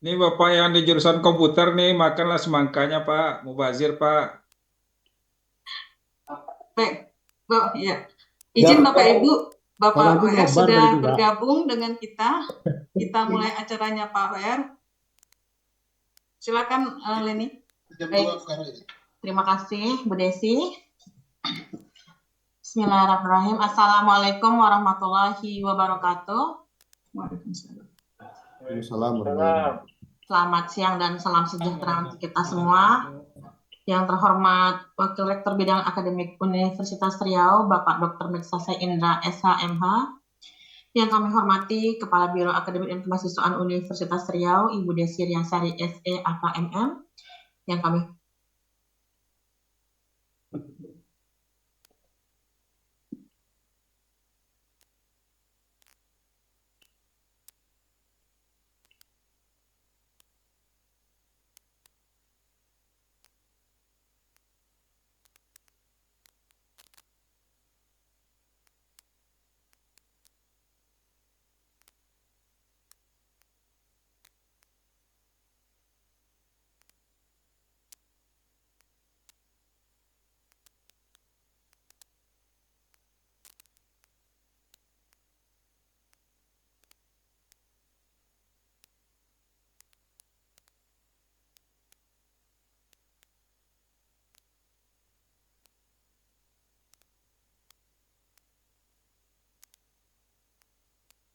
Ini Bapak yang di jurusan komputer nih, makanlah semangkanya Pak, Mubazir Pak. Baik, ya. Ya, Izin Bapak Ibu, Pak Bapak nanti WR nobar sudah dari itu, Pak. bergabung dengan kita. Kita mulai acaranya Pak WR. Silakan Leni. Baik. Terima kasih Bu Desi. Bismillahirrahmanirrahim. Assalamualaikum warahmatullahi wabarakatuh. Waalaikumsalam. Selamat siang dan salam sejahtera untuk kita semua. Yang terhormat Wakil Rektor Bidang Akademik Universitas Riau, Bapak Dr. Meksasa Indra SHMH. Yang kami hormati Kepala Biro Akademik dan Kemahasiswaan Universitas Riau, Ibu Desi Riasari SE AKMM. Yang kami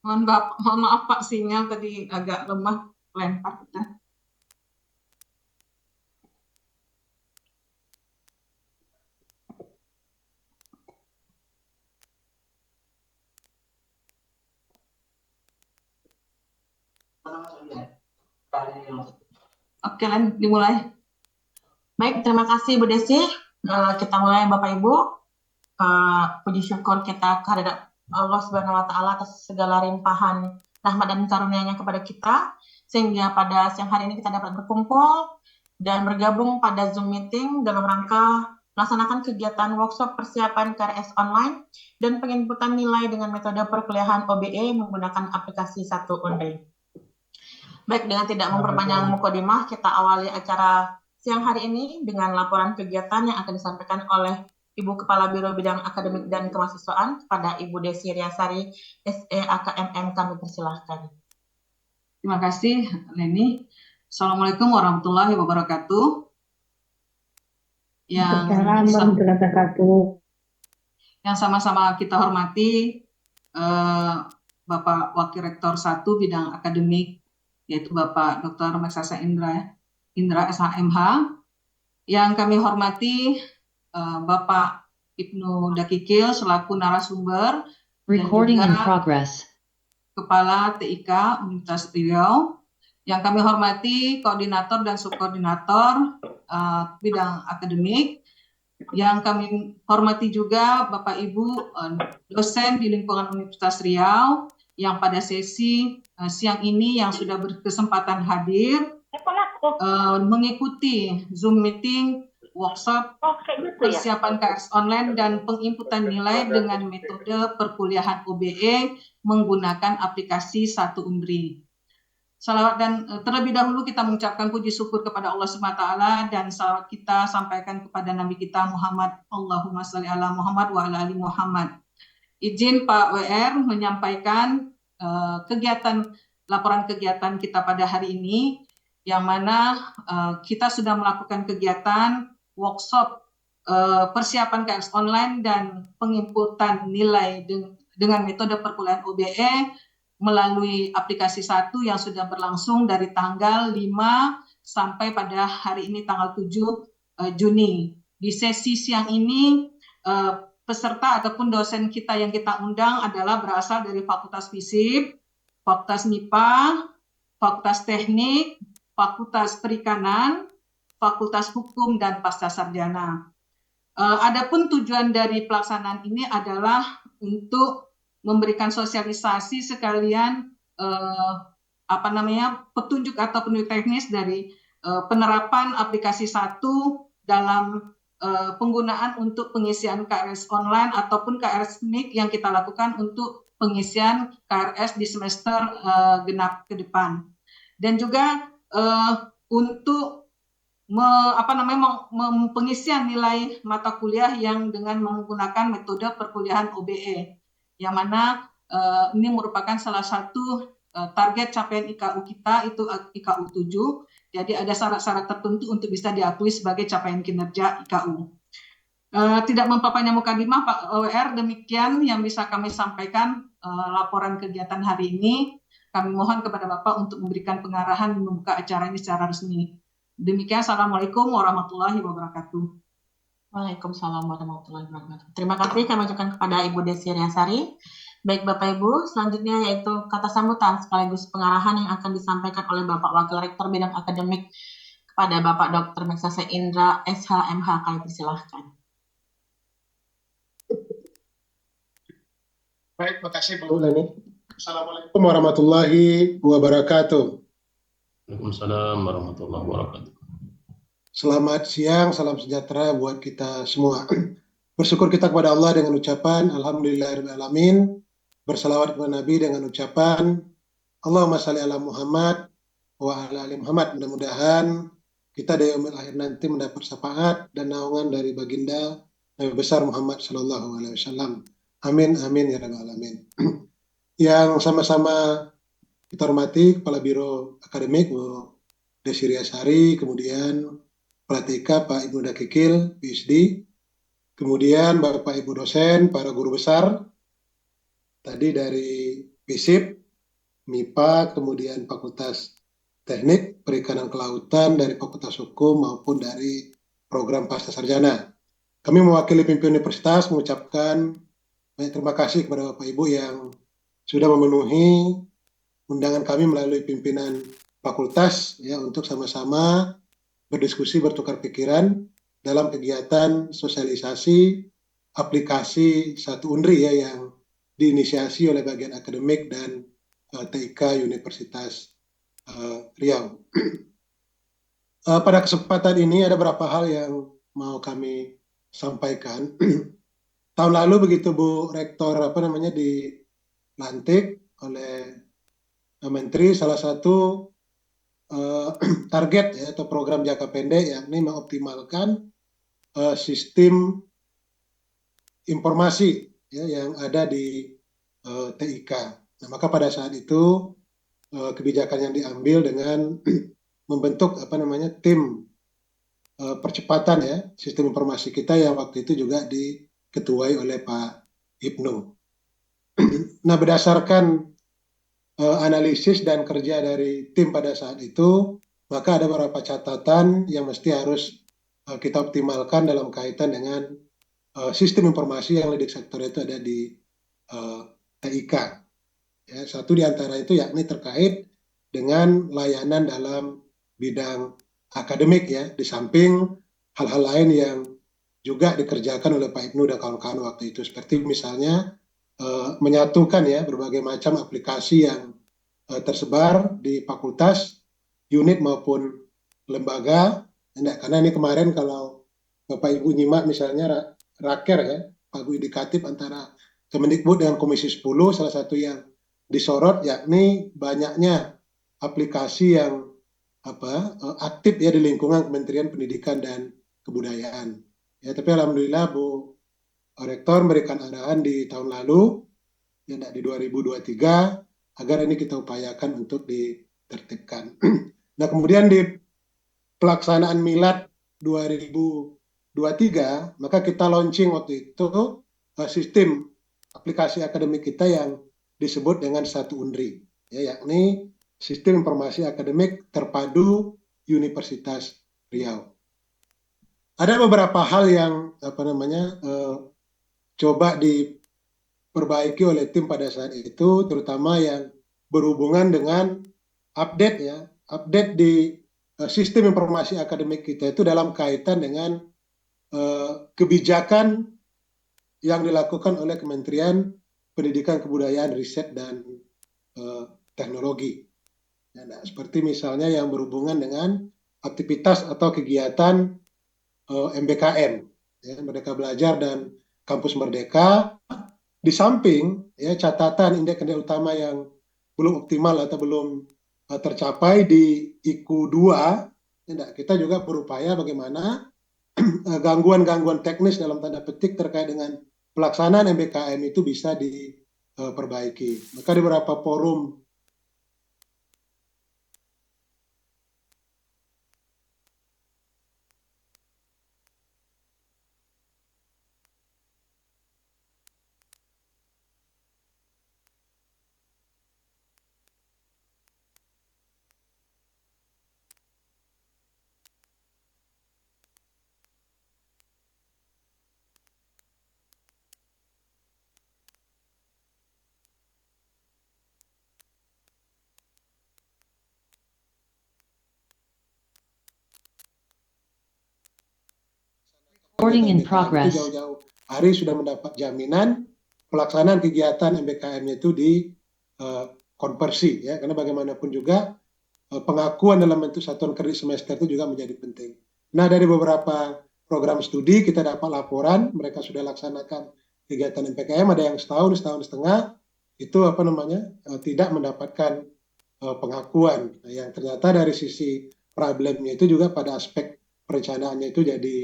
mohon maaf Pak, sinyal tadi agak lemah, lempar kita. Oke, dimulai. Baik, terima kasih Bu Desi. Kita mulai Bapak Ibu. Puji syukur kita kehadirat Allah Subhanahu wa taala atas segala limpahan rahmat dan karunia-Nya kepada kita, sehingga pada siang hari ini kita dapat berkumpul dan bergabung pada Zoom meeting dalam rangka melaksanakan kegiatan workshop persiapan KRS online dan penginputan nilai dengan metode perkuliahan OBE menggunakan aplikasi Satu Unri. Baik, dengan tidak memperpanjang mukadimah, kita awali acara siang hari ini dengan laporan kegiatan yang akan disampaikan oleh Ibu Kepala Biro Bidang Akademik dan Kemahasiswaan kepada Ibu Desi Riasari SE AKMM. Kami persilahkan. Terima kasih Leni. Assalamualaikum warahmatullahi wabarakatuh. Yang sama-sama kita hormati Bapak Wakil Rektor 1 Bidang Akademik, yaitu Bapak Dr. Meksasa Indra SHMH. Yang kami hormati Bapak Ibnu Dakikil selaku narasumber Recording dan in juga progress. Kepala TIK Universitas Riau. Yang kami hormati koordinator dan subkoordinator bidang akademik. Yang kami hormati juga Bapak Ibu dosen di lingkungan Universitas Riau yang pada sesi siang ini yang sudah berkesempatan hadir mengikuti Zoom meeting workshop persiapan KRS online dan penginputan nilai dengan metode perkuliahan OBE menggunakan aplikasi Satu Unri. Salawat dan terlebih dahulu kita mengucapkan puji syukur kepada Allah SWT dan salawat kita sampaikan kepada Nabi kita Muhammad. Allahumma sholli ala Muhammad wa ala ali Muhammad. Izin Pak WR menyampaikan laporan kegiatan kita pada hari ini, yang mana kita sudah melakukan kegiatan workshop persiapan KRS online dan penginputan nilai dengan metode perkuliahan OBE melalui aplikasi Satu yang sudah berlangsung dari tanggal 5 sampai pada hari ini tanggal 7 Juni. Di sesi siang ini peserta ataupun dosen kita yang kita undang adalah berasal dari Fakultas Fisip, Fakultas MIPA, Fakultas Teknik, Fakultas Perikanan, Fakultas Hukum, dan Pascasarjana. Adapun tujuan dari pelaksanaan ini adalah untuk memberikan sosialisasi sekalian petunjuk atau petunjuk teknis dari penerapan aplikasi Satu dalam penggunaan untuk pengisian KRS online ataupun KRS MIK yang kita lakukan untuk pengisian KRS di semester genap ke depan. Dan juga eh, untuk pengisian nilai mata kuliah yang dengan menggunakan metode perkuliahan OBE, yang mana ini merupakan salah satu target capaian IKU kita, itu IKU 7. Jadi ada syarat-syarat tertentu untuk bisa diakui sebagai capaian kinerja IKU. Tidak memperpanjang mukadimah Pak OWR, demikian yang bisa kami sampaikan laporan kegiatan hari ini. Kami mohon kepada Bapak untuk memberikan pengarahan membuka acara ini secara resmi. Demikian, Assalamualaikum warahmatullahi wabarakatuh. Waalaikumsalam warahmatullahi wabarakatuh. Terima kasih kami ucapkan kepada Ibu Desi Riasari. Baik Bapak Ibu, selanjutnya yaitu kata sambutan sekaligus pengarahan yang akan disampaikan oleh Bapak Wakil Rektor Bidang Akademik kepada Bapak Dr. Meksase Indra SHMH. Kami persilahkan. Baik, makasih Bu Leni. Assalamualaikum warahmatullahi wabarakatuh. Waalaikumsalam warahmatullahi wabarakatuh. Selamat siang, salam sejahtera buat kita semua. Bersyukur kita kepada Allah dengan ucapan Alhamdulillahirrahmanirrahim. Bersalawat kepada Nabi dengan ucapan Allahumma shalli ala Muhammad wa ala ali Muhammad. Mudah-mudahan kita di yaumil akhir nanti mendapat syafaat dan naungan dari baginda Nabi besar Muhammad sallallahu alaihi wasallam. Amin amin ya rabbal alamin. Yang sama-sama kita hormati Kepala Biro Akademik Bu Desi Riasari, kemudian Kepala TK Pak Ibnu Dakikil, PhD, kemudian Bapak Ibu dosen, para guru besar, tadi dari FISIP, MIPA, kemudian Fakultas Teknik, Perikanan Kelautan, dari Fakultas Hukum maupun dari program Pasca Sarjana. Kami mewakili pimpinan universitas mengucapkan banyak terima kasih kepada Bapak Ibu yang sudah memenuhi undangan kami melalui pimpinan fakultas ya untuk sama-sama berdiskusi, bertukar pikiran dalam kegiatan sosialisasi aplikasi Satu Unri ya yang diinisiasi oleh bagian akademik dan TIK Universitas Riau. Pada kesempatan ini ada beberapa hal yang mau kami sampaikan. Tahun lalu begitu Bu Rektor dilantik oleh Menteri, salah satu target ya, atau program jangka pendek yakni mengoptimalkan sistem informasi ya, yang ada di TIK. Nah, maka pada saat itu kebijakan yang diambil dengan membentuk tim percepatan ya sistem informasi kita yang waktu itu juga diketuai oleh Pak Ibnu. Nah, berdasarkan analisis dan kerja dari tim pada saat itu, maka ada beberapa catatan yang mesti harus kita optimalkan dalam kaitan dengan sistem informasi yang leading sektor itu ada di TIK. Ya, satu di antara itu yakni terkait dengan layanan dalam bidang akademik ya, di samping hal-hal lain yang juga dikerjakan oleh Pak Ibnu dan kawan-kawan waktu itu, seperti misalnya menyatukan ya berbagai macam aplikasi yang tersebar di fakultas, unit maupun lembaga. Karena ini kemarin kalau Bapak Ibu nyimak misalnya raker ya, pagu indikatif antara Kemendikbud dengan Komisi 10, salah satu yang disorot yakni banyaknya aplikasi yang aktif ya di lingkungan Kementerian Pendidikan dan Kebudayaan. Ya, tapi alhamdulillah Bu Rektor memberikan arahan di tahun lalu, ya di 2023, agar ini kita upayakan untuk ditertibkan. Nah, kemudian di pelaksanaan Milad 2023, maka kita launching waktu itu sistem aplikasi akademik kita yang disebut dengan Satu Unri, ya, yakni Sistem Informasi Akademik Terpadu Universitas Riau. Ada beberapa hal yang coba diperbaiki oleh tim pada saat itu, terutama yang berhubungan dengan update di sistem informasi akademik kita itu dalam kaitan dengan kebijakan yang dilakukan oleh Kementerian Pendidikan, Kebudayaan, Riset, dan Teknologi. Nah, seperti misalnya yang berhubungan dengan aktivitas atau kegiatan MBKM, ya, Merdeka Belajar dan Kampus Merdeka, di samping ya catatan indeks-indeks utama yang belum optimal atau belum tercapai di IKU 2, kita juga berupaya bagaimana gangguan-gangguan teknis dalam tanda petik terkait dengan pelaksanaan MBKM itu bisa diperbaiki. Maka di beberapa forum Recording in MBKM itu progress. jauh-jauh hari sudah mendapat jaminan pelaksanaan kegiatan MBKM itu konversi ya, karena bagaimanapun juga pengakuan dalam bentuk satuan kredit semester itu juga menjadi penting. Nah, dari beberapa program studi kita dapat laporan mereka sudah laksanakan kegiatan MBKM, ada yang setahun setengah itu tidak mendapatkan pengakuan. Nah, yang ternyata dari sisi problemnya itu juga pada aspek perencanaannya itu jadi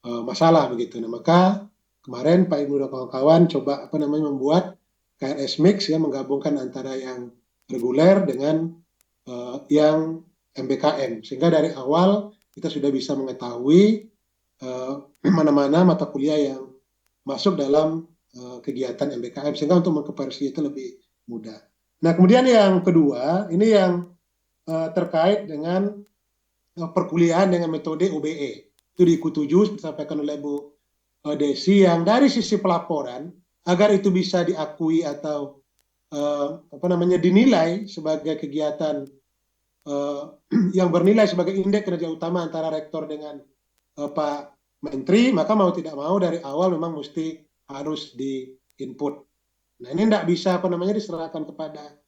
masalah begitu. Nah, maka kemarin Pak Ibu dan kawan-kawan coba membuat KRS Mix ya, menggabungkan antara yang reguler dengan yang MBKM, sehingga dari awal kita sudah bisa mengetahui mana-mana mata kuliah yang masuk dalam kegiatan MBKM, sehingga untuk mengkonversi itu lebih mudah. Nah, kemudian yang kedua, ini yang terkait dengan perkuliahan dengan metode OBE. Itu di IKU 7 disampaikan oleh Bu Desi, yang dari sisi pelaporan agar itu bisa diakui atau dinilai sebagai kegiatan yang bernilai sebagai indeks kinerja utama antara rektor dengan Pak Menteri, maka mau tidak mau dari awal memang mesti harus di input. Nah, ini tidak bisa diserahkan kepada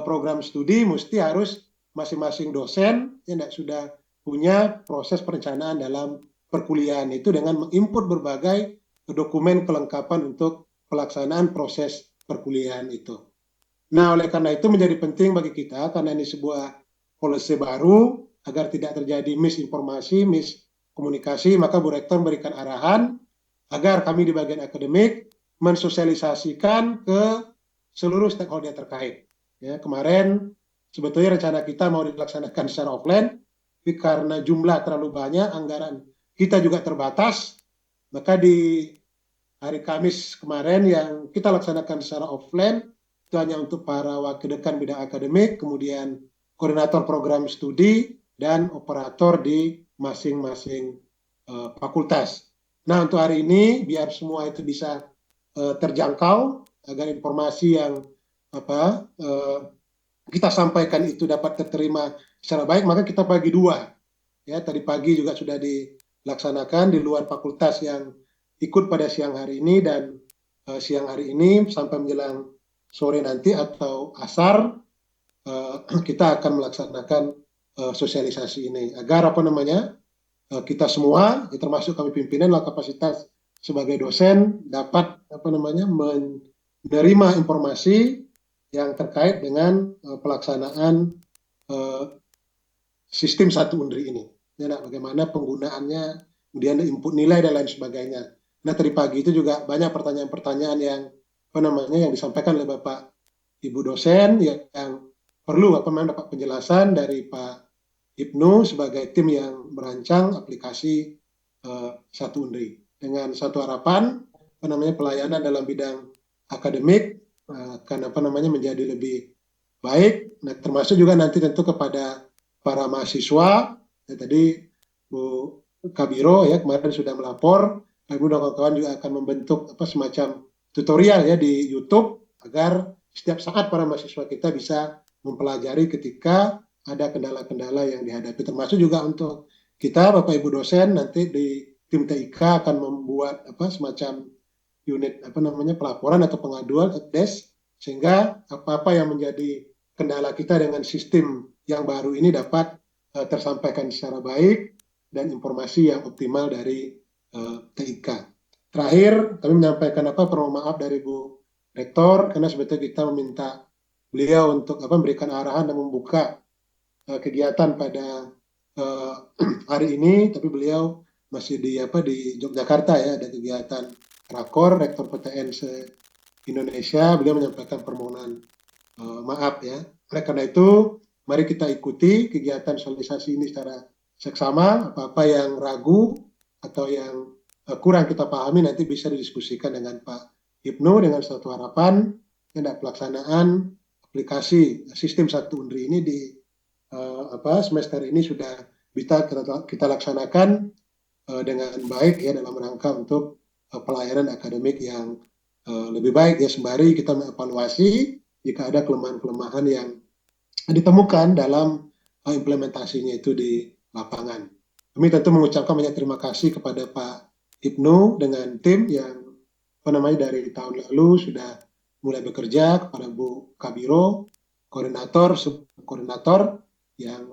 program studi, mesti harus masing-masing dosen yang sudah punya proses perencanaan dalam perkuliahan itu dengan menginput berbagai dokumen kelengkapan untuk pelaksanaan proses perkuliahan itu. Nah, oleh karena itu menjadi penting bagi kita, karena ini sebuah policy baru, agar tidak terjadi misinformasi, miskomunikasi, maka Bu Rektor memberikan arahan agar kami di bagian akademik mensosialisasikan ke seluruh stakeholder terkait. Ya, kemarin sebetulnya rencana kita mau dilaksanakan secara offline, tapi karena jumlah terlalu banyak, anggaran kita juga terbatas, maka di hari Kamis kemarin yang kita laksanakan secara offline itu hanya untuk para wakil dekan bidang akademik, kemudian koordinator program studi, dan operator di masing-masing fakultas. Nah, untuk hari ini biar semua itu bisa terjangkau, agar informasi yang kita sampaikan itu dapat terterima secara baik, maka kita bagi dua. Ya, tadi pagi juga sudah dilaksanakan di luar fakultas yang ikut pada siang hari ini, dan siang hari ini sampai menjelang sore nanti atau asar kita akan melaksanakan sosialisasi ini agar kita semua, termasuk kami pimpinan lah kapasitas sebagai dosen, dapat menerima informasi yang terkait dengan pelaksanaan sistem satu Undri ini. Ya, bagaimana penggunaannya, kemudian input nilai dan lain sebagainya. Nah, tadi pagi itu juga banyak pertanyaan-pertanyaan yang yang disampaikan oleh Bapak Ibu dosen yang perlu dapat penjelasan dari Pak Ibnu sebagai tim yang merancang aplikasi satu Undri, dengan satu harapan pelayanan dalam bidang akademik akan menjadi lebih baik. Nah, termasuk juga nanti tentu kepada para mahasiswa. Ya, tadi Bu Kabiro ya kemarin sudah melapor, Ibu dan kawan-kawan juga akan membentuk semacam tutorial ya di YouTube agar setiap saat para mahasiswa kita bisa mempelajari ketika ada kendala-kendala yang dihadapi, termasuk juga untuk kita Bapak Ibu dosen nanti di tim TIK akan membuat semacam unit pelaporan atau pengaduan desk, sehingga apa-apa yang menjadi kendala kita dengan sistem yang baru ini dapat tersampaikan secara baik dan informasi yang optimal dari TIK. Terakhir kami menyampaikan permohonan maaf dari Bu Rektor, karena sebetulnya kita meminta beliau untuk memberikan arahan dan membuka kegiatan pada hari ini, tapi beliau masih di Yogyakarta ya, ada kegiatan rakor Rektor PTN se-Indonesia. Beliau menyampaikan permohonan maaf ya. Oleh karena itu, mari kita ikuti kegiatan sosialisasi ini secara seksama. Apa-apa yang ragu atau yang kurang kita pahami nanti bisa didiskusikan dengan Pak Ibnu, dengan satu harapan pelaksanaan aplikasi sistem 1 Unri ini di semester ini sudah bisa kita laksanakan dengan baik ya, dalam rangka untuk pelayanan akademik yang lebih baik ya, sembari kita mengevaluasi jika ada kelemahan-kelemahan yang ditemukan dalam implementasinya itu di lapangan. Kami tentu mengucapkan banyak terima kasih kepada Pak Ibnu dengan tim yang dari tahun lalu sudah mulai bekerja, kepada Bu Kabiro, koordinator, subkoordinator yang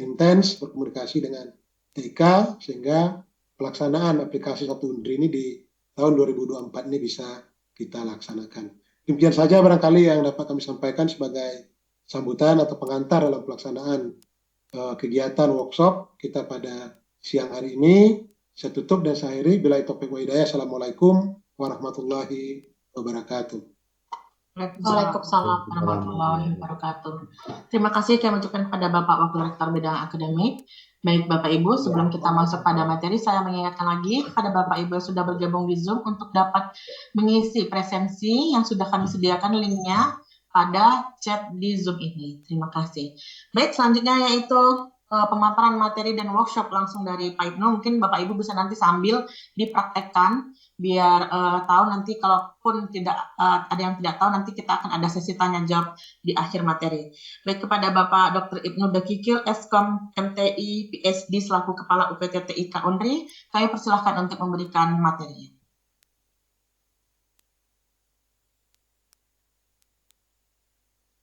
intens berkomunikasi dengan TIK sehingga pelaksanaan aplikasi 1 Unri ini di tahun 2024 ini bisa kita laksanakan. Demikian saja barangkali yang dapat kami sampaikan sebagai sambutan atau pengantar dalam pelaksanaan kegiatan workshop kita pada siang hari ini. Saya tutup dan saya akhiri. Billahi taufiq wa hidayah. Assalamualaikum warahmatullahi wabarakatuh. Waalaikumsalam warahmatullahi wabarakatuh. Terima kasih kami ucapkan kepada Bapak Wakil Rektor Bidang Akademik. Baik Bapak Ibu, sebelum kita masuk pada materi, saya mengingatkan lagi kepada Bapak Ibu yang sudah bergabung di Zoom untuk dapat mengisi presensi yang sudah kami sediakan linknya pada chat di Zoom ini. Terima kasih. Baik, selanjutnya yaitu pemaparan materi dan workshop langsung dari Pak Ibnu. Mungkin Bapak Ibu bisa nanti sambil dipraktekkan biar tahu nanti kalaupun tidak ada yang tidak tahu, nanti kita akan ada sesi tanya jawab di akhir materi. Baik, kepada Bapak Dr. Ibnu Dakikil, Eskom MTI PSD selaku Kepala UPT TIK Unri, kami persilahkan untuk memberikan materi.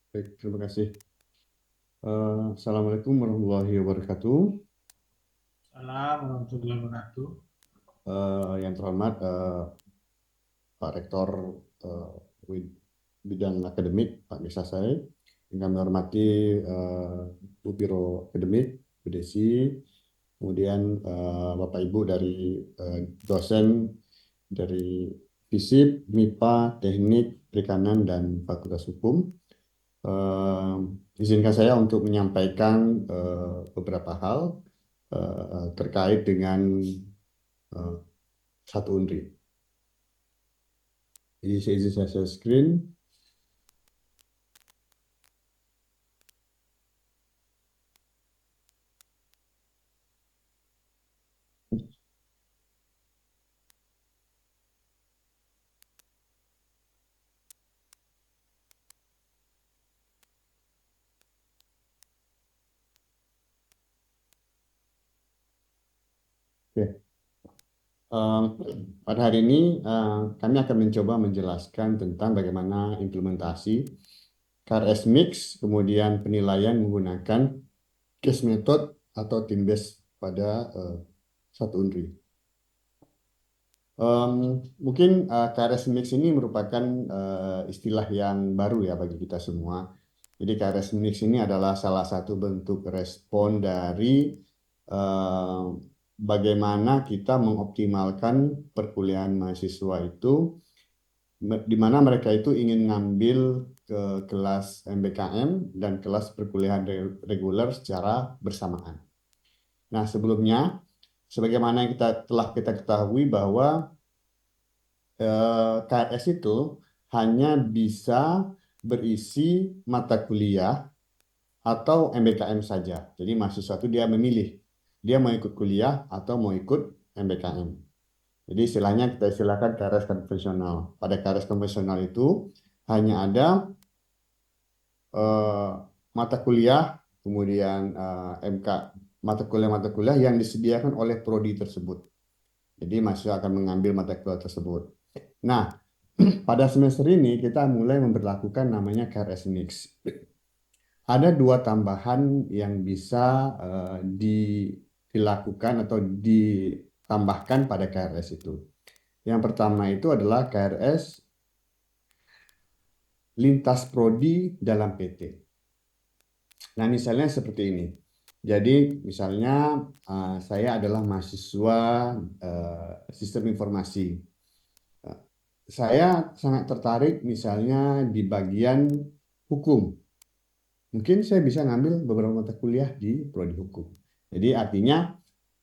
Baik, terima kasih. Assalamualaikum warahmatullahi wabarakatuh. Assalamualaikum warahmatullahi wabarakatuh. Yang terhormat Pak Rektor Bidang Akademik Pak Misasai, yang kami hormati Bu Biro Akademik Bu Desi, kemudian Bapak Ibu dari dosen dari FISIP, MIPA, Teknik, Perikanan, dan Fakultas Hukum. Izinkan saya untuk menyampaikan beberapa hal terkait dengan 1 Unri. Jadi saya izin saya share screen. Oke. Pada hari ini kami akan mencoba menjelaskan tentang bagaimana implementasi KRS Mix, kemudian penilaian menggunakan case method atau team based pada 1 Unri. Mungkin KRS Mix ini merupakan istilah yang baru ya bagi kita semua. Jadi KRS Mix ini adalah salah satu bentuk respon dari bagaimana kita mengoptimalkan perkuliahan mahasiswa itu, di mana mereka itu ingin ngambil ke kelas MBKM dan kelas perkuliahan reguler secara bersamaan. Nah, sebelumnya, sebagaimana yang telah kita ketahui bahwa KRS itu hanya bisa berisi mata kuliah atau MBKM saja. Jadi mahasiswa itu dia memilih, dia mau ikut kuliah atau mau ikut MBKM. Jadi istilahnya kita istilahkan KRS konvensional. Pada KRS konvensional itu hanya ada mata kuliah, kemudian mata kuliah yang disediakan oleh prodi tersebut. Jadi mahasiswa akan mengambil mata kuliah tersebut. Nah, pada semester ini kita mulai memberlakukan namanya KRS Mix. Ada 2 tambahan yang bisa dilakukan atau ditambahkan pada KRS itu. Yang pertama itu adalah KRS lintas prodi dalam PT. Nah, misalnya seperti ini. Jadi, misalnya saya adalah mahasiswa sistem informasi. Saya sangat tertarik misalnya di bagian hukum. Mungkin saya bisa ngambil beberapa mata kuliah di prodi hukum. Jadi artinya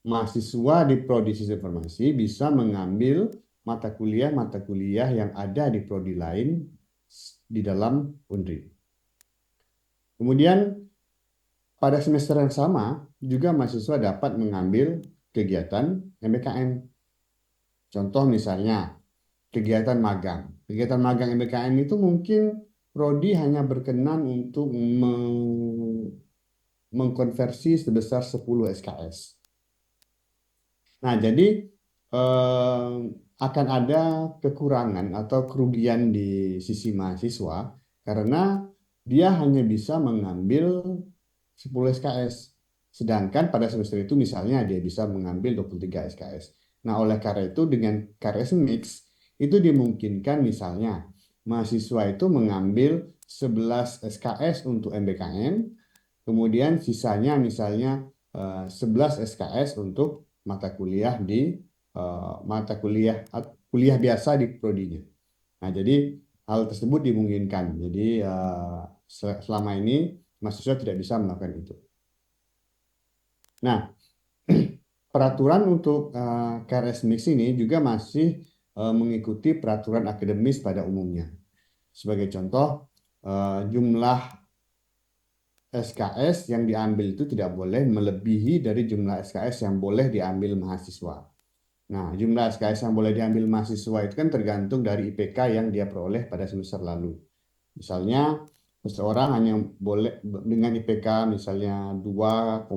mahasiswa di prodi sistem informasi bisa mengambil mata kuliah yang ada di prodi lain di dalam Unri. Kemudian pada semester yang sama juga mahasiswa dapat mengambil kegiatan MBKM. Contoh misalnya kegiatan magang. Kegiatan magang MBKM itu mungkin prodi hanya berkenan untuk mengkonversi sebesar 10 SKS. Nah, jadi akan ada kekurangan atau kerugian di sisi mahasiswa karena dia hanya bisa mengambil 10 SKS. Sedangkan pada semester itu misalnya dia bisa mengambil 23 SKS. Nah, oleh karena itu dengan KRS Mix itu dimungkinkan misalnya mahasiswa itu mengambil 11 SKS untuk MBKM, kemudian sisanya misalnya 11 SKS untuk mata kuliah di mata kuliah biasa di prodinya. Nah, jadi hal tersebut dimungkinkan. Jadi selama ini mahasiswa tidak bisa melakukan itu. Nah, peraturan untuk KRS Mix ini juga masih mengikuti peraturan akademis pada umumnya. Sebagai contoh, jumlah SKS yang diambil itu tidak boleh melebihi dari jumlah SKS yang boleh diambil mahasiswa. Nah, jumlah SKS yang boleh diambil mahasiswa itu kan tergantung dari IPK yang dia peroleh pada semester lalu. Misalnya, seseorang hanya boleh dengan IPK misalnya 2,5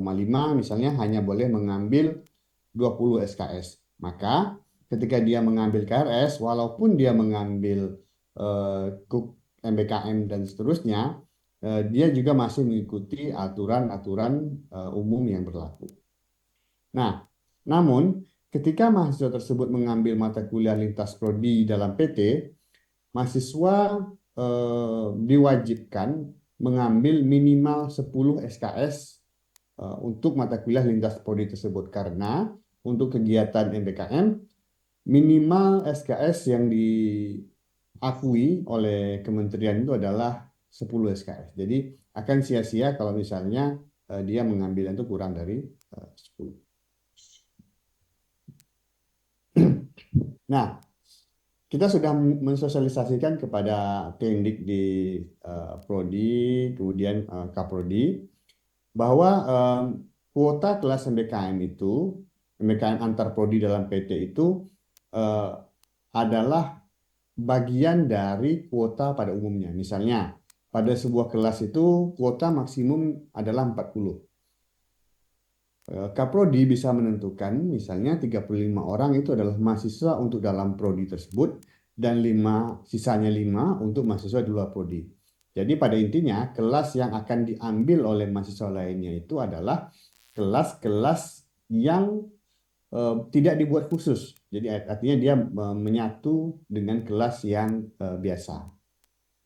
misalnya hanya boleh mengambil 20 SKS. Maka ketika dia mengambil KRS, walaupun dia mengambil KUK, MBKM dan seterusnya, dia juga masih mengikuti aturan-aturan umum yang berlaku. Nah, namun ketika mahasiswa tersebut mengambil mata kuliah lintas prodi dalam PT, mahasiswa diwajibkan mengambil minimal 10 SKS untuk mata kuliah lintas prodi tersebut karena untuk kegiatan MBKM minimal SKS yang diakui oleh kementerian itu adalah 10 SKS. Jadi akan sia-sia kalau misalnya dia mengambil itu kurang dari 10. Nah, kita sudah mensosialisasikan kepada Teknik di Prodi, kemudian Kaprodi, bahwa kuota kelas MBKM itu, MBKM antar Prodi dalam PT itu adalah bagian dari kuota pada umumnya. Misalnya, pada sebuah kelas itu kuota maksimum adalah 40. Kaprodi bisa menentukan misalnya 35 orang itu adalah mahasiswa untuk dalam prodi tersebut dan sisanya 5 untuk mahasiswa di luar prodi. Jadi pada intinya kelas yang akan diambil oleh mahasiswa lainnya itu adalah kelas-kelas yang tidak dibuat khusus. Jadi artinya dia menyatu dengan kelas yang biasa.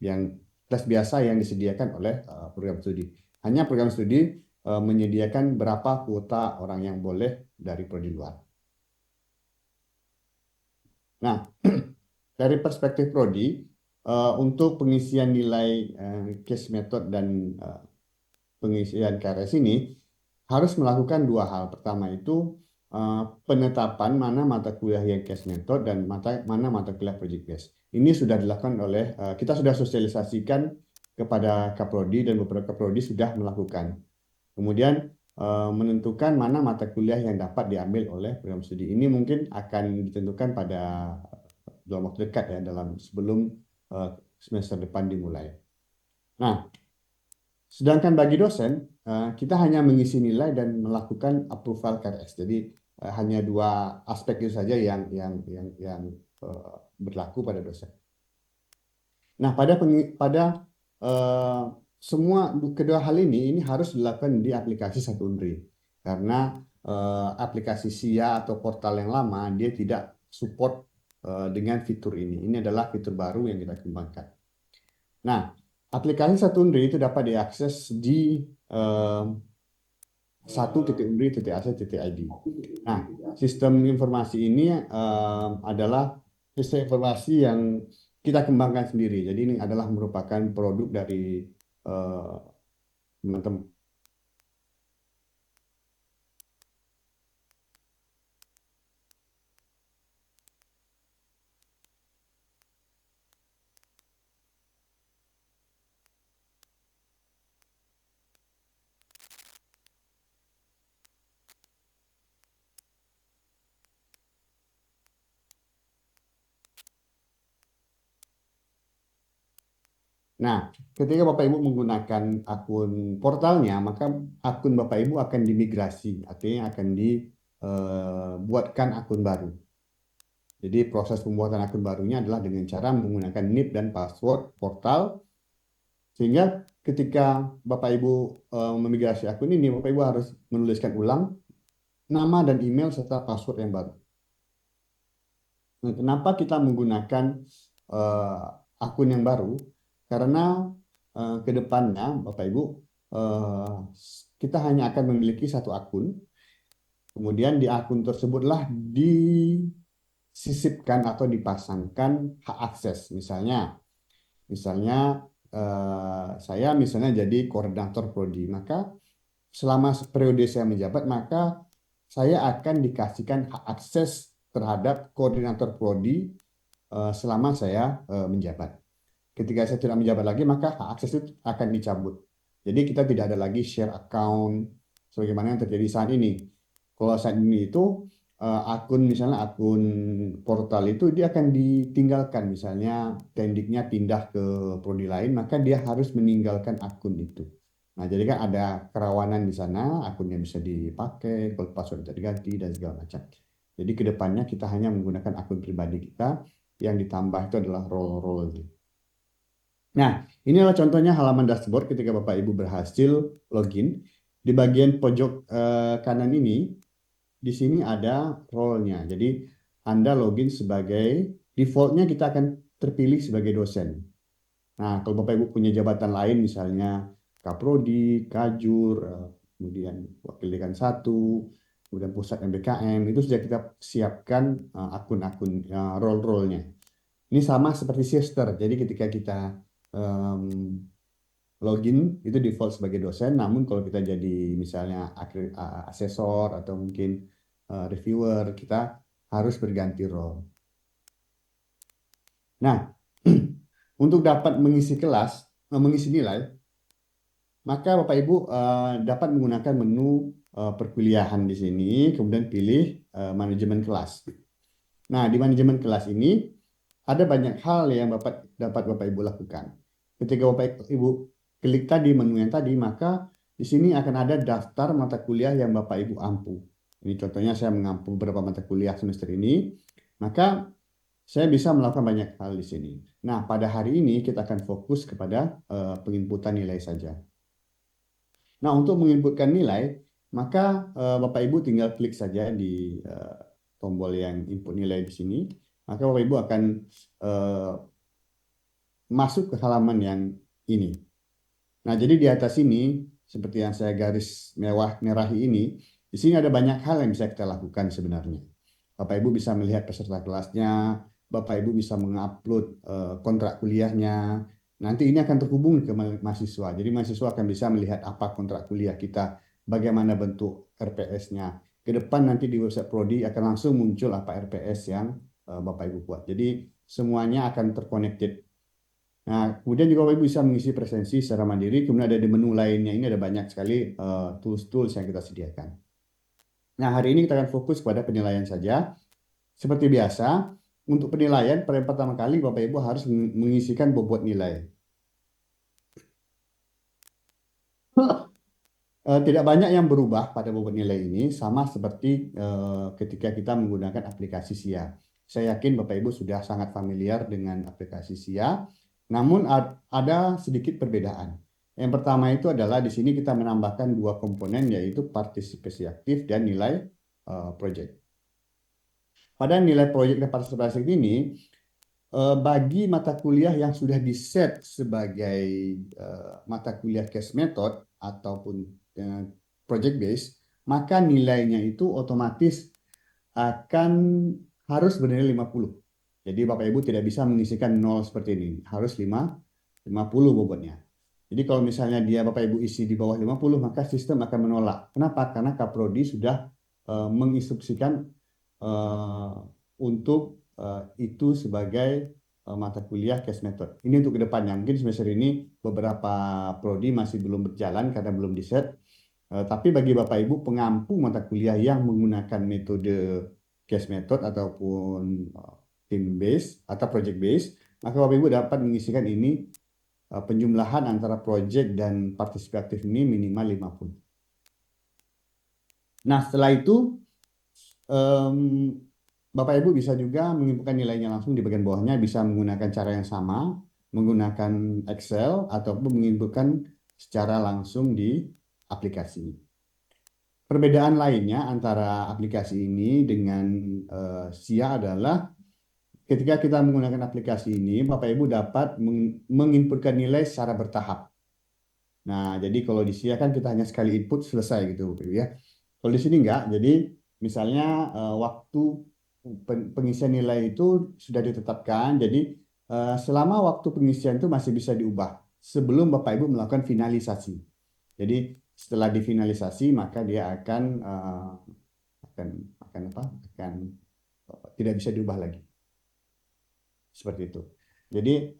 Yang kelas biasa yang disediakan oleh program studi. Hanya program studi menyediakan berapa kuota orang yang boleh dari prodi luar. Nah, dari perspektif prodi, untuk pengisian nilai case method dan pengisian KRS ini harus melakukan dua hal. Pertama itu penetapan mana mata kuliah yang case method dan mana mata kuliah project based. Ini sudah dilakukan oleh kita sudah sosialisasikan kepada Kaprodi dan beberapa Kaprodi sudah melakukan. Kemudian menentukan mana mata kuliah yang dapat diambil oleh program studi. Ini mungkin akan ditentukan pada dalam waktu dekat ya, sebelum semester depan dimulai. Nah, sedangkan bagi dosen, kita hanya mengisi nilai dan melakukan approval KRS. Jadi hanya dua aspek itu saja yang berlaku pada dosen. Nah, pada semua kedua hal ini harus dilakukan di aplikasi Satu Unri karena aplikasi SIA atau portal yang lama dia tidak support dengan fitur ini. Ini adalah fitur baru yang kita kembangkan. Nah, aplikasi Satu Undri itu dapat diakses di 1.undri.ac.id. Nah, sistem informasi ini adalah sistem informasi yang kita kembangkan sendiri. Jadi ini adalah merupakan produk dari teman-teman. Nah, ketika Bapak Ibu menggunakan akun portalnya, maka akun Bapak Ibu akan dimigrasi, artinya akan dibuatkan akun baru. Jadi proses pembuatan akun barunya adalah dengan cara menggunakan NIP dan password portal, sehingga ketika Bapak Ibu memigrasi akun ini, Bapak Ibu harus menuliskan ulang nama dan email serta password yang baru. Nah, kenapa kita menggunakan akun yang baru? Karena ke depannya, Bapak Ibu, kita hanya akan memiliki satu akun. Kemudian di akun tersebutlah disisipkan atau dipasangkan hak akses. Misalnya saya misalnya jadi koordinator prodi, maka selama periode saya menjabat, maka saya akan dikasihkan hak akses terhadap koordinator prodi selama saya menjabat. Ketika saya tidak menjabat lagi, maka hak akses itu akan dicabut. Jadi kita tidak ada lagi share account sebagaimana yang terjadi saat ini. Kalau saat ini itu misalnya akun portal itu dia akan ditinggalkan, misalnya tendiknya pindah ke prodi lain, maka dia harus meninggalkan akun itu. Nah, jadi kan ada kerawanan di sana, akunnya bisa dipakai, password bisa diganti dan segala macam. Jadi ke depannya kita hanya menggunakan akun pribadi kita, yang ditambah itu adalah role-role. Nah, ini adalah contohnya halaman dashboard ketika Bapak Ibu berhasil login. Di bagian pojok kanan ini, di sini ada role-nya. Jadi Anda login sebagai, default-nya kita akan terpilih sebagai dosen. Nah, kalau Bapak Ibu punya jabatan lain, misalnya Kaprodi, Kajur, kemudian Wakil Dekan 1, kemudian Pusat MBKM, itu sudah kita siapkan akun-akun role-role-nya. Ini sama seperti sister. Jadi ketika kita login itu default sebagai dosen, namun kalau kita jadi misalnya asesor atau mungkin reviewer, kita harus berganti role. Nah, untuk dapat mengisi kelas, mengisi nilai, maka Bapak Ibu dapat menggunakan menu perkuliahan di sini, kemudian pilih manajemen kelas. Nah, di manajemen kelas ini ada banyak hal yang dapat Bapak Ibu lakukan. Ketika Bapak Ibu klik tadi menu yang tadi, maka di sini akan ada daftar mata kuliah yang Bapak Ibu ampu. Ini contohnya saya mengampu beberapa mata kuliah semester ini, maka saya bisa melakukan banyak hal di sini. Nah, pada hari ini kita akan fokus kepada penginputan nilai saja. Nah, untuk menginputkan nilai, maka Bapak Ibu tinggal klik saja di tombol yang input nilai di sini. Maka Bapak Ibu akan masuk ke halaman yang ini. Nah, jadi di atas ini, seperti yang saya garis merahi ini, di sini ada banyak hal yang bisa kita lakukan sebenarnya. Bapak Ibu bisa melihat peserta kelasnya, Bapak Ibu bisa mengupload kontrak kuliahnya. Nanti ini akan terhubung ke mahasiswa. Jadi mahasiswa akan bisa melihat apa kontrak kuliah kita, bagaimana bentuk RPS-nya. Ke depan nanti di website Prodi akan langsung muncul apa RPS yang Bapak Ibu buat. Jadi semuanya akan terconnected. Nah, kemudian juga Bapak Ibu bisa mengisi presensi secara mandiri. Kemudian ada di menu lainnya, ini ada banyak sekali tools-tools yang kita sediakan. Nah, hari ini kita akan fokus pada penilaian saja. Seperti biasa, untuk penilaian, pada pertama kali Bapak Ibu harus mengisikan bobot nilai. Tidak banyak yang berubah pada bobot nilai ini, sama seperti ketika kita menggunakan aplikasi SIA. Saya yakin Bapak Ibu sudah sangat familiar dengan aplikasi SIA, namun ada sedikit perbedaan. Yang pertama itu adalah di sini kita menambahkan dua komponen, yaitu partisipasi aktif dan nilai project. Pada nilai proyek dan partisipasi ini, bagi mata kuliah yang sudah di-set sebagai mata kuliah case method ataupun project based, maka nilainya itu otomatis akan harus bernilai 50. Jadi Bapak Ibu tidak bisa mengisikan 0 seperti ini, harus 50 bobotnya. Jadi kalau misalnya dia Bapak Ibu isi di bawah 50, maka sistem akan menolak. Kenapa? Karena Kaprodi sudah menginstruksikan untuk itu sebagai mata kuliah case method. Ini untuk kedepannya. Mungkin semester ini beberapa prodi masih belum berjalan karena belum di-set. Tapi bagi Bapak Ibu pengampu mata kuliah yang menggunakan metode case method ataupun team based atau project based, maka Bapak Ibu dapat mengisikan ini penjumlahan antara project dan partisipatif ini minimal 50. Nah, setelah itu Bapak Ibu bisa juga menginputkan nilainya langsung di bagian bawahnya, bisa menggunakan cara yang sama, menggunakan Excel ataupun menginputkan secara langsung di aplikasi. Perbedaan lainnya antara aplikasi ini dengan SIA adalah ketika kita menggunakan aplikasi ini, Bapak Ibu dapat menginputkan nilai secara bertahap. Nah, jadi kalau di SIA kan kita hanya sekali input selesai gitu, Bapak Ibu ya. Kalau di sini enggak, jadi misalnya waktu pengisian nilai itu sudah ditetapkan, jadi selama waktu pengisian itu masih bisa diubah sebelum Bapak Ibu melakukan finalisasi. Jadi setelah difinalisasi maka dia akan tidak bisa diubah lagi. Seperti itu. Jadi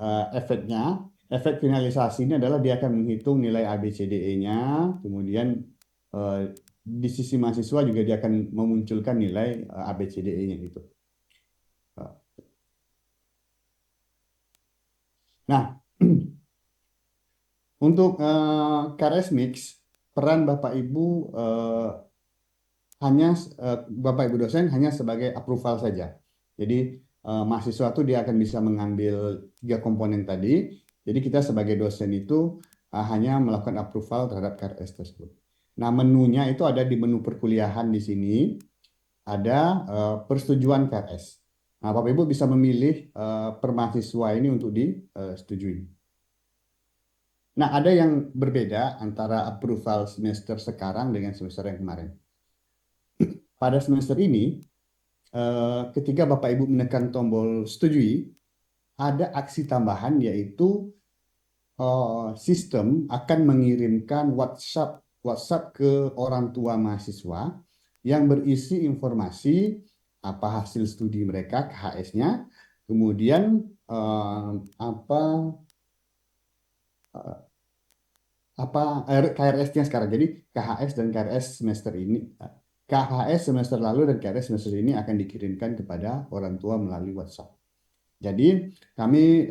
efek finalisasi ini adalah dia akan menghitung nilai ABCDE-nya, kemudian di sisi mahasiswa juga dia akan memunculkan nilai ABCDE-nya itu. Nah, untuk KRS Mix, peran Bapak Ibu Bapak Ibu dosen hanya sebagai approval saja. Jadi mahasiswa itu dia akan bisa mengambil 3 komponen tadi. Jadi kita sebagai dosen itu hanya melakukan approval terhadap KRS tersebut. Nah, menunya itu ada di menu perkuliahan di sini. Ada persetujuan KRS. Nah, Bapak Ibu bisa memilih per mahasiswa ini untuk disetujui. Nah, ada yang berbeda antara approval semester sekarang dengan semester yang kemarin. Pada semester ini, ketika Bapak Ibu menekan tombol setujui, ada aksi tambahan yaitu sistem akan mengirimkan WhatsApp ke orang tua mahasiswa yang berisi informasi apa hasil studi mereka, KHS-nya, kemudian KRS-nya sekarang. Jadi KHS dan KRS semester ini, KHS semester lalu dan KRS semester ini akan dikirimkan kepada orang tua melalui WhatsApp. Jadi kami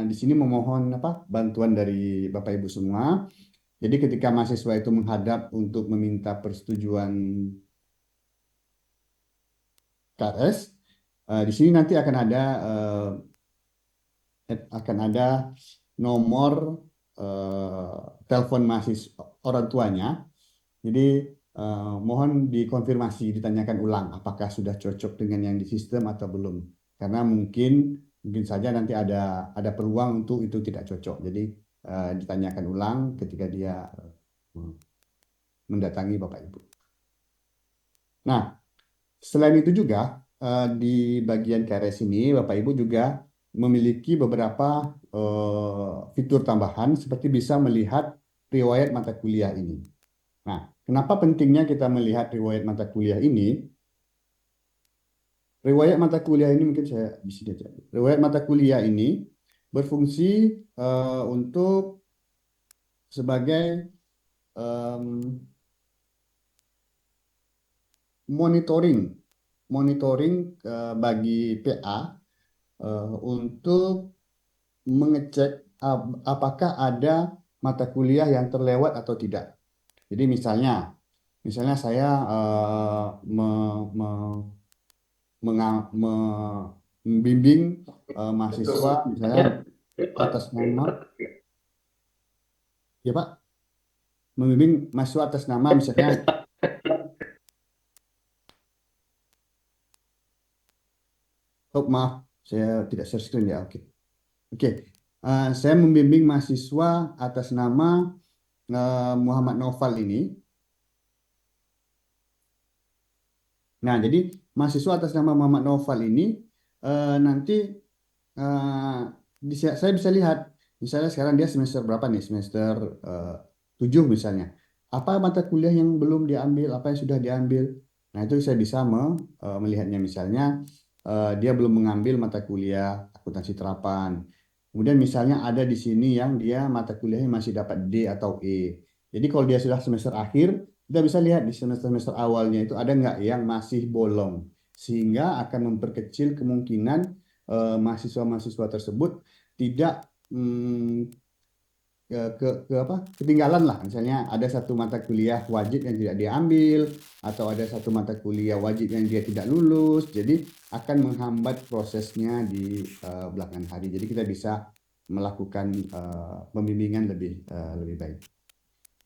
di sini memohon bantuan dari Bapak Ibu semua. Jadi ketika mahasiswa itu menghadap untuk meminta persetujuan KRS, di sini nanti akan ada nomor telepon mahasiswa orang tuanya. Jadi mohon dikonfirmasi, ditanyakan ulang apakah sudah cocok dengan yang di sistem atau belum. Karena mungkin saja nanti ada peluang untuk itu tidak cocok. Jadi ditanyakan ulang ketika dia mendatangi Bapak Ibu. Nah, selain itu juga di bagian KRS ini Bapak Ibu juga memiliki beberapa fitur tambahan seperti bisa melihat riwayat mata kuliah ini. Nah, kenapa pentingnya kita melihat riwayat mata kuliah ini? Riwayat mata kuliah ini mungkin saya di sini aja. Riwayat mata kuliah ini berfungsi untuk sebagai monitoring bagi PA untuk mengecek apakah ada mata kuliah yang terlewat atau tidak. Jadi misalnya saya membimbing mahasiswa misalnya atas nama, ya Pak, membimbing mahasiswa atas nama misalnya maaf, Saya tidak share screen ya. Oke. Oke. Saya membimbing mahasiswa atas nama Muhammad Noval ini. Nah, jadi mahasiswa atas nama Muhammad Noval ini nanti saya bisa lihat, misalnya sekarang dia semester berapa nih? Semester 7 misalnya. Apa mata kuliah yang belum diambil, apa yang sudah diambil. Nah, itu saya bisa melihatnya, misalnya dia belum mengambil mata kuliah akuntansi terapan. Kemudian misalnya ada di sini yang dia mata kuliahnya masih dapat D atau E. Jadi kalau dia sudah semester akhir, kita bisa lihat di semester-semester awalnya itu ada nggak yang masih bolong. Sehingga akan memperkecil kemungkinan mahasiswa-mahasiswa tersebut tidak ketinggalan lah. Misalnya ada satu mata kuliah wajib yang tidak diambil, atau ada satu mata kuliah wajib yang dia tidak lulus, jadi akan menghambat prosesnya di belakangan hari. Jadi kita bisa melakukan pembimbingan lebih baik.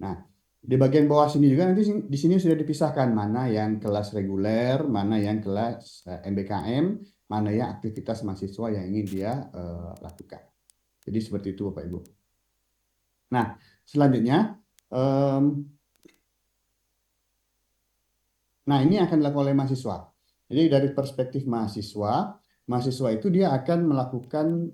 Nah, di bagian bawah sini juga nanti di sini sudah dipisahkan mana yang kelas reguler, mana yang kelas MBKM, mana yang aktivitas mahasiswa yang ingin dia lakukan. Jadi seperti itu Bapak Ibu. Nah, selanjutnya, nah ini akan dilakukan oleh mahasiswa. Jadi dari perspektif mahasiswa, mahasiswa itu dia akan melakukan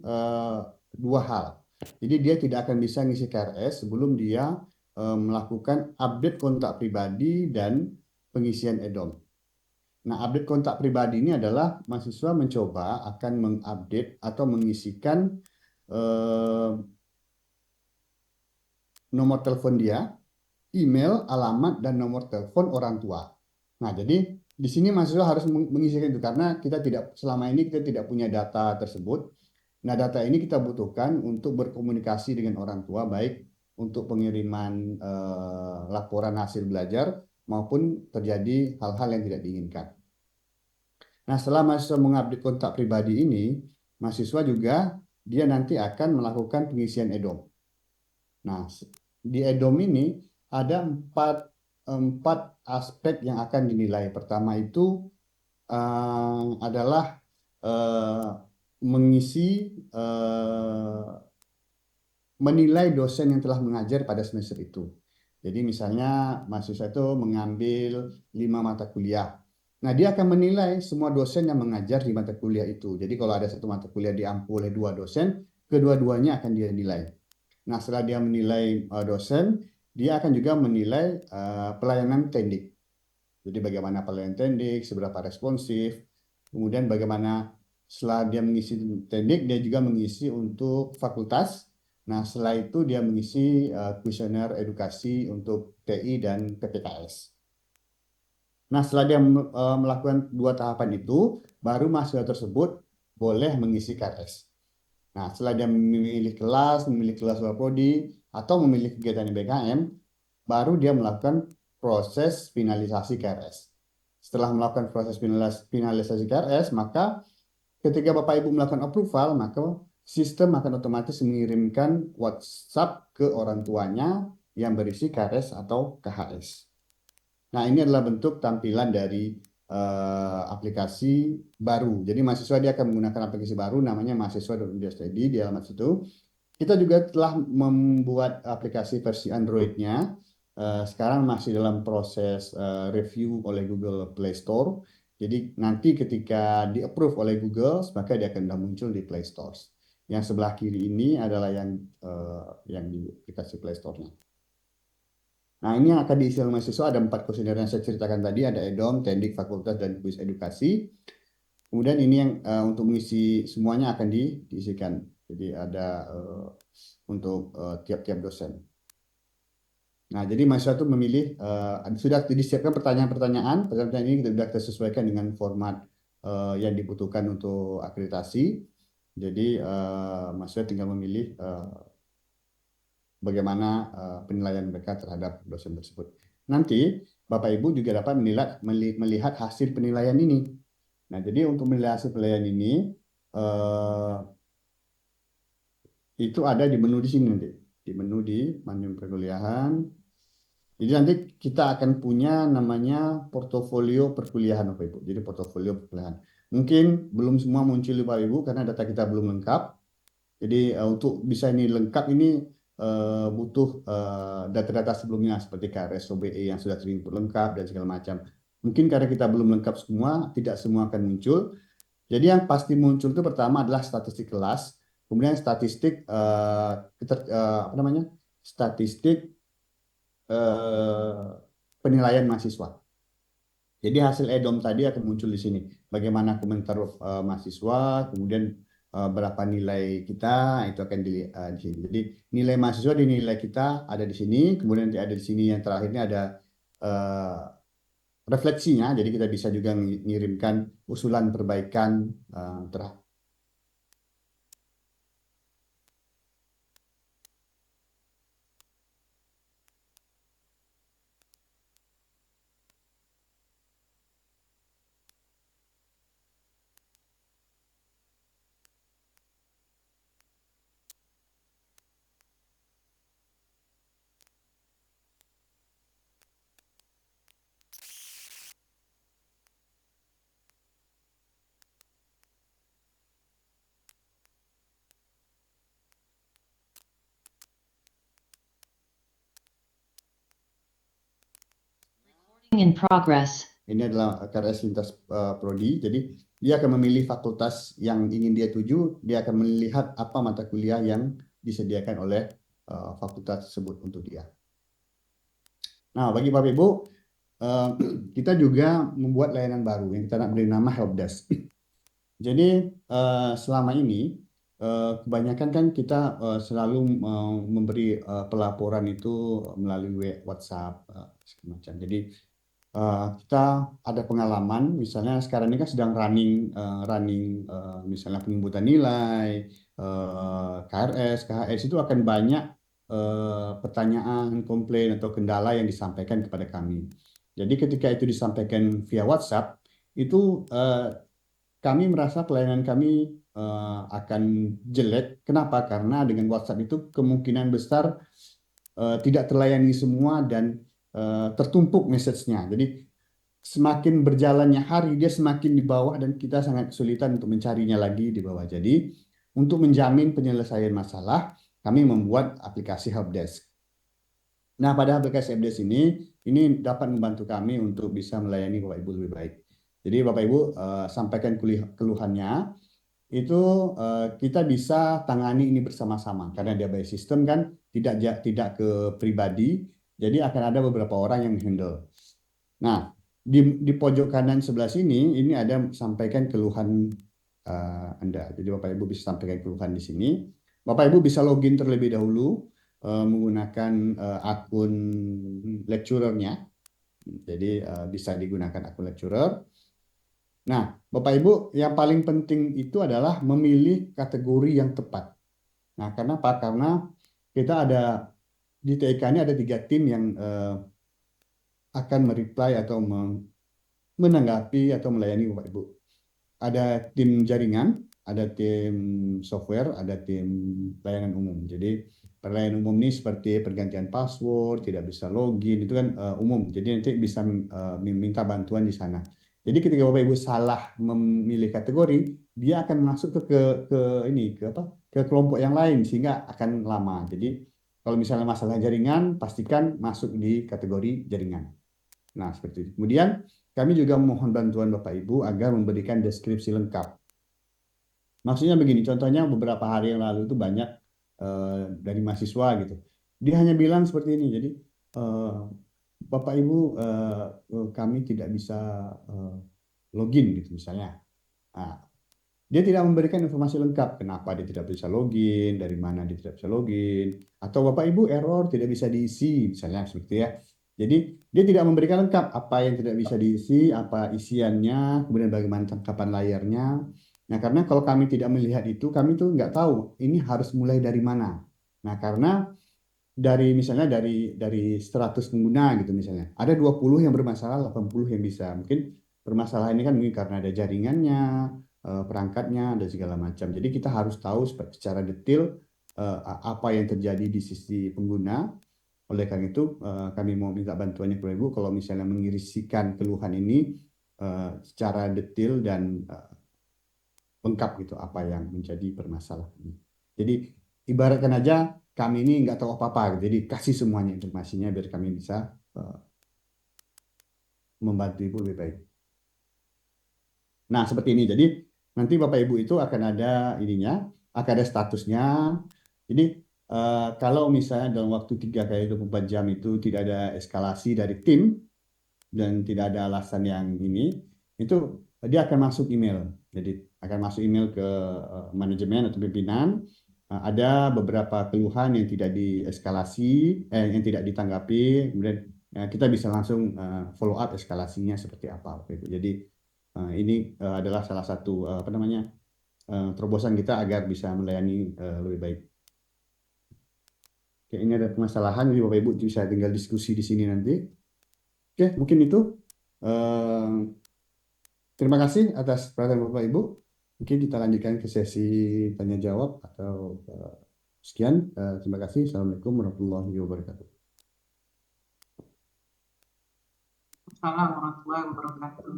dua hal. Jadi dia tidak akan bisa ngisi KRS sebelum dia melakukan update kontak pribadi dan pengisian EDOM. Nah, update kontak pribadi ini adalah mahasiswa mencoba akan mengupdate atau mengisikan nomor telepon dia, email, alamat, dan nomor telepon orang tua. Nah, jadi di sini mahasiswa harus mengisikan itu karena selama ini kita tidak punya data tersebut. Nah, data ini kita butuhkan untuk berkomunikasi dengan orang tua, baik untuk pengiriman laporan hasil belajar maupun terjadi hal-hal yang tidak diinginkan. Nah, setelah mahasiswa mengupdate kontak pribadi ini, mahasiswa juga dia nanti akan melakukan pengisian EDOM. Nah, di EDOM ini ada empat aspek yang akan dinilai. Pertama itu adalah menilai dosen yang telah mengajar pada semester itu. Jadi misalnya mahasiswa itu mengambil 5 mata kuliah. Nah, dia akan menilai semua dosen yang mengajar di mata kuliah itu. Jadi kalau ada satu mata kuliah diampu oleh 2 dosen, kedua-duanya akan dia nilai. Nah, setelah dia menilai dosen, dia akan juga menilai pelayanan tendik. Jadi bagaimana pelayanan tendik, seberapa responsif, kemudian bagaimana setelah dia mengisi tendik, dia juga mengisi untuk fakultas. Nah, setelah itu dia mengisi kuesioner edukasi untuk TI dan PPKS. Nah, setelah dia melakukan 2 tahapan itu, baru mahasiswa tersebut boleh mengisi KRS. Nah, setelah dia memilih kelas prodi, atau memilih kegiatan BKM, baru dia melakukan proses finalisasi KRS. Setelah melakukan proses finalisasi KRS, maka ketika Bapak Ibu melakukan approval, maka sistem akan otomatis mengirimkan WhatsApp ke orang tuanya yang berisi KRS atau KHS. Nah, ini adalah bentuk tampilan dari aplikasi baru. Jadi mahasiswa dia akan menggunakan aplikasi baru namanya mahasiswa.india.id. Di alamat situ kita juga telah membuat aplikasi versi Android-nya. Sekarang masih dalam proses review oleh Google Play Store. Jadi nanti ketika di-approve oleh Google, maka dia akan muncul di Play Store. Yang sebelah kiri ini adalah yang di aplikasi Play Store-nya. Nah, ini yang akan diisi oleh mahasiswa, ada 4 kuesioner yang saya ceritakan tadi, ada EDOM, tendik, fakultas, dan kuis edukasi. Kemudian ini yang untuk mengisi semuanya akan diisikan. Jadi ada untuk tiap-tiap dosen. Nah, jadi mahasiswa itu memilih, sudah disiapkan pertanyaan-pertanyaan ini sudah kita sesuaikan dengan format yang dibutuhkan untuk akreditasi. Jadi mahasiswa tinggal memilih bagaimana penilaian mereka terhadap dosen tersebut. Nanti Bapak Ibu juga dapat melihat hasil penilaian ini. Nah, jadi untuk menilai hasil penilaian ini itu ada di menu di sini nanti. Di menu di manajemen perkuliahan. Jadi nanti kita akan punya namanya portofolio perkuliahan Bapak Ibu. Jadi portofolio perkuliahan. Mungkin belum semua muncul Bapak Ibu karena data kita belum lengkap. Jadi untuk bisa ini lengkap ini butuh data-data sebelumnya seperti KRS OBE yang sudah terinput lengkap dan segala macam. Mungkin karena kita belum lengkap semua, tidak semua akan muncul. Jadi yang pasti muncul itu pertama adalah statistik kelas, kemudian statistik apa namanya? Statistik penilaian mahasiswa. Jadi hasil EDOM tadi akan muncul di sini. Bagaimana komentar mahasiswa, kemudian berapa nilai kita itu akan di sini. Jadi nilai mahasiswa dinilai kita ada di sini, kemudian ada di sini yang terakhirnya ada refleksinya. Jadi kita bisa juga mengirimkan usulan perbaikan terhadap. In progress. Ini adalah KRS lintas prodi. Jadi dia akan memilih fakultas yang ingin dia tuju. Dia akan melihat apa mata kuliah yang disediakan oleh fakultas tersebut untuk dia. Nah, bagi Bapak Ibu, kita juga membuat layanan baru yang kita nak beri nama Helpdesk. Jadi selama ini kebanyakan kan kita selalu memberi pelaporan itu melalui WhatsApp segala macam. Jadi kita ada pengalaman, misalnya sekarang ini kan sedang running misalnya penjemputan nilai, KRS, KHS itu akan banyak pertanyaan, komplain atau kendala yang disampaikan kepada kami. Jadi ketika itu disampaikan via WhatsApp, itu kami merasa pelayanan kami akan jelek. Kenapa? Karena dengan WhatsApp itu kemungkinan besar tidak terlayani semua dan tertumpuk message-nya. Jadi semakin berjalannya hari dia semakin di bawah dan kita sangat kesulitan untuk mencarinya lagi di bawah. Jadi untuk menjamin penyelesaian masalah, kami membuat aplikasi Helpdesk. Nah, pada aplikasi Helpdesk ini dapat membantu kami untuk bisa melayani Bapak Ibu lebih baik. Jadi Bapak Ibu sampaikan keluhannya, itu kita bisa tangani ini bersama-sama karena dia by system kan, tidak ke pribadi. Jadi akan ada beberapa orang yang handle. Nah, di pojok kanan sebelah sini ini ada sampaikan keluhan Anda. Jadi Bapak Ibu bisa sampaikan keluhan di sini. Bapak Ibu bisa login terlebih dahulu menggunakan akun lecturer-nya. Jadi bisa digunakan akun lecturer. Nah, Bapak Ibu, yang paling penting itu adalah memilih kategori yang tepat. Nah, kenapa? Karena kita ada di TIK ini ada 3 tim yang akan mereply atau menanggapi atau melayani Bapak Ibu. Ada tim jaringan, ada tim software, ada tim layanan umum. Jadi pelayanan umum ini seperti pergantian password, tidak bisa login, itu kan umum. Jadi nanti bisa meminta bantuan di sana. Jadi ketika Bapak Ibu salah memilih kategori, dia akan masuk ke kelompok yang lain sehingga akan lama. Jadi kalau misalnya masalah jaringan, pastikan masuk di kategori jaringan. Nah, seperti itu. Kemudian kami juga mohon bantuan Bapak Ibu agar memberikan deskripsi lengkap. Maksudnya begini, contohnya beberapa hari yang lalu itu banyak dari mahasiswa gitu. Dia hanya bilang seperti ini, jadi Bapak Ibu kami tidak bisa login gitu misalnya. Nah, dia tidak memberikan informasi lengkap, kenapa dia tidak bisa login, dari mana dia tidak bisa login, atau Bapak Ibu error tidak bisa diisi, misalnya seperti itu ya. Jadi dia tidak memberikan lengkap apa yang tidak bisa diisi, apa isiannya, kemudian bagaimana tangkapan layarnya. Nah, karena kalau kami tidak melihat itu, kami tuh nggak tahu ini harus mulai dari mana. Nah, karena misalnya dari 100 pengguna gitu misalnya, ada 20 yang bermasalah, 80 yang bisa. Mungkin permasalahan ini kan mungkin karena ada jaringannya, perangkatnya dan segala macam. Jadi kita harus tahu secara detail apa yang terjadi di sisi pengguna. Oleh karena itu kami mau minta bantuannya kepada Ibu kalau misalnya mengirisikan keluhan ini secara detail dan lengkap gitu apa yang menjadi permasalahan. Jadi ibaratkan aja kami ini nggak tahu apa-apa, jadi kasih semuanya informasinya biar kami bisa membantu Ibu lebih baik. Nah, seperti ini. Jadi nanti Bapak Ibu itu akan ada ininya, akan ada statusnya. Jadi kalau misalnya dalam waktu 3 kali 24 jam itu tidak ada eskalasi dari tim dan tidak ada alasan yang ini, itu dia akan masuk email. Jadi akan masuk email ke manajemen atau pimpinan. Ada beberapa keluhan yang tidak dieskalasi, yang tidak ditanggapi, kemudian kita bisa langsung follow up eskalasinya seperti apa. Jadi ini adalah salah satu apa namanya terobosan kita agar bisa melayani lebih baik. Oke, ini ada permasalahan, jadi Bapak Ibu bisa tinggal diskusi di sini nanti. Oke, mungkin itu. Terima kasih atas perhatian Bapak Ibu. Mungkin kita lanjutkan ke sesi tanya jawab atau sekian. Terima kasih. Assalamualaikum warahmatullahi wabarakatuh. Assalamualaikum warahmatullahi wabarakatuh.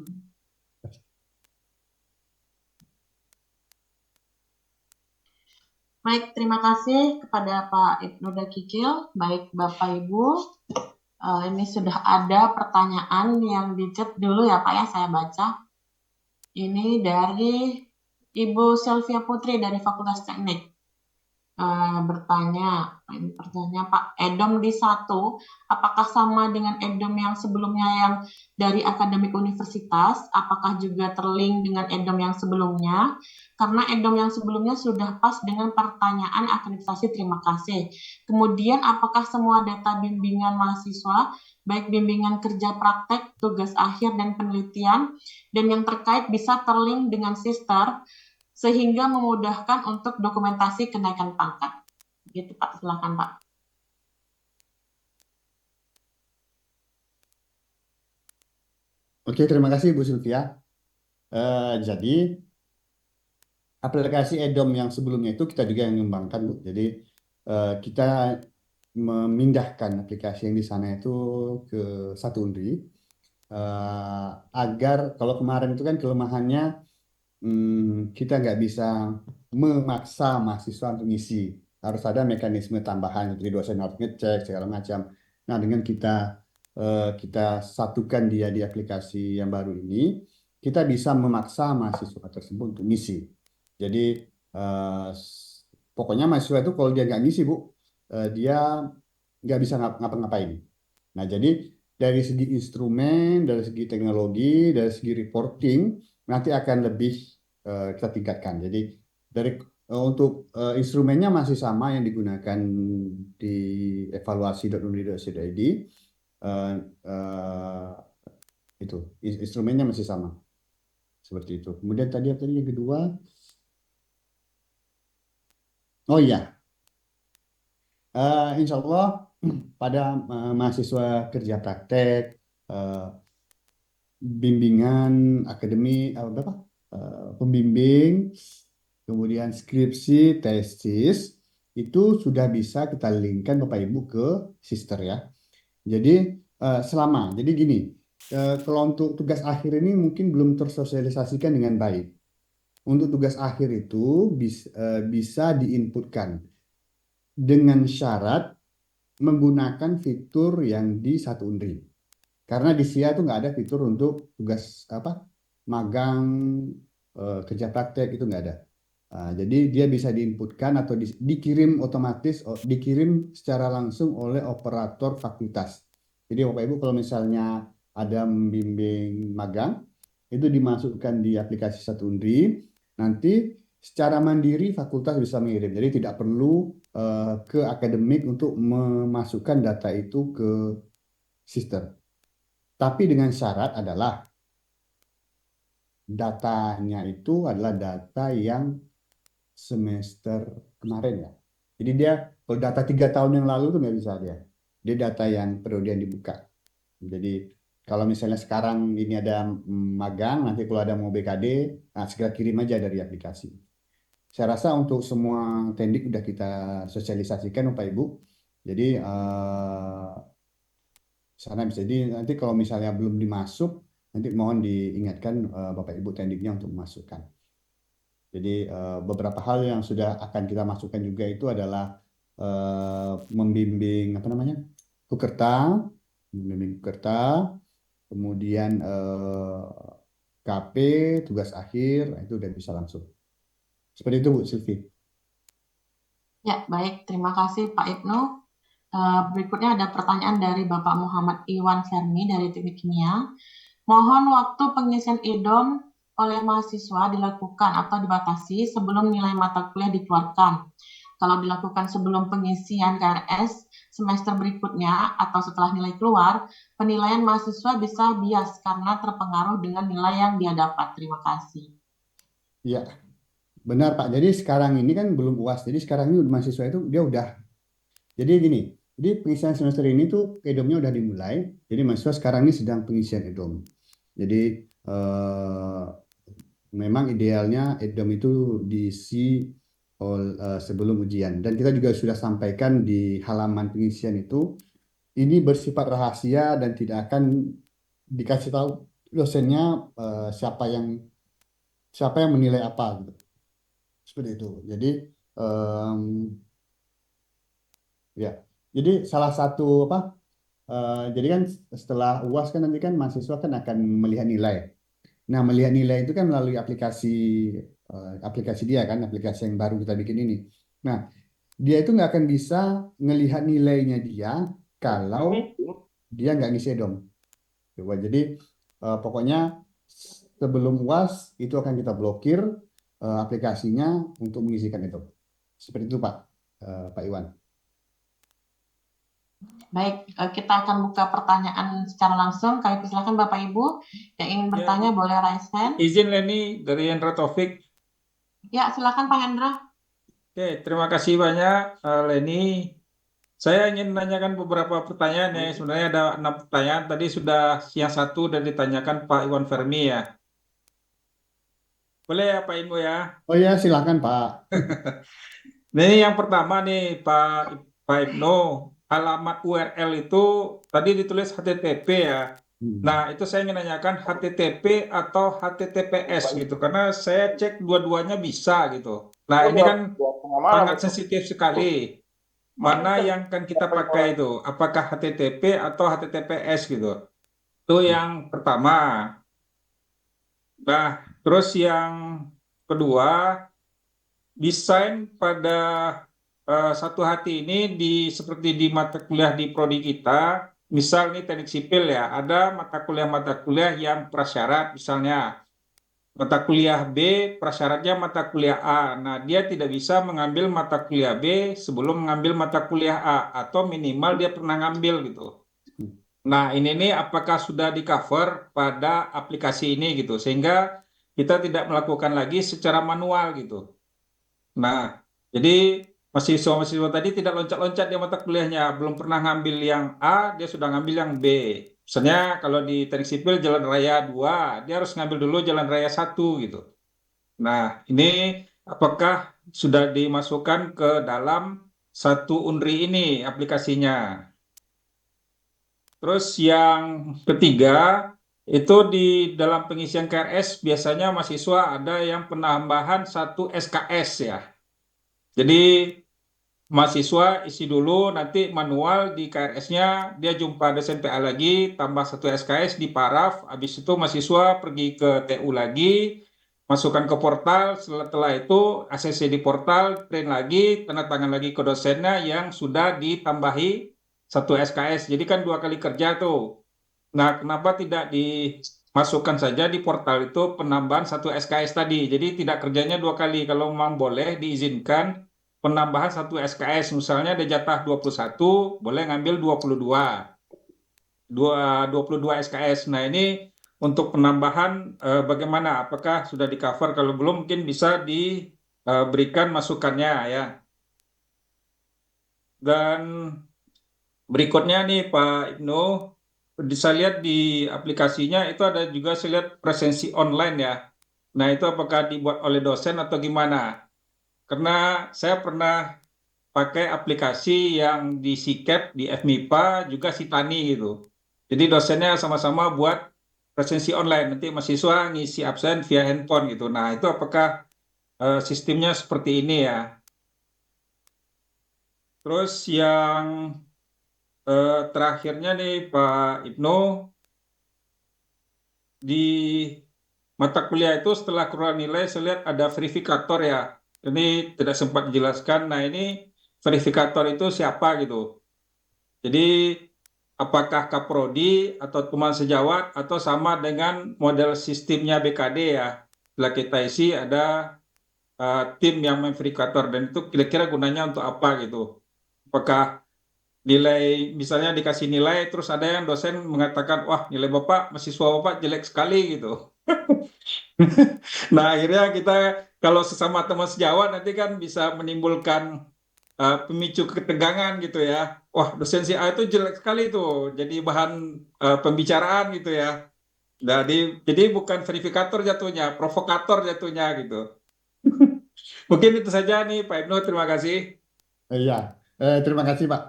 Baik, terima kasih kepada Pak Ibnu Dakikil. Baik Bapak Ibu, ini sudah ada pertanyaan yang di chat dulu ya Pak ya, saya baca. Ini dari Ibu Sylvia Putri dari Fakultas Teknik. Bertanya, ini pertanyaan Pak, EDOM di 1, apakah sama dengan EDOM yang sebelumnya yang dari akademik universitas? Apakah juga terlink dengan EDOM yang sebelumnya? Karena EDOM yang sebelumnya sudah pas dengan pertanyaan akreditasi, terima kasih. Kemudian, apakah semua data bimbingan mahasiswa, baik bimbingan kerja praktek, tugas akhir, dan penelitian, dan yang terkait bisa terlink dengan sister, sehingga memudahkan untuk dokumentasi kenaikan pangkat. Gitu Pak, silakan Pak. Oke, terima kasih Bu Sylvia. Jadi aplikasi EDOM yang sebelumnya itu kita juga yang mengembangkan Bu. Jadi kita memindahkan aplikasi yang di sana itu ke satu Unri agar kalau kemarin itu kan kelemahannya kita nggak bisa memaksa mahasiswa untuk ngisi. Harus ada mekanisme tambahan, jadi dosen harus ngecek segala macam. Nah, dengan kita satukan dia di aplikasi yang baru ini, kita bisa memaksa mahasiswa tersebut untuk ngisi. Jadi pokoknya mahasiswa itu kalau dia nggak ngisi Bu, dia nggak bisa ngapa-ngapain. Nah, jadi dari segi instrumen, dari segi teknologi, dari segi reporting, nanti akan lebih kita tingkatkan. Jadi dari untuk instrumennya masih sama yang digunakan di evaluasi.unri.ac.id. Itu instrumennya masih sama seperti itu. Kemudian tadi yang kedua, oh iya, insya Allah pada mahasiswa kerja praktek, bimbingan akademi pembimbing, kemudian skripsi, tesis itu sudah bisa kita linkkan Bapak Ibu ke sister ya. Jadi jadi gini, kalau untuk tugas akhir ini mungkin belum tersosialisasikan dengan baik. Untuk tugas akhir itu bisa diinputkan dengan syarat menggunakan fitur yang di satu Unri. Karena di SIA itu nggak ada fitur untuk tugas magang, kerja praktek, itu nggak ada. Jadi dia bisa diinputkan atau dikirim otomatis, dikirim secara langsung oleh operator fakultas. Jadi Bapak Ibu kalau misalnya ada membimbing magang, itu dimasukkan di aplikasi satu Unri, nanti secara mandiri fakultas bisa mengirim. Jadi tidak perlu ke akademik untuk memasukkan data itu ke sistem. Tapi dengan syarat adalah datanya itu adalah data yang semester kemarin ya. Jadi dia kalau data 3 tahun yang lalu itu nggak bisa dia. Dia data yang periode yang dibuka. Jadi kalau misalnya sekarang ini ada magang, nanti kalau ada mau BKD, nah segera kirim aja dari aplikasi. Saya rasa untuk semua tendik udah kita sosialisasikan Bapak Ibu. Jadi sana bisa. Jadi nanti kalau misalnya belum dimasuk, nanti mohon diingatkan Bapak Ibu tendiknya untuk memasukkan. Jadi beberapa hal yang sudah akan kita masukkan juga itu adalah membimbing apa namanya membimbing pekerta, kemudian KP tugas akhir, nah, itu udah bisa langsung. Seperti itu Bu Silvi. Ya, baik. Terima kasih Pak Ibnu. Berikutnya ada pertanyaan dari Bapak Muhammad Iwan Fermi dari Teknik Kimia. Mohon waktu pengisian IDOM oleh mahasiswa dilakukan atau dibatasi sebelum nilai mata kuliah dikeluarkan. Kalau dilakukan sebelum pengisian KRS semester berikutnya atau setelah nilai keluar, penilaian mahasiswa bisa bias karena terpengaruh dengan nilai yang dia dapat. Terima kasih. Iya, benar Pak. Jadi sekarang ini kan belum UAS. Jadi sekarang ini mahasiswa itu dia udah. Jadi gini, jadi pengisian semester ini tuh EDOM-nya udah dimulai. Jadi mahasiswa sekarang ini sedang pengisian EDOM. Jadi memang idealnya EDOM itu diisi sebelum ujian. Dan kita juga sudah sampaikan di halaman pengisian itu, ini bersifat rahasia dan tidak akan dikasih tahu dosennya siapa yang menilai apa gitu. Seperti itu. Jadi ya, jadi salah satu jadi kan setelah UAS kan nanti kan mahasiswa kan akan melihat nilai. Nah, melihat nilai itu kan melalui aplikasi dia kan, aplikasi yang baru kita bikin ini. Nah, dia itu nggak akan bisa ngelihat nilainya dia kalau dia nggak ngisi EDOM. Jadi pokoknya sebelum UAS itu akan kita blokir aplikasinya untuk mengisikan EDOM. Seperti itu Pak Iwan. Baik, kita akan buka pertanyaan secara langsung. Kami persilakan Bapak Ibu yang ingin bertanya boleh raise hand. Izin Leni dari Hendra Taufik. Ya, silakan Pak Hendra. Oke, terima kasih banyak Leni. Saya ingin menanyakan beberapa pertanyaan ya. Sebenarnya ada 6 pertanyaan. Tadi sudah yang satu sudah ditanyakan Pak Iwan Fermi ya. Boleh ya Pak Ingo ya? Oh ya, silakan Pak. Nah, ini yang pertama nih Pak Ibnu, alamat URL itu tadi ditulis HTTP ya. Nah, itu saya ingin nanyakan HTTP atau HTTPS gitu, karena saya cek dua-duanya bisa gitu. Nah, ini kan sangat sensitif sekali. Mana yang kan kita pakai itu? Apakah HTTP atau HTTPS gitu? Itu yang pertama. Nah, terus yang kedua, desain pada satu hati ini seperti di mata kuliah di prodi kita, misal nih teknik sipil ya, ada mata kuliah yang prasyarat misalnya. Mata kuliah B prasyaratnya mata kuliah A. Nah, dia tidak bisa mengambil mata kuliah B sebelum mengambil mata kuliah A, atau minimal dia pernah ngambil gitu. Nah, ini nih apakah sudah di-cover pada aplikasi ini gitu, sehingga kita tidak melakukan lagi secara manual gitu. Nah, jadi mahasiswa-mahasiswa tadi tidak loncat-loncat di mata kuliahnya, belum pernah ngambil yang A, dia sudah ngambil yang B. Misalnya kalau di teknik sipil jalan raya 2, dia harus ngambil dulu jalan raya 1 gitu. Nah, ini apakah sudah dimasukkan ke dalam satu Unri ini aplikasinya? Terus yang ketiga, itu di dalam pengisian KRS biasanya mahasiswa ada yang penambahan satu SKS ya. Jadi mahasiswa isi dulu, nanti manual di KRS-nya, dia jumpa dosen PA lagi, tambah satu SKS di paraf, habis itu mahasiswa pergi ke TU lagi, masukkan ke portal, setelah itu ACC di portal, print lagi, tanda tangan lagi ke dosennya yang sudah ditambahi satu SKS. Jadi kan 2 kali kerja tuh. Nah, kenapa tidak dimasukkan saja di portal itu penambahan satu SKS tadi? Jadi tidak kerjanya 2 kali. Kalau memang boleh diizinkan penambahan satu SKS, misalnya ada jatah 21, boleh ngambil 22 SKS. Nah, ini untuk penambahan bagaimana? Apakah sudah di-cover? Kalau belum mungkin bisa diberikan masukannya ya. Dan berikutnya nih Pak Ibnu, saya lihat di aplikasinya itu ada juga, saya lihat presensi online ya. Nah, itu apakah dibuat oleh dosen atau gimana? Karena saya pernah pakai aplikasi yang di SIKEP, di FMIPA, juga Sitani gitu. Jadi dosennya sama-sama buat presensi online, nanti mahasiswa ngisi absen via handphone gitu. Nah, itu apakah sistemnya seperti ini ya. Terus yang terakhirnya nih Pak Ibnu, di mata kuliah itu setelah keluar nilai saya lihat ada verifikator ya. Ini tidak sempat dijelaskan. Nah ini verifikator itu siapa gitu. Jadi apakah kaprodi atau teman sejawat atau sama dengan model sistemnya BKD ya. Setelah kita isi ada tim yang memverifikator dan itu kira-kira gunanya untuk apa gitu. Apakah nilai misalnya dikasih nilai terus ada yang dosen mengatakan wah nilai bapak mahasiswa bapak jelek sekali gitu. Nah akhirnya kita kalau sesama teman sejawat nanti kan bisa menimbulkan pemicu ketegangan gitu ya. Wah dosen si A itu jelek sekali tuh jadi bahan pembicaraan gitu ya. Jadi bukan verifikator jatuhnya, provokator jatuhnya gitu. Mungkin itu saja nih Pak Ibnu, terima kasih. Iya, terima kasih Pak.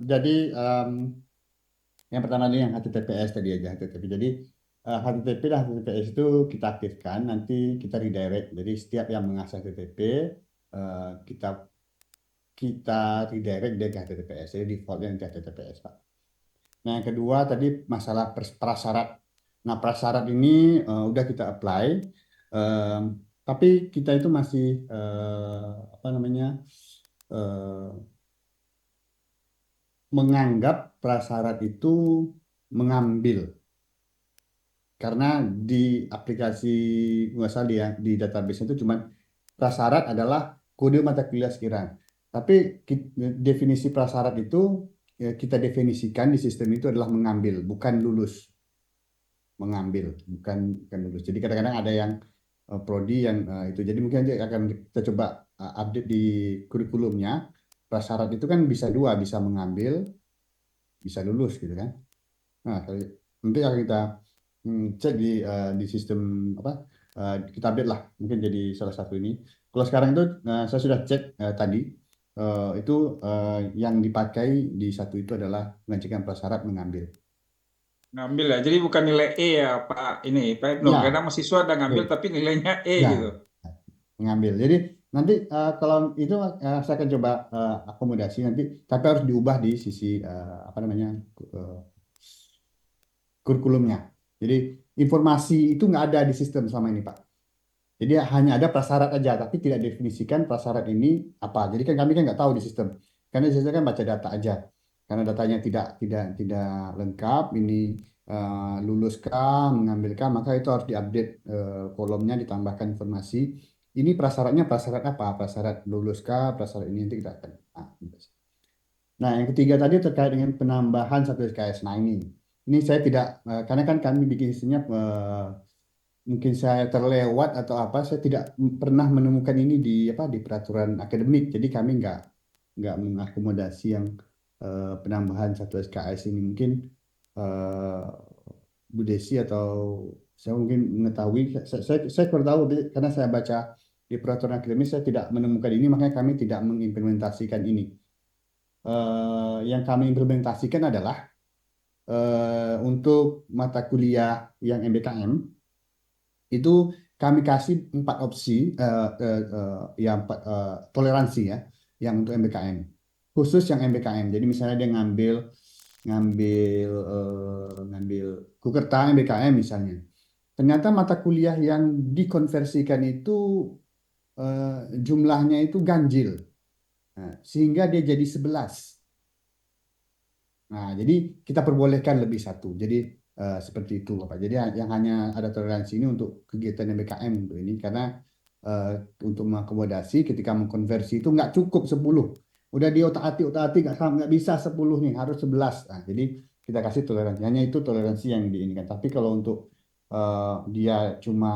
Jadi yang pertama ini yang HTTPS tadi aja HTTP. Jadi HTTP dan HTTPS itu kita aktifkan, nanti kita redirect. Jadi setiap yang mengakses HTTP kita redirect dari HTTPS. Jadi defaultnya nanti HTTPS Pak. Nah yang kedua tadi masalah prasyarat. Nah prasyarat ini udah kita apply, tapi kita itu masih apa namanya menganggap prasyarat itu mengambil. Karena di aplikasi nggak salah di database itu cuma prasyarat adalah kode mata kuliah sekiranya. Tapi definisi prasyarat itu kita definisikan di sistem itu adalah mengambil, bukan lulus. Mengambil, bukan lulus. Jadi kadang-kadang ada yang prodi yang itu. Jadi mungkin nanti akan kita coba update di kurikulumnya. Prasyarat itu kan bisa dua, bisa mengambil, bisa lulus gitu kan. Nah, nanti akan kita cek di sistem apa kita update lah mungkin jadi salah satu ini. Kalau sekarang itu saya sudah cek tadi itu yang dipakai di satu itu adalah mengecekkan prasyarat mengambil. Ngambil ya, jadi bukan nilai E ya Pak ini Pak Ibnu. Ya, Kadang mahasiswa ada ngambil betul. tapi nilainya E Ya, gitu. mengambil. Jadi nanti kalau itu saya akan coba akomodasi nanti, tapi harus diubah di sisi apa namanya kurikulumnya. Jadi informasi itu nggak ada di sistem selama ini Pak. Jadi hanya ada prasyarat aja, tapi tidak definisikan prasyarat ini apa. Jadi kan kami kan nggak tahu di sistem, karena di sistem kan baca data aja. Karena datanya tidak lengkap, ini luluskah, mengambilkah, maka itu harus diupdate kolomnya, ditambahkan informasi. Ini prasyaratnya prasyarat apa? Prasyarat luluskah, prasyarat ini nanti kita akan. Nah, yang ketiga tadi terkait dengan penambahan satu SKS. Nah ini saya tidak, karena kan kami bikin sistemnya mungkin saya terlewat atau apa, saya tidak pernah menemukan ini di peraturan akademik. Jadi kami nggak mengakomodasi yang penambahan satu SKS ini. Mungkin Bu Desi atau saya mungkin mengetahui. Saya kurang tahu karena saya baca di peraturan akademis saya tidak menemukan ini, makanya kami tidak mengimplementasikan ini. Yang kami implementasikan adalah untuk mata kuliah yang MBKM itu kami kasih 4 opsi toleransi ya yang untuk MBKM khusus yang MBKM. Jadi misalnya dia ngambil Kukerta MBKM misalnya, ternyata mata kuliah yang dikonversikan itu jumlahnya itu ganjil, sehingga dia jadi 11. Nah, jadi kita perbolehkan lebih satu. Jadi seperti itu, Bapak. Jadi yang hanya ada toleransi ini untuk kegiatan MBKM untuk ini, karena untuk mengakomodasi ketika mengkonversi itu nggak cukup 10. Udah di otak-atik nggak bisa 10 nih, harus 11. Nah, jadi kita kasih toleransi. Hanya itu toleransi yang diinginkan. Tapi kalau untuk dia cuma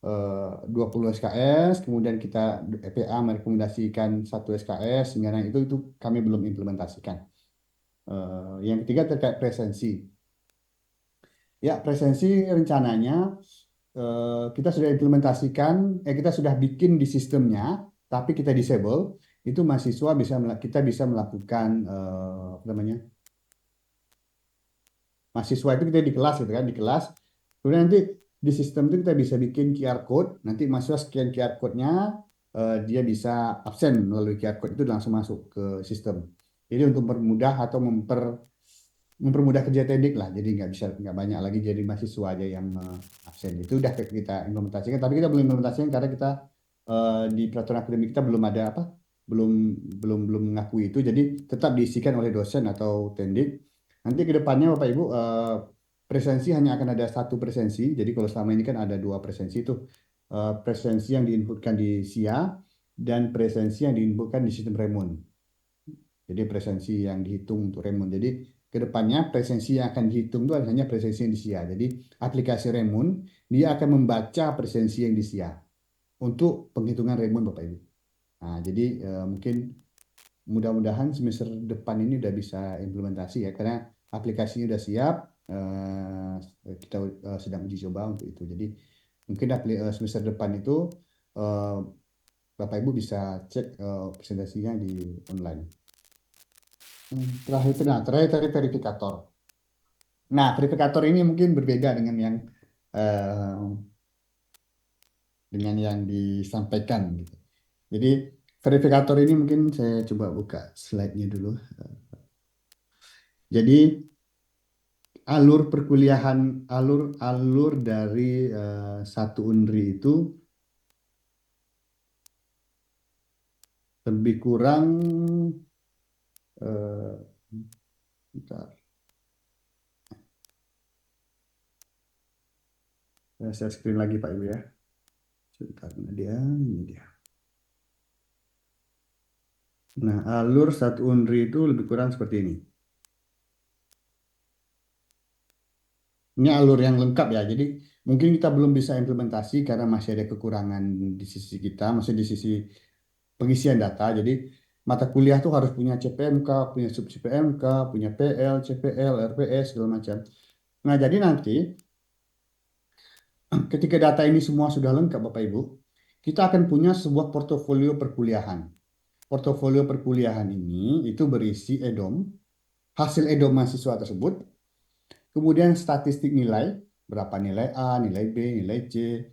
20 SKS, kemudian kita EPA merekomendasikan 1 SKS, sehingga itu kami belum implementasikan. Yang ketiga terkait presensi. Ya, presensi rencananya kita sudah implementasikan, kita sudah bikin di sistemnya, tapi kita disable. Itu mahasiswa kita bisa melakukan apa namanya? Mahasiswa itu kita di kelas gitu kan, di kelas. Kemudian nanti di sistem itu kita bisa bikin QR code, nanti mahasiswa scan QR code-nya, dia bisa absen melalui QR code itu langsung masuk ke sistem. Jadi untuk mempermudah atau mempermudah kerja teknik lah, jadi nggak banyak lagi jadi mahasiswa aja yang absen. Itu udah kita implementasikan, tapi kita belum implementasikan karena kita di peraturan akademik kita belum ada belum mengakui itu, jadi tetap diisikan oleh dosen atau tendik. Nanti ke depannya Bapak Ibu, presensi hanya akan ada satu presensi. Jadi kalau selama ini kan ada dua presensi itu, presensi yang diinputkan di SIA dan presensi yang diinputkan di sistem Remon. Jadi presensi yang dihitung untuk Remon. Jadi ke depannya presensi yang akan dihitung itu hanya presensi yang di SIA. Jadi aplikasi Remon dia akan membaca presensi yang di SIA untuk penghitungan Remon Bapak Ibu. Nah, jadi mungkin mudah-mudahan semester depan ini udah bisa implementasi ya, karena aplikasinya udah siap, kita sedang uji coba untuk itu. Jadi mungkin semester depan itu Bapak Ibu bisa cek presentasinya di online. Terakhir tadi verifikator. Nah, verifikator ini mungkin berbeda dengan yang disampaikan gitu. Jadi verifikator ini mungkin saya coba buka slide-nya dulu. Jadi alur perkuliahan, alur dari satu UNRI itu lebih kurang bentar. Saya screen lagi Pak Ibu ya. Karena ini dia. Nah, alur satu UNRI itu lebih kurang seperti ini. Ini alur yang lengkap ya. Jadi mungkin kita belum bisa implementasi karena masih ada kekurangan di sisi kita, masih di sisi pengisian data. Jadi mata kuliah tuh harus punya CPMK, punya sub CPMK, punya PL, CPL, RPS segala macam. Nah, jadi nanti ketika data ini semua sudah lengkap Bapak Ibu, kita akan punya sebuah portofolio perkuliahan. Portofolio perkuliahan ini itu berisi EDOM, hasil EDOM mahasiswa tersebut, kemudian statistik nilai, berapa nilai A, nilai B, nilai C,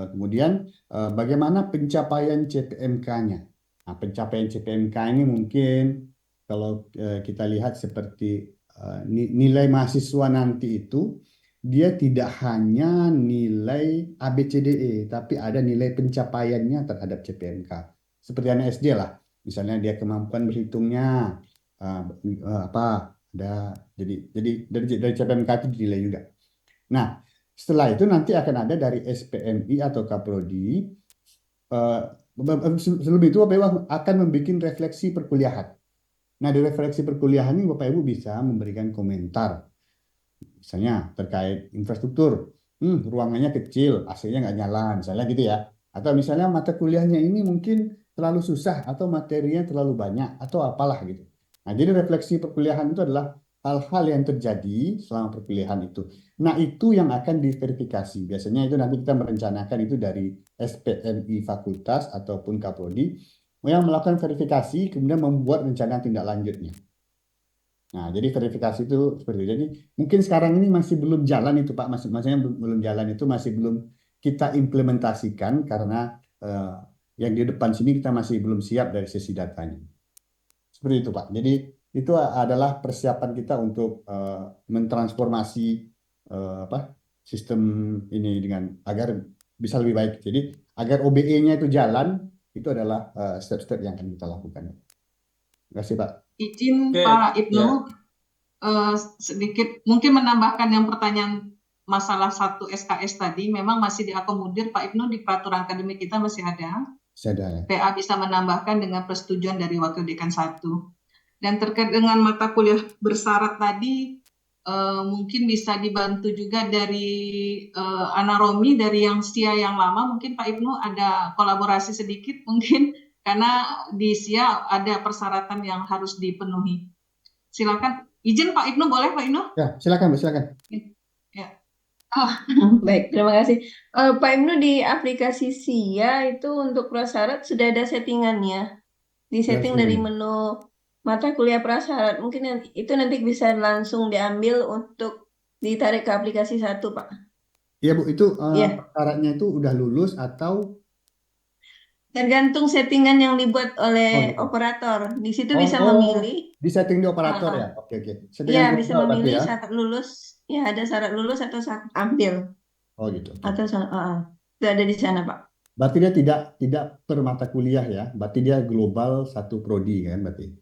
kemudian bagaimana pencapaian CPMK-nya. Nah, pencapaian CPMK ini mungkin kalau kita lihat seperti nilai mahasiswa nanti itu, dia tidak hanya nilai ABCDE, tapi ada nilai pencapaiannya terhadap CPMK. Seperti anak SD lah, misalnya dia kemampuan berhitungnya apa, ada jadi dari CPMK itu dinilai juga. Nah, setelah itu nanti akan ada dari SPMI atau Kaprodi. Sebelum itu Bapak Ibu akan membuat refleksi perkuliahan. Nah, di refleksi perkuliahan ini Bapak Ibu bisa memberikan komentar. Misalnya terkait infrastruktur, ruangannya kecil, AC-nya nggak nyala, misalnya gitu ya. Atau misalnya mata kuliahnya ini mungkin terlalu susah atau materinya terlalu banyak atau apalah gitu. Nah, jadi refleksi perkuliahan itu adalah hal-hal yang terjadi selama perkuliahan itu. Nah, itu yang akan diverifikasi. Biasanya itu nanti kita merencanakan itu dari SPMI fakultas ataupun Kaprodi yang melakukan verifikasi kemudian membuat rencana tindak lanjutnya. Nah, jadi verifikasi itu seperti itu. Jadi mungkin sekarang ini masih belum jalan itu Pak, maksudnya belum jalan itu masih belum kita implementasikan karena yang di depan sini kita masih belum siap dari sisi datanya. Seperti itu Pak. Jadi itu adalah persiapan kita untuk mentransformasi sistem ini dengan agar bisa lebih baik. Jadi agar OBE-nya itu jalan, itu adalah step-step yang akan kita lakukan. Terima kasih Pak. Izin Oke, Pak Ibnu, ya. sedikit mungkin menambahkan yang pertanyaan masalah satu SKS tadi, memang masih diakomodir Pak Ibnu di peraturan akademik kita masih ada. Saya PA bisa menambahkan dengan persetujuan dari Wakil Dekan 1. Dan terkait dengan mata kuliah bersyarat tadi, mungkin bisa dibantu juga dari Anaromi dari yang SIA yang lama, mungkin Pak Ibnu ada kolaborasi sedikit mungkin karena di SIA ada persyaratan yang harus dipenuhi. Silakan, izin Pak Ibnu, boleh Pak Ibnu? Ya, silakan Bu, silakan. Ya. Baik, terima kasih. Pak Ibnu, di aplikasi SIA itu untuk prasyarat sudah ada settingannya. Disetting dari menu mata kuliah prasyarat. Mungkin itu nanti bisa langsung diambil untuk ditarik ke aplikasi 1, Pak. Iya Bu, itu Iya, syaratnya itu udah lulus atau tergantung settingan yang dibuat oh oleh gitu. operator. Di situ Oh, bisa oh, memilih. di setting di ah, operator ah. ya. Oke oke. Iya, Settingan bisa global berarti memilih ya. syarat lulus. Ya, ada syarat lulus atau syarat ambil. Oh gitu. Oke. Atau itu ada di sana, Pak. Berarti dia tidak per mata kuliah ya. Berarti dia global satu prodi kan berarti.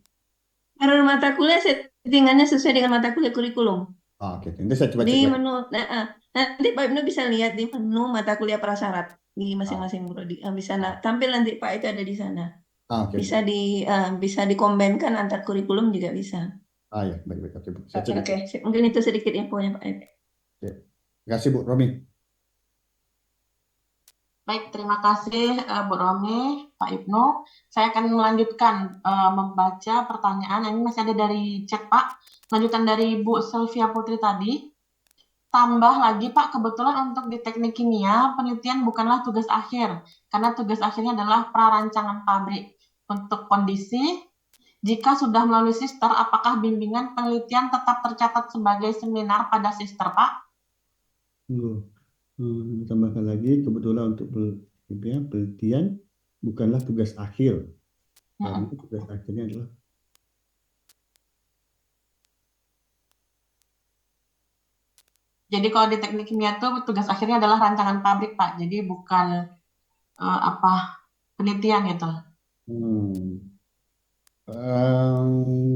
Karena mata kuliah settingannya sesuai dengan mata kuliah kurikulum. Oh, oke. Nanti saya coba Di cek lagi. menu, nanti Pak Ibnu bisa lihat di menu mata kuliah prasyarat di Ah, masing-masing prodi. Bisa ah, tampil nanti Pak itu ada di sana. oke Bisa oke. bisa dikombinkan antar kurikulum juga bisa. Ah ya, baik baik. Oke, Bu. Saya cek itu. Oke, mungkin itu sedikit infonya Pak. Oke. Terima kasih Bu Romi. Baik, terima kasih Bu Romi, Pak Ibnu. Saya akan melanjutkan membaca pertanyaan. Ini masih ada dari chat Pak. Lanjutan dari Bu Sylvia Putri tadi. Tambah lagi Pak, kebetulan untuk di teknik kimia, penelitian bukanlah tugas akhir. Karena tugas akhirnya adalah prarancangan pabrik. Untuk kondisi, jika sudah melalui sister, apakah bimbingan penelitian tetap tercatat sebagai seminar pada sister Pak? Tambahkan lagi, kebetulan untuk penelitian bukanlah tugas akhir. Karena tugas akhirnya adalah Jadi kalau di teknik kimia itu tugas akhirnya adalah rancangan pabrik Pak. Jadi bukan penelitian gitu.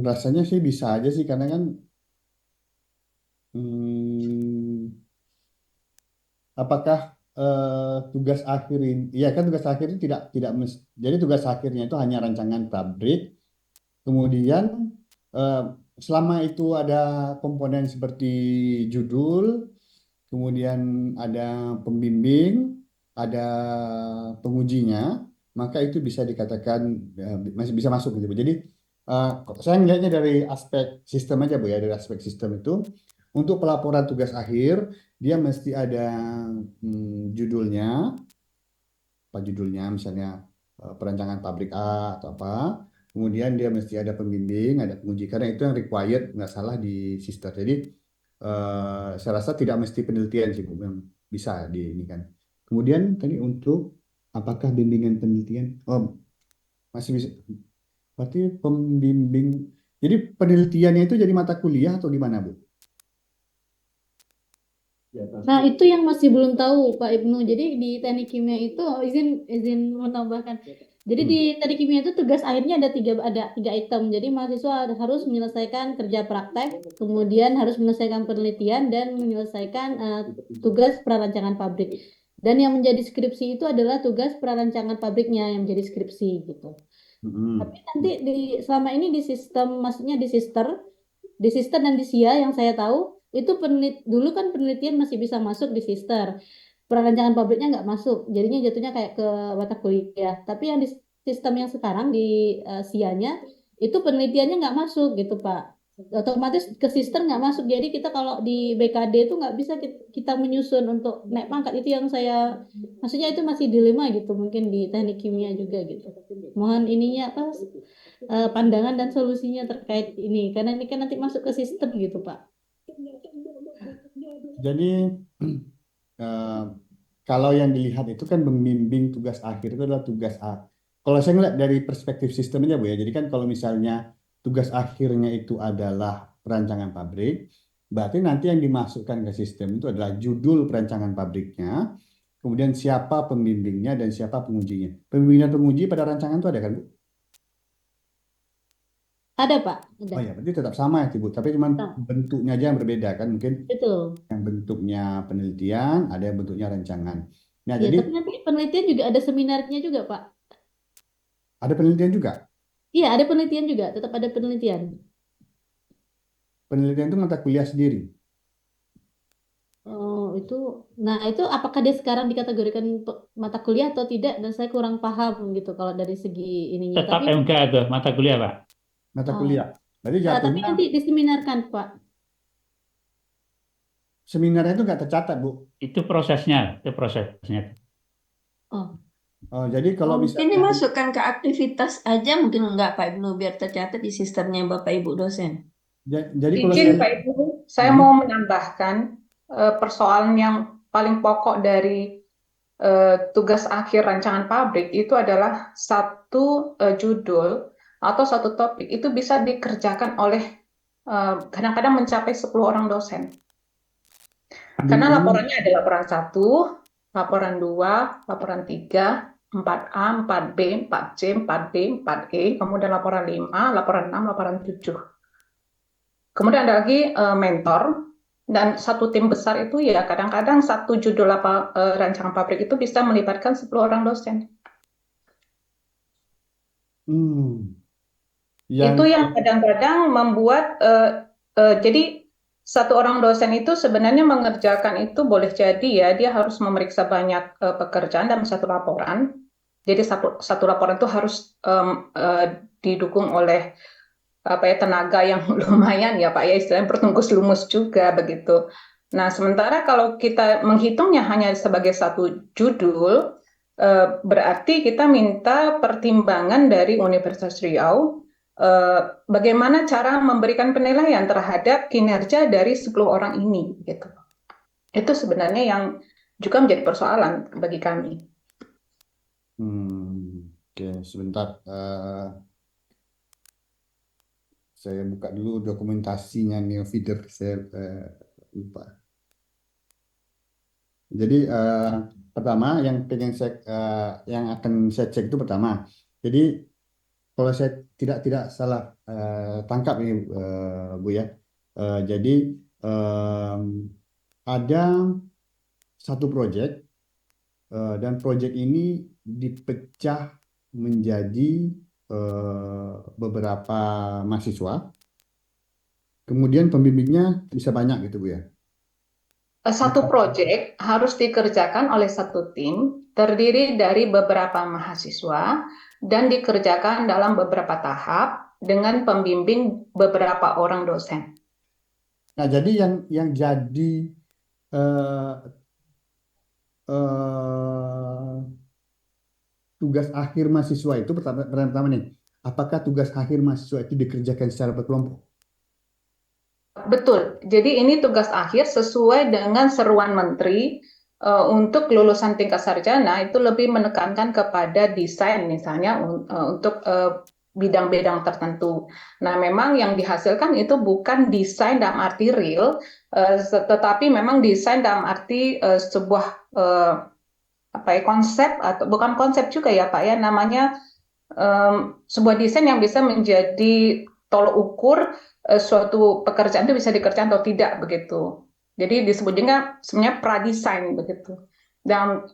Rasanya sih bisa aja sih karena kan hmm, apakah tugas akhir ini, ya kan tugas akhir itu tidak jadi tugas akhirnya itu hanya rancangan pabrik. Kemudian eh, selama itu ada komponen seperti judul, kemudian ada pembimbing, ada pengujinya, maka itu bisa dikatakan masih bisa masuk gitu. Jadi saya melihatnya dari aspek sistem aja Bu ya, dari aspek sistem itu untuk pelaporan tugas akhir dia mesti ada judulnya, apa judulnya misalnya perancangan pabrik A atau apa. Kemudian dia mesti ada pembimbing, ada penguji karena itu yang required nggak salah di sister. Jadi saya rasa tidak mesti penelitian sih Bu, yang bisa di ini kan. Kemudian tadi untuk apakah bimbingan penelitian? Oh, masih bisa. Berarti pembimbing. Jadi penelitiannya itu jadi mata kuliah atau gimana Bu? Nah, itu yang masih belum tahu Pak Ibnu. Jadi di teknik kimia itu izin menambahkan. Jadi di teknik kimia itu tugas akhirnya ada tiga item. Jadi mahasiswa harus menyelesaikan kerja praktek, kemudian harus menyelesaikan penelitian dan menyelesaikan tugas prarancangan pabrik. Dan yang menjadi skripsi itu adalah tugas prarancangan pabriknya yang menjadi skripsi gitu. Tapi nanti selama ini di sistem, maksudnya di sister dan di SIA yang saya tahu itu dulu kan penelitian masih bisa masuk di sister, perancangan pabriknya nggak masuk, jadinya jatuhnya kayak ke mata kuliah. Tapi yang di sistem yang sekarang di SIA-nya itu penelitiannya nggak masuk gitu Pak, otomatis ke sister nggak masuk. Jadi kita kalau di BKD itu nggak bisa kita menyusun untuk naik pangkat. Itu yang saya maksudnya, itu masih dilema gitu, mungkin di teknik kimia juga gitu. Mohon ininya apa pandangan dan solusinya terkait ini, karena ini kan nanti masuk ke sistem gitu Pak. Jadi kalau yang dilihat itu kan membimbing tugas akhir itu adalah tugas A. Kalau saya ngeliat dari perspektif sistemnya Bu ya, jadi kan kalau misalnya tugas akhirnya itu adalah perancangan pabrik, berarti nanti yang dimasukkan ke sistem itu adalah judul perancangan pabriknya, kemudian siapa pembimbingnya dan siapa pengujinya. Pembimbing dan penguji pada rancangan itu ada kan Bu? Ada Pak, ada. Oh ya, berarti tetap sama ya Bu, tapi cuma bentuknya aja yang berbeda kan, mungkin Betul. yang bentuknya penelitian, ada yang bentuknya rancangan. Nah, Ya, jadi tapi nanti penelitian juga ada seminarnya juga Pak. ada penelitian juga. Iya, ada penelitian juga, tetap ada penelitian. Penelitian itu mata kuliah sendiri. Oh, nah itu apakah dia sekarang dikategorikan mata kuliah atau tidak? Dan saya kurang paham gitu kalau dari segi ininya. Tetap Tapi MK itu mata kuliah Pak. Mata kuliah. Jadi nah, tapi jatuhnya nanti diseminarkan Pak. seminarnya itu nggak tercatat Bu. Itu prosesnya. Oh, Oh, jadi kalau Mungkin misalnya dimasukkan ke aktivitas aja, mungkin enggak Pak Ibnu, biar tercatat di sistemnya Bapak Ibu dosen. jadi kalau Izin Pak Ibu, saya mau menambahkan persoalan yang paling pokok dari tugas akhir rancangan pabrik itu adalah satu judul atau satu topik itu bisa dikerjakan oleh kadang-kadang mencapai 10 orang dosen. Karena laporannya ada laporan 1, laporan 2, laporan 3, 4A, 4B, 4C, 4D, 4E, kemudian laporan 5, laporan 6, laporan 7. Kemudian ada lagi mentor, dan satu tim besar itu ya kadang-kadang satu judul rancangan pabrik itu bisa melibatkan 10 orang dosen. Itu yang kadang-kadang membuat jadi satu orang dosen itu sebenarnya mengerjakan itu boleh jadi ya dia harus memeriksa banyak pekerjaan dalam satu laporan. Jadi satu laporan itu harus didukung oleh tenaga yang lumayan ya Pak ya, istilahnya bertungkus lumus juga begitu. Nah sementara kalau kita menghitungnya hanya sebagai satu judul, berarti kita minta pertimbangan dari Universitas Riau bagaimana cara memberikan penilaian terhadap kinerja dari 10 orang ini gitu. Itu sebenarnya yang juga menjadi persoalan bagi kami. Oke, sebentar. Saya buka dulu dokumentasinya Neofeeder, saya lupa. Jadi pertama yang yang akan saya cek itu pertama. Jadi kalau saya tidak salah tangkap ini Bu ya. Jadi ada satu proyek dan proyek ini dipecah menjadi beberapa mahasiswa, kemudian pembimbingnya bisa banyak gitu Bu ya. Satu proyek harus dikerjakan oleh satu tim terdiri dari beberapa mahasiswa dan dikerjakan dalam beberapa tahap dengan pembimbing beberapa orang dosen. Nah jadi yang jadi tugas akhir mahasiswa itu pertama nih, apakah tugas akhir mahasiswa itu dikerjakan secara berkelompok? Betul, jadi ini tugas akhir sesuai dengan seruan Menteri untuk lulusan tingkat sarjana itu lebih menekankan kepada desain misalnya untuk bidang-bidang tertentu. Nah memang yang dihasilkan itu bukan desain dalam arti real, tetapi memang desain dalam arti sebuah konsep atau bukan konsep juga ya Pak ya, namanya sebuah desain yang bisa menjadi tolok ukur suatu pekerjaan itu bisa dikerjakan atau tidak begitu. Jadi disebutnya sebenarnya pradesain begitu dalam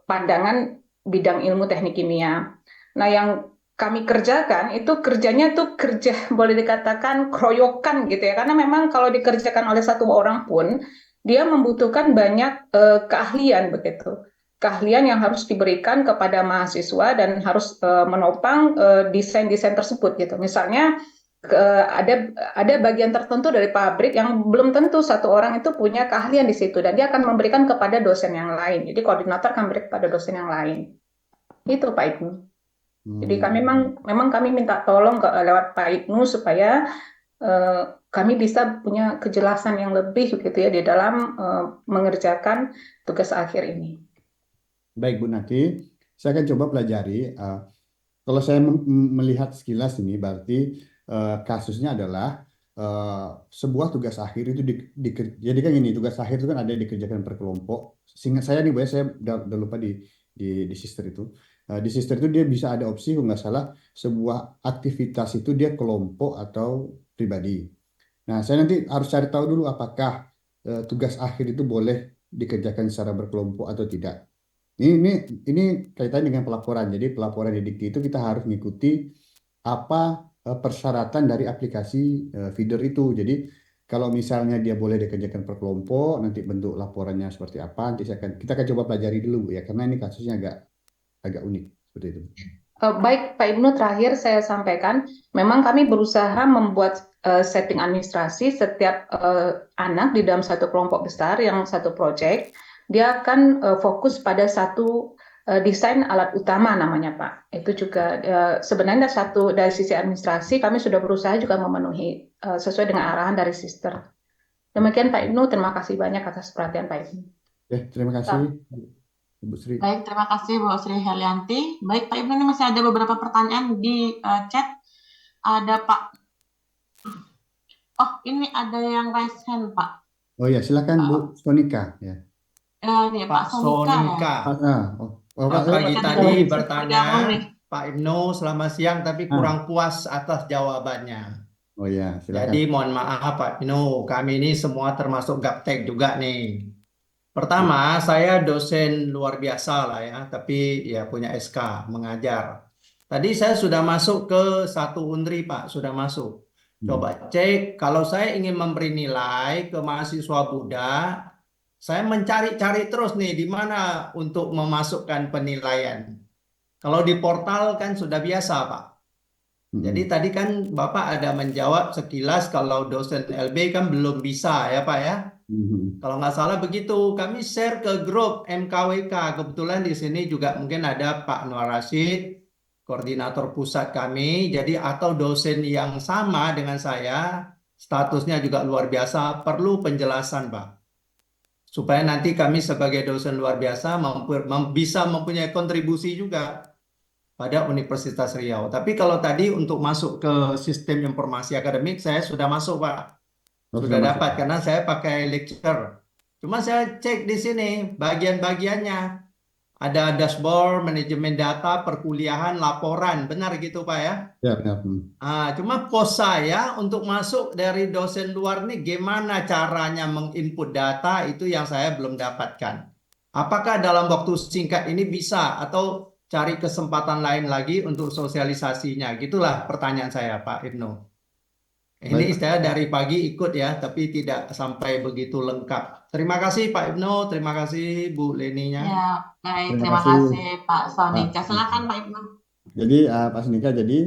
pandangan bidang ilmu teknik kimia. Nah yang kami kerjakan itu kerjanya tuh kerja boleh dikatakan keroyokan gitu ya, karena memang kalau dikerjakan oleh satu orang pun dia membutuhkan banyak keahlian begitu. Keahlian yang harus diberikan kepada mahasiswa dan harus menopang desain-desain tersebut gitu. Misalnya ada bagian tertentu dari pabrik yang belum tentu satu orang itu punya keahlian di situ dan dia akan memberikan kepada dosen yang lain. Jadi koordinator akan memberikan kepada dosen yang lain. Itu Pak Ibnu. Jadi kami memang kami minta tolong lewat Pak Ibnu supaya kami bisa punya kejelasan yang lebih gitu ya di dalam mengerjakan tugas akhir ini. Baik Bu Nati, saya akan coba pelajari. Kalau saya melihat sekilas ini berarti kasusnya adalah sebuah tugas akhir itu jadi kan ini tugas akhir itu kan ada yang dikerjakan per kelompok. Seingat saya nih Bu ya, saya udah lupa di sister itu. Di sister itu dia bisa ada opsi kalau nggak salah sebuah aktivitas itu dia kelompok atau pribadi. Nah saya nanti harus cari tahu dulu apakah tugas akhir itu boleh dikerjakan secara berkelompok atau tidak. Ini kaitannya dengan pelaporan. Jadi pelaporan di Dikti itu kita harus mengikuti apa persyaratan dari aplikasi feeder itu. Jadi kalau misalnya dia boleh dikerjakan per kelompok, nanti bentuk laporannya seperti apa, nanti kita akan coba pelajari dulu ya, karena ini kasusnya agak unik seperti itu. Baik Pak Ibnu, terakhir saya sampaikan, memang kami berusaha membuat setting administrasi setiap anak di dalam satu kelompok besar yang satu proyek. Dia akan fokus pada satu desain alat utama namanya Pak. Itu juga sebenarnya dari sisi administrasi kami sudah berusaha juga memenuhi sesuai dengan arahan dari sister. Demikian Pak Ibnu, terima kasih banyak atas perhatian Pak Ibnu. Terima kasih Ibu Sri. Baik, terima kasih Bu Sri Helianti. Baik, Pak Ibnu, ini masih ada beberapa pertanyaan di chat. Ada Pak, oh ini ada yang raise hand Pak. Oh ya, silakan Bu Sonika ya. Ini ya, Pak Sonika ya. Sonika. Pak, Pagi Kita tadi bergabung bertanya, nih. Pak Ibnu, selamat siang, tapi kurang puas atas jawabannya. Oh ya, silakan. Jadi mohon maaf Pak Ibnu, kami ini semua termasuk gaptek juga nih. Pertama, saya dosen luar biasa lah ya, tapi ya punya SK mengajar. Tadi saya sudah masuk ke satu Unri Pak, sudah masuk. Coba cek, kalau saya ingin memberi nilai ke mahasiswa Buddha, saya mencari-cari terus nih di mana untuk memasukkan penilaian. Kalau di portal kan sudah biasa Pak. Jadi tadi kan Bapak ada menjawab sekilas kalau dosen LB kan belum bisa ya Pak ya. Kalau nggak salah begitu, kami share ke grup MKWK. Kebetulan di sini juga mungkin ada Pak Anwar Rashid, koordinator pusat kami. Jadi atau dosen yang sama dengan saya, statusnya juga luar biasa, perlu penjelasan Pak. Supaya nanti kami sebagai dosen luar biasa bisa mempunyai kontribusi juga pada Universitas Riau. Tapi kalau tadi untuk masuk ke sistem informasi akademik, saya sudah masuk Pak. Sudah dapat karena saya pakai lecture. Cuma saya cek di sini bagian-bagiannya. Ada dashboard, manajemen data, perkuliahan, laporan. Benar gitu Pak ya? Ya, benar. Cuma pos saya untuk masuk dari dosen luar nih gimana caranya menginput data itu yang saya belum dapatkan. Apakah dalam waktu singkat ini bisa atau cari kesempatan lain lagi untuk sosialisasinya? Gitulah pertanyaan saya Pak Ibnu. Ini saya dari pagi ikut ya, tapi tidak sampai begitu lengkap. Terima kasih Pak Ibnu, terima kasih Bu Leninya. Ya, baik, Terima terima kasih. kasih Pak Sonika. Silakan Pak Ibnu. Jadi Pak Sonika, jadi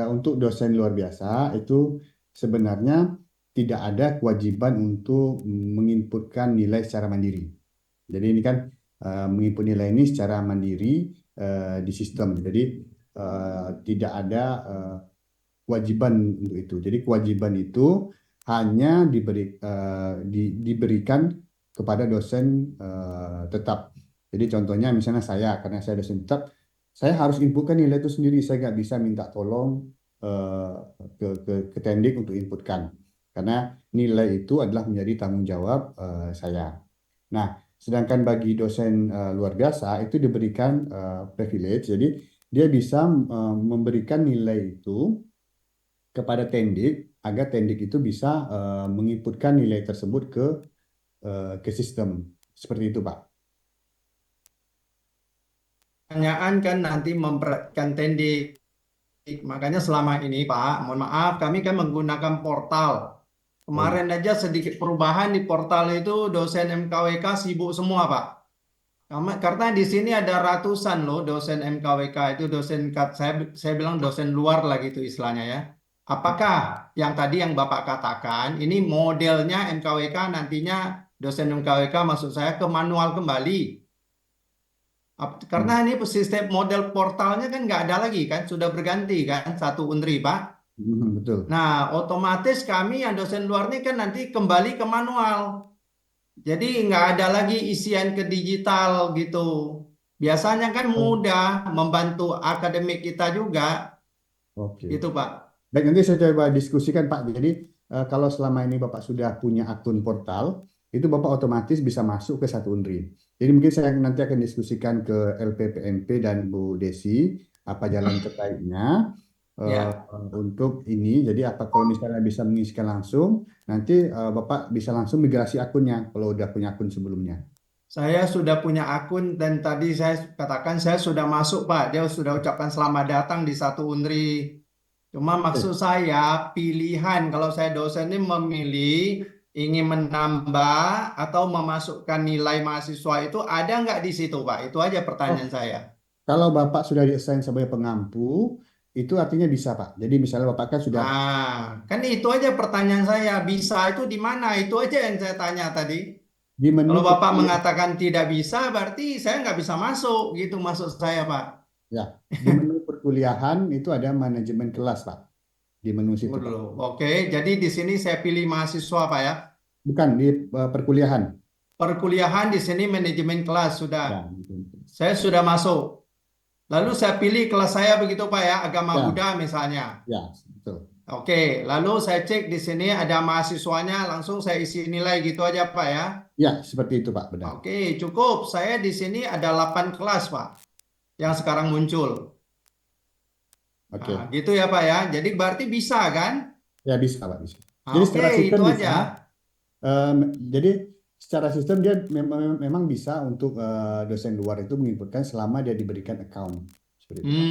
untuk dosen luar biasa itu sebenarnya tidak ada kewajiban untuk menginputkan nilai secara mandiri. Jadi ini kan menginput nilai ini secara mandiri di sistem. Jadi tidak ada kewajiban untuk itu. Jadi kewajiban itu hanya diberikan kepada dosen tetap. Jadi contohnya misalnya saya, karena saya dosen tetap, saya harus inputkan nilai itu sendiri. Saya nggak bisa minta tolong ke Tendik untuk inputkan. Karena nilai itu adalah menjadi tanggung jawab saya. Nah, sedangkan bagi dosen luar biasa itu diberikan privilege. Jadi dia bisa memberikan nilai itu kepada Tendik agar Tendik itu bisa menginputkan nilai tersebut ke sistem. Seperti itu, Pak. Pertanyaan kan nanti memperhatikan Tendik. Makanya selama ini Pak, mohon maaf kami kan menggunakan portal. Kemarin aja sedikit perubahan di portal itu dosen MKWK sibuk semua Pak. Karena di sini ada ratusan loh dosen MKWK itu dosen saya bilang dosen luar lah gitu istilahnya ya. Apakah yang tadi yang Bapak katakan ini modelnya MKWK nantinya dosen MKWK maksud saya ke manual kembali? Karena ini sistem model portalnya kan nggak ada lagi kan, sudah berganti kan satu Unri Pak. Betul. Nah otomatis kami yang dosen luar ini kan nanti kembali ke manual. Jadi nggak ada lagi isian ke digital gitu. Biasanya kan mudah membantu akademik kita juga. Oke. Gitu Pak. Baik, nanti saya coba diskusikan Pak. Jadi kalau selama ini Bapak sudah punya akun portal, itu Bapak otomatis bisa masuk ke satu Unri. Jadi mungkin saya nanti akan diskusikan ke LPPMP dan Bu Desi apa jalan terbaiknya untuk ini. Jadi apa kalau misalnya bisa mengisikan langsung, nanti Bapak bisa langsung migrasi akunnya kalau udah punya akun sebelumnya. Saya sudah punya akun dan tadi saya katakan saya sudah masuk Pak. Dia sudah ucapkan selamat datang di satu Unri. Cuma maksud saya pilihan kalau saya dosen ini memilih ingin menambah atau memasukkan nilai mahasiswa itu ada nggak di situ Pak? Itu aja pertanyaan saya. Kalau Bapak sudah di-assign sebagai pengampu, itu artinya bisa Pak. Jadi misalnya Bapak kan sudah... kan itu aja pertanyaan saya. Bisa itu di mana? Itu aja yang saya tanya tadi. Kalau Bapak mengatakan tidak bisa, berarti saya nggak bisa masuk. Gitu maksud saya Pak. Ya, di menu perkuliahan itu ada manajemen kelas Pak. Di menu situ. Oke, jadi di sini saya pilih mahasiswa Pak ya? Bukan, di perkuliahan. perkuliahan di sini manajemen kelas sudah. Ya, gitu. Saya sudah masuk. Lalu saya pilih kelas saya begitu Pak ya, agama Ya. Buddha misalnya. Ya, betul. Oke, lalu saya cek di sini ada mahasiswanya, langsung saya isi nilai gitu aja Pak ya. Ya, seperti itu Pak, benar. Oke, cukup. Saya di sini ada 8 kelas Pak yang sekarang muncul. Oke. Nah, gitu ya Pak ya. Jadi berarti bisa kan? Ya, bisa Pak, bisa. Nah, Jadi oke, secara sistem itu bisa. aja. Jadi secara sistem dia memang bisa untuk dosen luar itu menginputkan selama dia diberikan account. Seperti itu, Pak.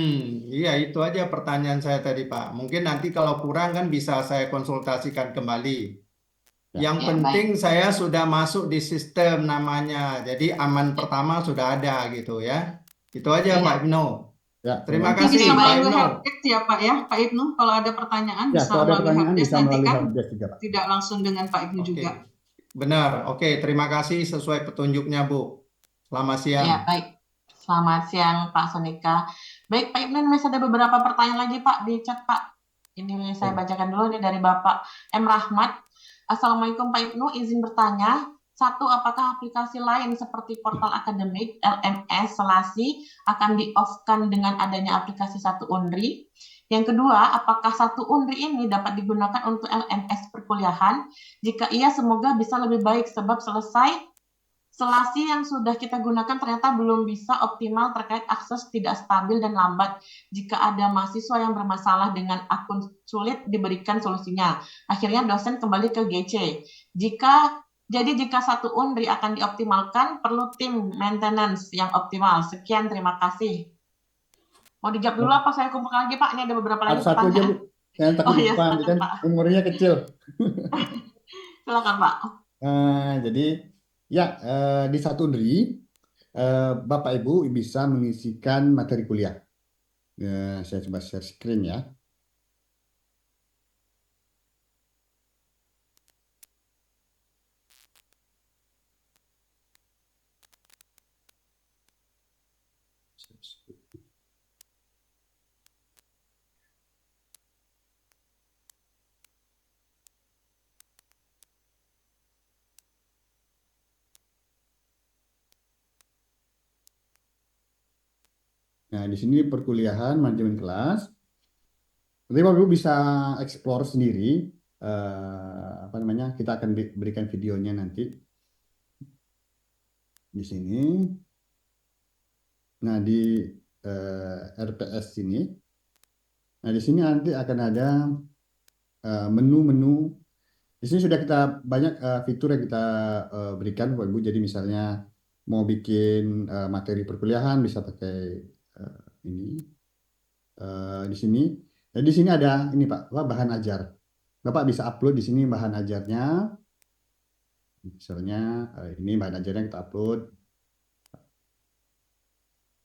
Iya itu aja pertanyaan saya tadi Pak. Mungkin nanti kalau kurang kan bisa saya konsultasikan kembali. Ya. Yang Ya, penting saya sudah masuk di sistem namanya. Jadi aman pertama sudah ada gitu ya. Itu aja Iya. Pak Ibnu. Ya, Terima terima Nanti kasih bisa Pak melalui Ibnu. helpdesk ya Pak ya, Pak Ibnu. Kalau ada pertanyaan Ya, bisa kalau ada melalui pertanyaan helpdesk bisa nanti melalui kan helpdesk juga, Pak. tidak langsung dengan Pak Ibnu Oke, juga. benar. Oke, terima kasih sesuai petunjuknya Bu. Selamat siang. Ya, baik. Selamat siang Pak Sonika. Baik Pak Ibnu, masih ada beberapa pertanyaan lagi Pak di chat Pak. Ini saya bacakan dulu nih dari Bapak M. Rahmat. Assalamualaikum Pak Ibnu, izin bertanya. Satu, apakah aplikasi lain seperti portal akademik, LMS, Selasi akan di-off-kan dengan adanya aplikasi Satu Unri? Yang kedua, apakah Satu Unri ini dapat digunakan untuk LMS perkuliahan? Jika iya, semoga bisa lebih baik sebab Selasi yang sudah kita gunakan ternyata belum bisa optimal terkait akses tidak stabil dan lambat. Jika ada mahasiswa yang bermasalah dengan akun sulit diberikan solusinya. Akhirnya dosen kembali ke GC. Jika Satu Unri akan dioptimalkan, perlu tim maintenance yang optimal. Sekian, terima kasih. Mau dijawab dulu apa saya kumpulkan lagi Pak? Ini ada beberapa lagi Satu aja pertanyaan. Bu. Yang takut Oh iya, lupa, silakan, kan Pak. umurnya kecil. Silakan Pak. Jadi ya di Satu Unri Bapak Ibu bisa mengisikan materi kuliah. Saya coba share screen ya. Nah, di sini perkuliahan manajemen kelas. Nanti Bapak Ibu bisa explore sendiri. Apa namanya? Kita akan berikan videonya nanti di sini. Nah, di RPS sini. Nah, di sini nanti akan ada menu-menu. Di sini sudah kita banyak fitur yang kita berikan Bapak Ibu. Jadi misalnya mau bikin materi perkuliahan bisa pakai ini. Di sini. Nah, di sini ada ini Pak, bahan ajar. Bapak bisa upload di sini bahan ajarnya. Misalnya ini bahan ajarnya kita upload.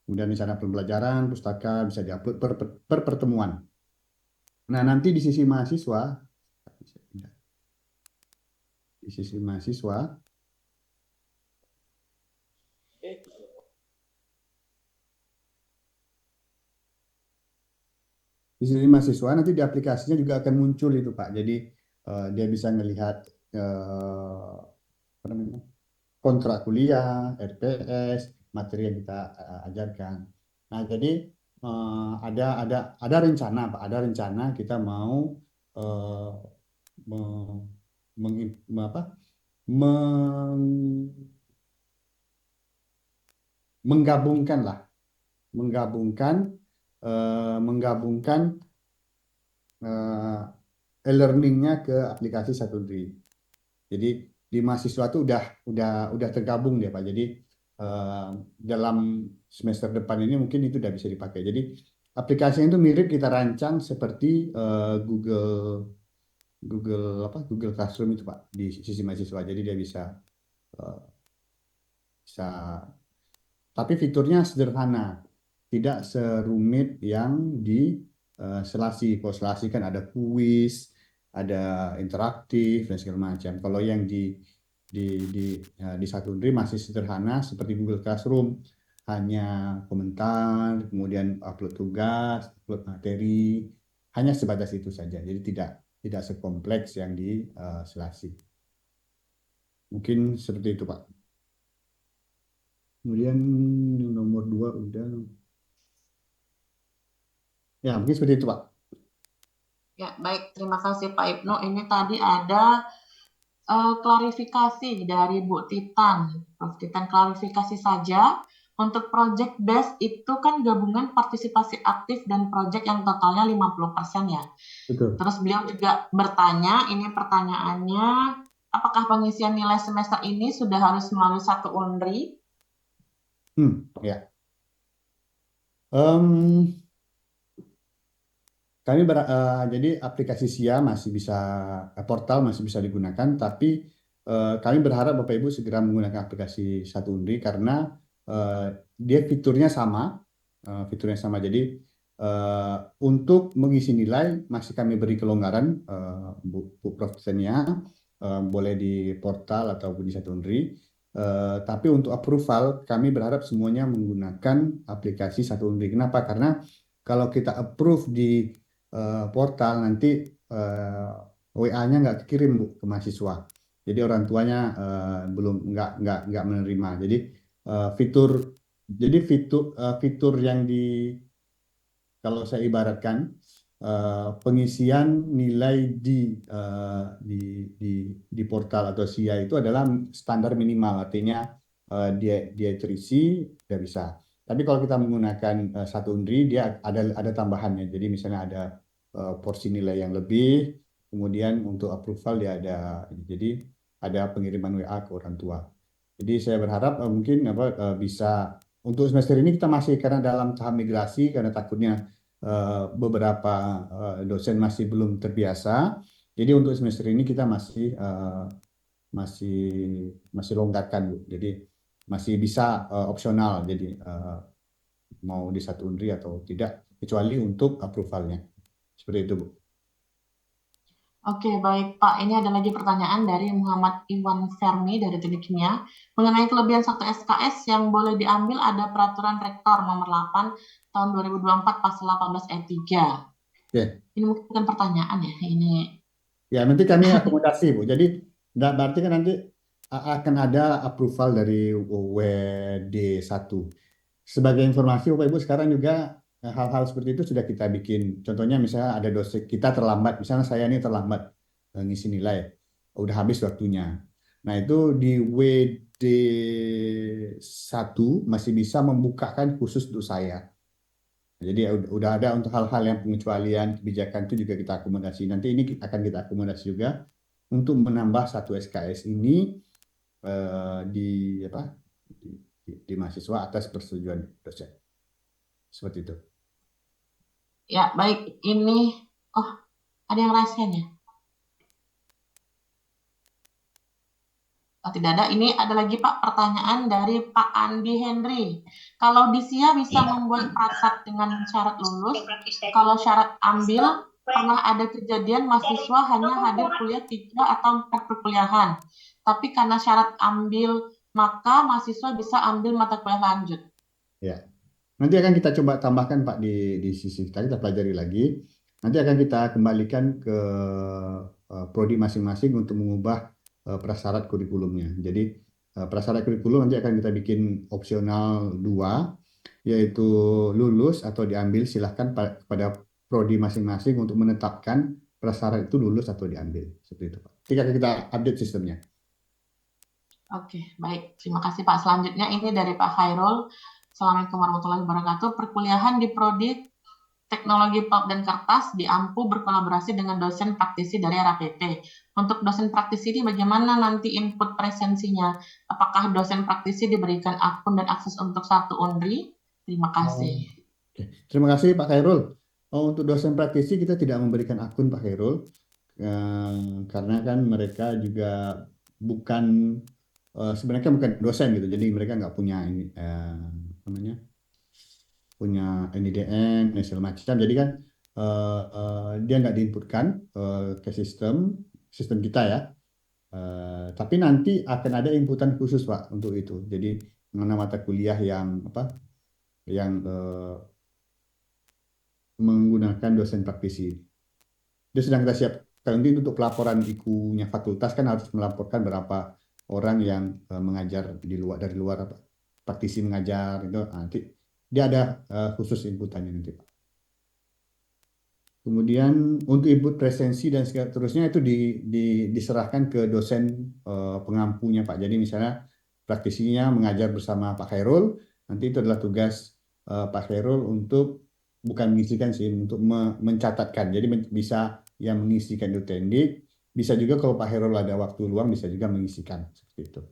Kemudian misalnya pembelajaran, pustaka bisa diupload per pertemuan. Nah, nanti di sisi mahasiswa, nanti di aplikasinya juga akan muncul itu Pak. Jadi dia bisa melihat apa namanya, kontrak kuliah, RPS, materi yang kita ajarkan. Nah, jadi ada rencana Pak, ada rencana kita mau menggabungkan e-learningnya ke aplikasi Satu Unri. Jadi di mahasiswa itu udah tergabung dia Pak. Jadi dalam semester depan ini mungkin itu udah bisa dipakai. Jadi aplikasinya itu mirip kita rancang seperti Google Classroom itu Pak di sisi mahasiswa. Jadi dia bisa tapi fiturnya sederhana, tidak serumit yang di Selasi. Kalau Selasi kan ada kuis, ada interaktif dan segala macam. Kalau yang di Satu Unri masih sederhana seperti Google Classroom, hanya komentar, kemudian upload tugas, upload materi, hanya sebatas itu saja. Jadi tidak sekompleks yang di Selasi. Mungkin seperti itu Pak. Kemudian nomor 2 udah. Ya, mungkin seperti itu, Pak. Ya, baik. Terima kasih Pak Ibnu. Ini tadi ada klarifikasi dari Bu Titan. Prof. Titan klarifikasi saja. Untuk project base itu kan gabungan partisipasi aktif dan project yang totalnya 50% ya. Betul. Terus beliau juga bertanya, ini pertanyaannya, apakah pengisian nilai semester ini sudah harus melalui satu UNRI? Ya. Em, jadi aplikasi SIA masih bisa, portal masih bisa digunakan, tapi kami berharap Bapak Ibu segera menggunakan aplikasi Satu Unri karena dia fiturnya sama, Jadi untuk mengisi nilai masih kami beri kelonggaran, Bu Prof. Ksenia, boleh di portal ataupun di Satu Unri. Tapi untuk approval kami berharap semuanya menggunakan aplikasi Satu Unri. Kenapa? Karena kalau kita approve di portal nanti WA-nya nggak kirim Bu ke mahasiswa. Jadi orang tuanya belum nggak menerima. Jadi fitur yang kalau saya ibaratkan pengisian nilai di portal atau SIA itu adalah standar minimal, artinya dia terisi udah bisa. Tapi kalau kita menggunakan Satu Unri, dia ada tambahannya. Jadi misalnya ada porsi nilai yang lebih, kemudian untuk approval dia ada pengiriman WA ke orang tua. Jadi saya berharap mungkin bisa untuk semester ini kita masih karena dalam tahap migrasi karena takutnya beberapa dosen masih belum terbiasa. Jadi untuk semester ini kita masih longgarkan Bu. Jadi masih bisa opsional, jadi mau di Satu Unri atau tidak, kecuali untuk approvalnya. Seperti itu, Bu. Oke, baik Pak. Ini ada lagi pertanyaan dari Muhammad Iwan Fermi dari Teknik Kimia. Mengenai kelebihan satu SKS yang boleh diambil ada peraturan rektor nomor 8 tahun 2024 pasal 18 ayat 3. Oke. Ini mungkin bukan pertanyaan ya, ini. Ya, nanti kami akomodasi, Bu. Jadi berarti kan nanti akan ada approval dari WD1. Sebagai informasi Bapak Ibu, sekarang juga hal-hal seperti itu sudah kita bikin. Contohnya misalnya ada dosen kita terlambat, misalnya saya ini terlambat ngisi nilai, udah habis waktunya. Nah itu di WD1 masih bisa membukakan khusus untuk saya. Jadi udah ada untuk hal-hal yang pengecualian kebijakan itu juga kita akomodasi. Nanti ini akan kita akomodasi juga untuk menambah satu SKS ini di mahasiswa atas persetujuan dosen. Seperti itu. Ya, baik. Ini, ada yang rahasia ya? Oh, tidak ada. Ini ada lagi Pak pertanyaan dari Pak Andi Henry. Kalau di SIA bisa membuat praksat dengan syarat lulus, kalau syarat ambil, pernah ada kejadian mahasiswa hanya hadir kuliah 3 atau 4 perkuliahan. Tapi karena syarat ambil, maka mahasiswa bisa ambil mata kuliah lanjut. Ya, nanti akan kita coba tambahkan Pak di sisi tadi, kita pelajari lagi. Nanti akan kita kembalikan ke prodi masing-masing untuk mengubah prasyarat kurikulumnya. Jadi prasyarat kurikulum nanti akan kita bikin opsional 2, yaitu lulus atau diambil. Silahkan pada prodi masing-masing untuk menetapkan prasyarat itu lulus atau diambil. Seperti itu Pak. Nanti akan kita update sistemnya. Oke, baik. Terima kasih Pak. Selanjutnya ini dari Pak Khairul. Assalamualaikum warahmatullahi wabarakatuh. Perkuliahan di Prodi Teknologi Pulp dan Kertas di AMPU berkolaborasi dengan dosen praktisi dari RAPP. Untuk dosen praktisi ini bagaimana nanti input presensinya? Apakah dosen praktisi diberikan akun dan akses untuk Satu Unri? Terima kasih. Oke. Terima kasih Pak Khairul. Untuk dosen praktisi kita tidak memberikan akun Pak Khairul, karena kan mereka juga sebenarnya bukan dosen gitu, jadi mereka nggak punya punya NIDN dan segala macam. Jadi kan dia nggak diinputkan ke sistem kita ya. Tapi nanti akan ada inputan khusus Pak untuk itu. Jadi mana mata kuliah yang menggunakan dosen praktisi. Dia sedang kita siapkan nanti untuk pelaporan IKU-nya fakultas kan harus melaporkan berapa orang yang mengajar dari luar praktisi mengajar itu nanti dia ada khusus inputannya nanti Pak. Kemudian untuk input presensi dan seterusnya itu diserahkan ke dosen pengampunya Pak. Jadi misalnya praktisinya mengajar bersama Pak Khairul, nanti itu adalah tugas Pak Khairul untuk bukan mengisikan sih, untuk mencatatkan. Jadi bisa yang mengisikan itu tendik, bisa juga kalau Pak Khairul ada waktu luang bisa juga mengisikan seperti itu.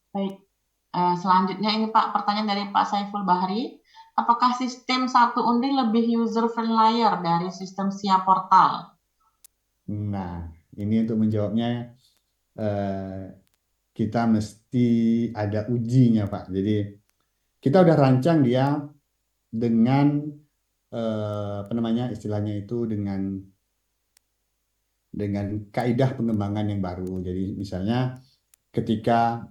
Baik, selanjutnya ini Pak, pertanyaan dari Pak Saiful Bahri. Apakah sistem satu undi lebih user friendly dari sistem SIA portal? Nah, ini untuk menjawabnya kita mesti ada ujinya Pak. Jadi kita udah rancang dia dengan apa namanya istilahnya itu dengan kaidah pengembangan yang baru. Jadi misalnya ketika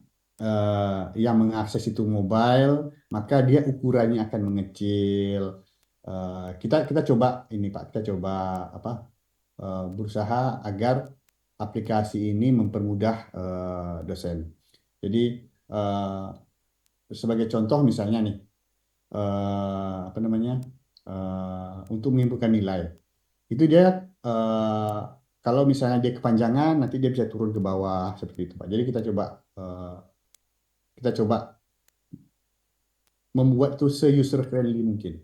yang mengakses itu mobile, maka dia ukurannya akan mengecil. Kita coba ini Pak, kita coba berusaha agar aplikasi ini mempermudah dosen. Jadi sebagai contoh misalnya nih, apa namanya untuk menginputkan nilai, itu dia kalau misalnya dia kepanjangan, nanti dia bisa turun ke bawah seperti itu Pak. Jadi kita coba membuat itu se-user friendly mungkin.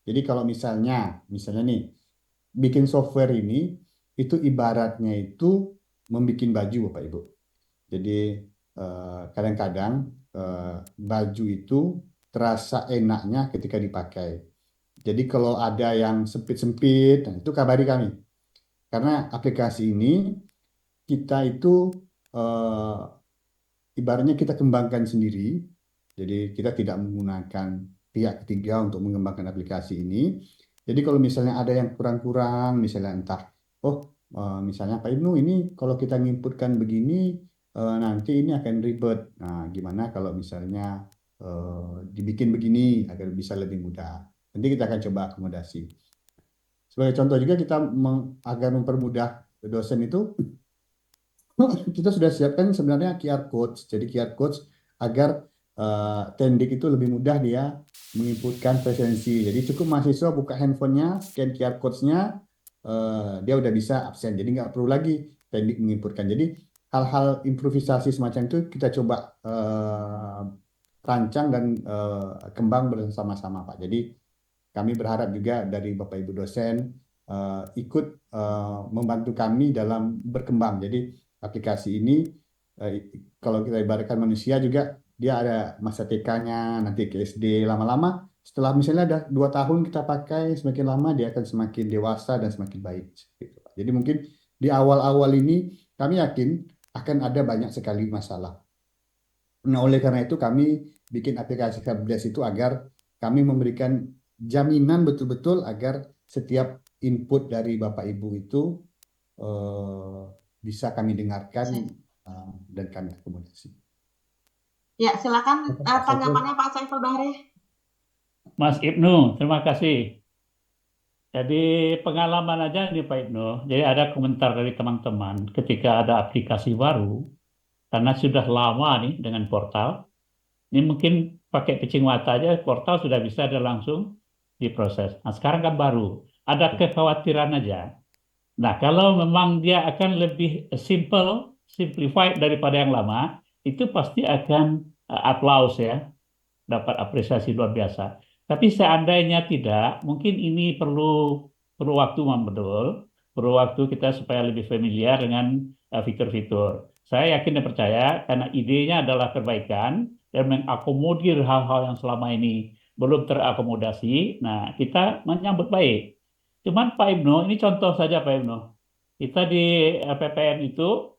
Jadi kalau misalnya nih bikin software ini itu ibaratnya itu membuat baju Bapak Ibu. Jadi kadang-kadang baju itu terasa enaknya ketika dipakai. Jadi kalau ada yang sempit-sempit, nah itu kabari kami. Karena aplikasi ini kita itu ibaratnya kita kembangkan sendiri. Jadi kita tidak menggunakan pihak ketiga untuk mengembangkan aplikasi ini. Jadi kalau misalnya ada yang kurang-kurang, misalnya entah, misalnya Pak Ibnu ini kalau kita nginputkan begini, nanti ini akan ribet. Nah, gimana kalau misalnya dibikin begini agar bisa lebih mudah. Nanti kita akan coba akomodasi. Sebagai contoh juga kita agar mempermudah dosen itu, kita sudah siapkan sebenarnya QR codes. Jadi QR codes agar tendik itu lebih mudah dia menginputkan presensi. Jadi cukup mahasiswa buka handphonenya, scan QR codes-nya, dia udah bisa absen. Jadi nggak perlu lagi tendik menginputkan. Jadi hal-hal improvisasi semacam itu kita coba rancang dan kembang bersama-sama Pak. Jadi kami berharap juga dari Bapak Ibu dosen ikut membantu kami dalam berkembang. Jadi aplikasi ini kalau kita ibaratkan manusia juga dia ada masa TK-nya, nanti ke SD, lama-lama setelah misalnya ada 2 tahun kita pakai, semakin lama dia akan semakin dewasa dan semakin baik. Jadi mungkin di awal-awal ini kami yakin akan ada banyak sekali masalah. Nah, oleh karena itu kami bikin aplikasi Helpdesk itu agar kami memberikan jaminan betul-betul agar setiap input dari Bapak Ibu itu bisa kami dengarkan dan kami akomodasi. Ya, silakan tanggapannya Pak Saiful Bahri. Mas Ibnu, terima kasih. Jadi pengalaman aja nih Pak Ibnu. Jadi ada komentar dari teman-teman ketika ada aplikasi baru, karena sudah lama nih dengan portal, ini mungkin pakai kucing mata aja, portal sudah bisa ada langsung diproses. Nah sekarang kan baru, ada kekhawatiran aja. Nah kalau memang dia akan lebih simplified daripada yang lama, itu pasti akan aplaus ya, dapat apresiasi luar biasa. Tapi seandainya tidak, mungkin ini perlu waktu betul, perlu waktu kita supaya lebih familiar dengan fitur-fitur. Saya yakin dan percaya karena idenya adalah perbaikan dan mengakomodir hal-hal yang selama ini belum terakomodasi. Nah, kita menyambut baik. Cuman Pak Ibnu, ini contoh saja Pak Ibnu. Kita di PPM itu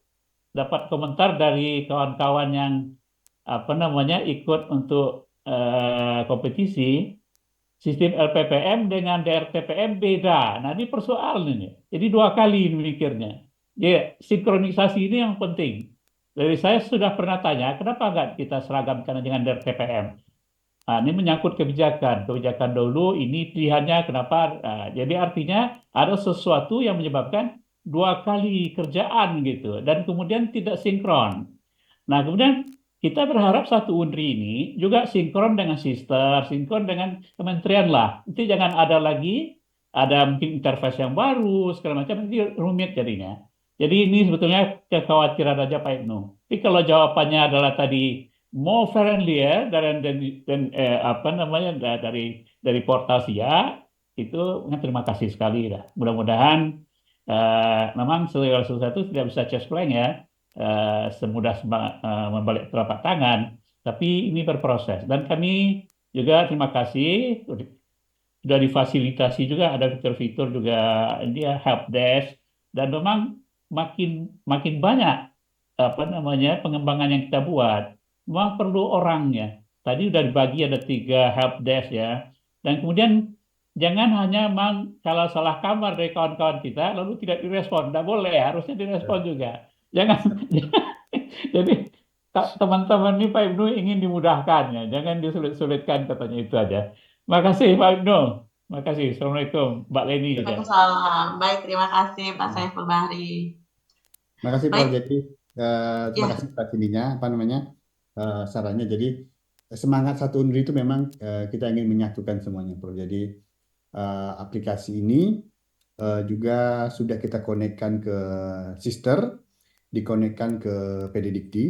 dapat komentar dari kawan-kawan yang ikut untuk kompetisi. Sistem LPPM dengan DRTPM beda. Nah ini persoalan ini. Jadi 2 kali mikirnya. Ya, sinkronisasi ini yang penting. Dari saya sudah pernah tanya, kenapa nggak kita seragamkan dengan DRTPM? Nah, ini menyangkut kebijakan. Kebijakan dahulu ini pilihannya kenapa? Nah, jadi artinya ada sesuatu yang menyebabkan 2 kali kerjaan gitu. Dan kemudian tidak sinkron. Nah kemudian kita berharap satu UNRI ini juga sinkron dengan sister, sinkron dengan kementerian lah. Itu jangan ada lagi, ada mungkin interface yang baru, segala macam, nanti rumit jadinya. Jadi ini sebetulnya kekhawatiran aja Pak Ibnu. Tapi kalau jawabannya adalah tadi more friendlier apa namanya dari portal SIA, itu terima kasih sekali dah. Mudah-mudahan memang segala sesuatu tidak bisa just blank ya, semudah membalik telapak tangan, tapi ini berproses. Dan kami juga terima kasih sudah difasilitasi juga, ada fitur-fitur juga dia help desk, dan memang makin banyak apa namanya pengembangan yang kita buat. Memang perlu orangnya. Tadi sudah dibagi ada 3 help desk ya, dan kemudian jangan hanya kalau salah kamar dari kawan-kawan kita lalu tidak direspon, tidak boleh, harusnya direspon juga. Jangan, jadi teman-teman ini Pak Ibnu ingin dimudahkan ya, jangan disulit-sulitkan katanya, itu aja. Makasih Pak Ibnu, makasih. Assalamualaikum Mbak Leni juga. Waalaikumsalam. Baik, terima kasih Pak Saiful Bahri. Terima kasih Prof. Baik. Jadi terima kasih atas ininya, apa namanya, sarannya. Jadi semangat satu UNRI itu memang kita ingin menyatukan semuanya, Prof. Jadi aplikasi ini juga sudah kita konekkan ke Sister, dikonekkan ke PD Dikti.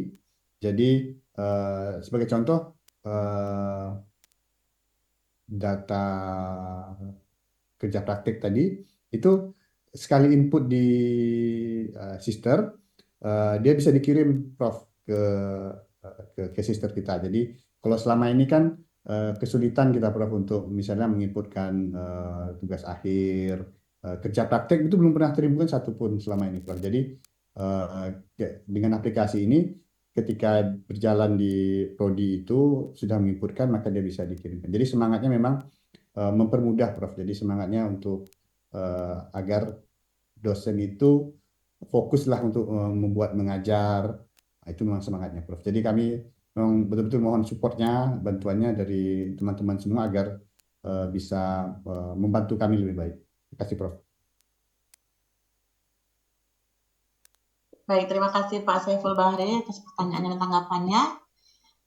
Jadi sebagai contoh data kerja praktik tadi itu sekali input di Sister, dia bisa dikirim Prof ke Sister kita. Jadi kalau selama ini kan kesulitan kita Prof untuk misalnya menginputkan tugas akhir, kerja praktek itu belum pernah terimbun satupun selama ini Prof. Jadi dengan aplikasi ini ketika berjalan di prodi itu sudah menginputkan, maka dia bisa dikirimkan. Jadi semangatnya memang mempermudah Prof. Jadi semangatnya untuk agar dosen itu fokuslah untuk membuat mengajar. Itu memang semangatnya Prof. Jadi kami memang betul-betul mohon supportnya, bantuannya dari teman-teman semua agar bisa membantu kami lebih baik. Terima kasih Prof. Baik, terima kasih Pak Saiful Bahri atas pertanyaannya dan tanggapannya.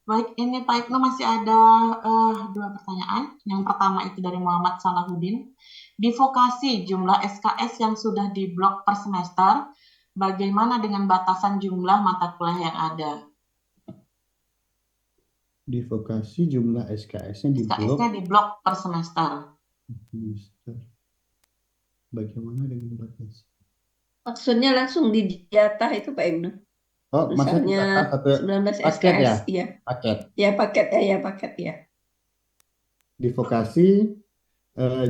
Baik, ini Pak Ibnu masih ada 2 pertanyaan. Yang pertama itu dari Muhammad Salahuddin. Di vokasi jumlah SKS yang sudah diblok per semester, bagaimana dengan batasan jumlah mata kuliah yang ada? Di vokasi jumlah SKS-nya diblok. SKS-nya diblok per semester. Bagaimana dengan batas? Maksudnya langsung dijatah itu Pak Ibnu. Oh, Misalnya maksudnya 19 paket SKS, ya? iya. Paket. Ya paket ya, paket ya. Di vokasi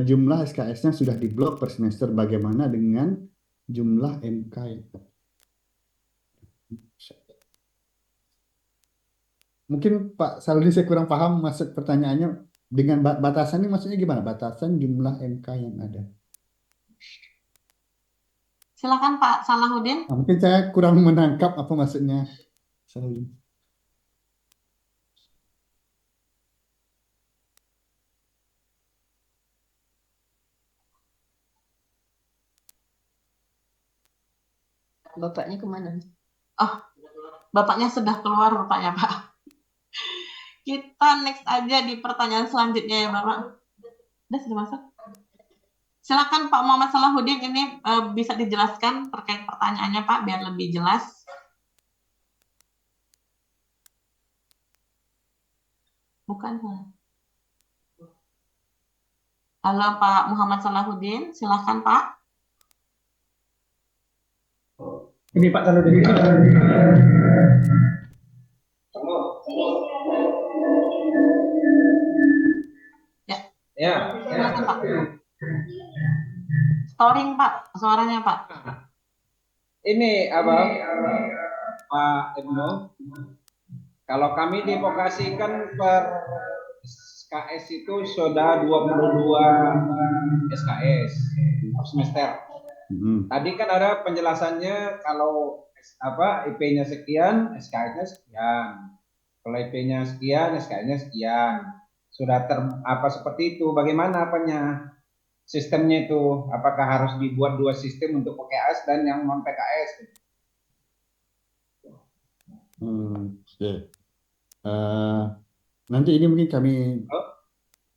jumlah SKS-nya sudah diblok per semester. Bagaimana dengan jumlah MK? Mungkin Pak Saludi saya kurang paham maksud pertanyaannya. Dengan batasan ini maksudnya gimana? Batasan jumlah MK yang ada. Silakan Pak Salahuddin. Nah, mungkin saya kurang menangkap apa maksudnya Saludi. Bapaknya kemana? Oh, Bapaknya sudah keluar Bapaknya Pak. Kita next aja di pertanyaan selanjutnya ya Bapak. Sudah masuk? Silakan Pak Muhammad Salahuddin, ini bisa dijelaskan terkait pertanyaannya Pak biar lebih jelas. Bukan Pak. Halo Pak Muhammad Salahuddin, silakan Pak. Ini Pak Salahuddin. Ya. Silakan Pak. Storing Pak, suaranya Pak. Ini apa Pak Ibnu, kalau kami di vokasi kan per SKS itu sudah 22 SKS per semester. Tadi kan ada penjelasannya kalau IP-nya sekian, SKS-nya sekian. Kalau IP-nya sekian, SKS-nya sekian. Sudah seperti itu. Bagaimana apanya? Sistemnya itu, apakah harus dibuat 2 sistem untuk PKS dan yang non PKS? Oke. Eh, nanti ini mungkin kami, Halo?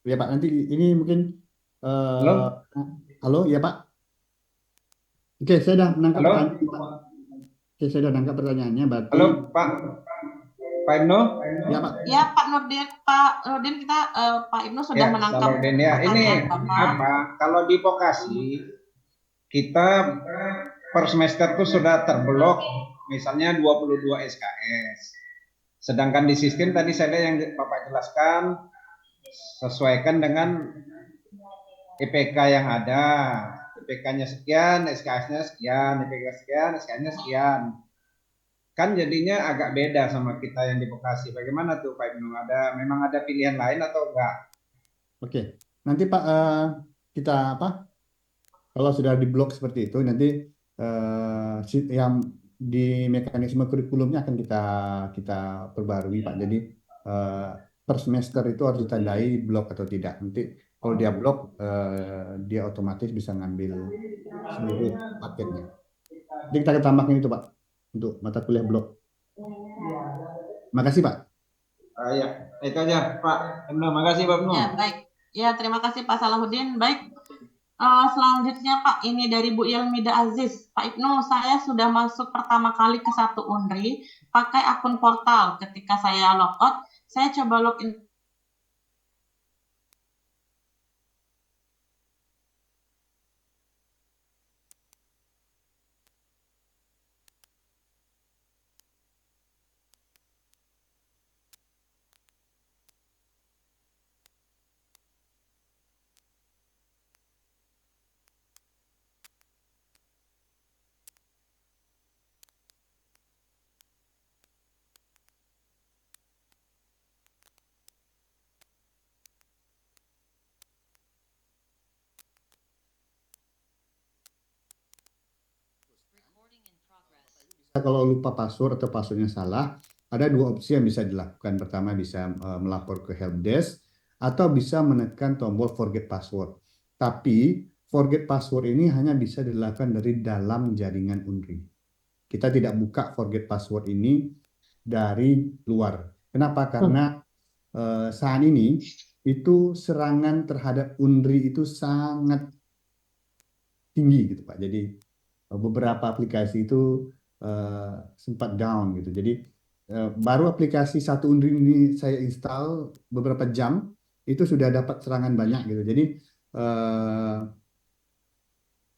ya Pak, nanti ini mungkin, Halo? halo, ya Pak. Oke, saya sudah menangkap Halo? pertanyaan Pak. Oke, saya sudah menangkap pertanyaannya, berarti, Halo, Pak Ibnu? ya Pak. Ya, Pak Nurdin, kita Pak Ibnu sudah Ya, menangkap Salordin ya. Ini pertanyaan Bapak. apa? Kalau di vokasi kita per semester itu sudah terblok misalnya 22 SKS. Sedangkan di sistem tadi saya lihat yang Bapak jelaskan sesuaikan dengan IPK yang ada. IPK-nya sekian, SKS-nya sekian, IPK sekian, SKS-nya sekian. Kan jadinya agak beda sama kita yang di Bekasi. Bagaimana tuh Pak Ibnu? Memang ada pilihan lain atau enggak? Oke, nanti Pak, kita apa? Kalau sudah diblok seperti itu, nanti yang di mekanisme kurikulumnya akan kita perbarui Pak. Jadi per semester itu harus ditandai blok atau tidak. Nanti kalau dia blok, dia otomatis bisa ngambil seluruh paketnya. Jadi kita akan tambahkan itu Pak untuk mata kuliah blok. Makasih Pak. Ya, itu aja Pak Ibnu. Makasih Pak Ibnu. Ya, baik. Ya, terima kasih Pak Salahuddin. Baik. Selanjutnya Pak, ini dari Bu Yelmida Aziz. Pak Ibnu, saya sudah masuk pertama kali ke satu Unri pakai akun portal. Ketika saya logout, saya coba login. Kalau lupa password atau passwordnya salah, ada dua opsi yang bisa dilakukan. Pertama, bisa melapor ke helpdesk atau bisa menekan tombol forget password. Tapi forget password ini hanya bisa dilakukan dari dalam jaringan Unri. Kita tidak buka forget password ini dari luar. Kenapa? Karena saat ini itu serangan terhadap Unri itu sangat tinggi gitu Pak. Jadi beberapa aplikasi itu sempat down gitu. Jadi baru aplikasi satu Unri ini saya install beberapa jam itu sudah dapat serangan banyak gitu. Jadi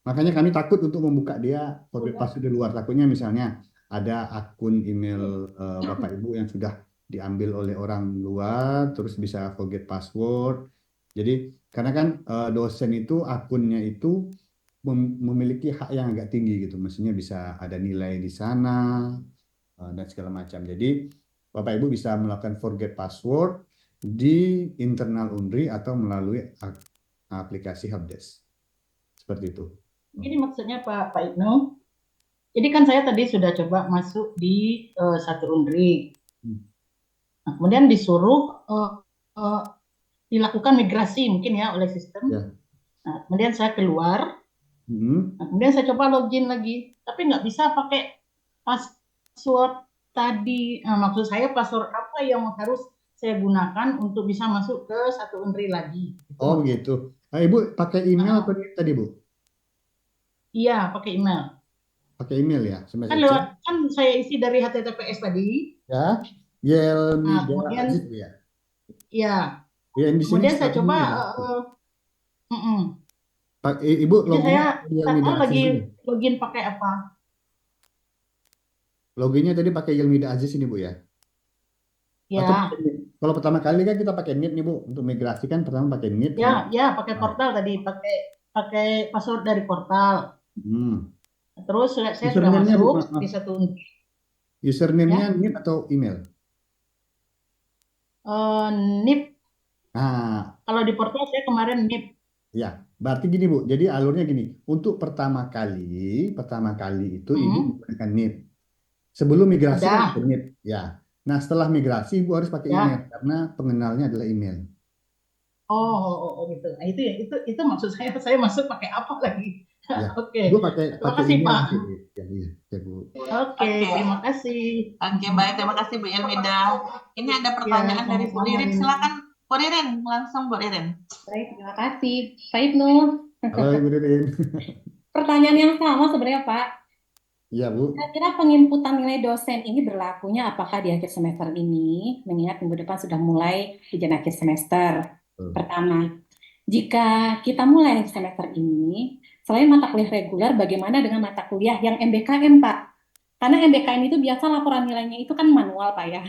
makanya kami takut untuk membuka dia forget password di luar. Takutnya misalnya ada akun email Bapak Ibu yang sudah diambil oleh orang luar, terus bisa forget password. Jadi karena kan dosen itu akunnya itu memiliki hak yang agak tinggi gitu, mestinya bisa ada nilai di sana dan segala macam. Jadi Bapak Ibu bisa melakukan forget password di internal Unri atau melalui aplikasi helpdesk seperti itu. Ini maksudnya Pak Ibnu. Jadi kan saya tadi sudah coba masuk di satu Unri, nah, kemudian disuruh dilakukan migrasi mungkin ya oleh sistem. Nah, kemudian saya keluar. Nah, kemudian saya coba login lagi, tapi nggak bisa pakai password tadi. Nah, maksud saya password apa yang harus saya gunakan untuk bisa masuk ke satu Unri lagi? Oh gitu. Ibu pakai email atau tadi Bu? Iya, pakai email. Pakai email ya? Kan lewat, kan saya isi dari HTTPS tadi. Ya, Yelmida kemudian, Aziz ya. Iya. Ya, di sini kemudian saya coba. Ibu saya Yelmida Aziz lagi ini. login pakai apa? Loginnya tadi pakai Yelmida Aziz ini Bu ya? Ya. Atau kalau pertama kali kan kita pakai NIP nih Bu, untuk migrasi kan pertama pakai NIP. Ya, pakai portal tadi, pakai password dari portal. Terus saya sudah masuk di satu Unri. Username-nya NIP atau email? NIP. Nah, kalau di portal saya kemarin NIP. Ya, berarti gini Bu. Jadi alurnya gini. Untuk pertama kali itu Ibu menggunakan NIP. Sebelum migrasi kan pakai NIP. Ya. Nah, setelah migrasi Ibu harus pakai email karena pengenalnya adalah email. Oh gitu. Nah, itu maksud saya masuk pakai apa lagi? Ya, Oke, gue pakai terima kasih ini Pak. aja, Bu. Ya, Bu. Oke, terima kasih. Oke, baik. Terima kasih Bu Ilmida. Ini ada Ya, pertanyaan dari Bu sama-sama Ririn. ini. Silakan Bu Ririn, langsung Bu Ririn. Baik, terima kasih. Pak Ibnu, Halo Ibu Ririn. pertanyaan yang sama sebenarnya Pak. Iya Bu. Kira-kira penginputan nilai dosen ini berlakunya apakah di akhir semester ini, mengingat minggu depan sudah mulai ujian akhir semester. Pertama, jika kita mulai semester ini, selain mata kuliah reguler, bagaimana dengan mata kuliah yang MBKM Pak? Karena MBKM itu biasa laporan nilainya itu kan manual Pak ya.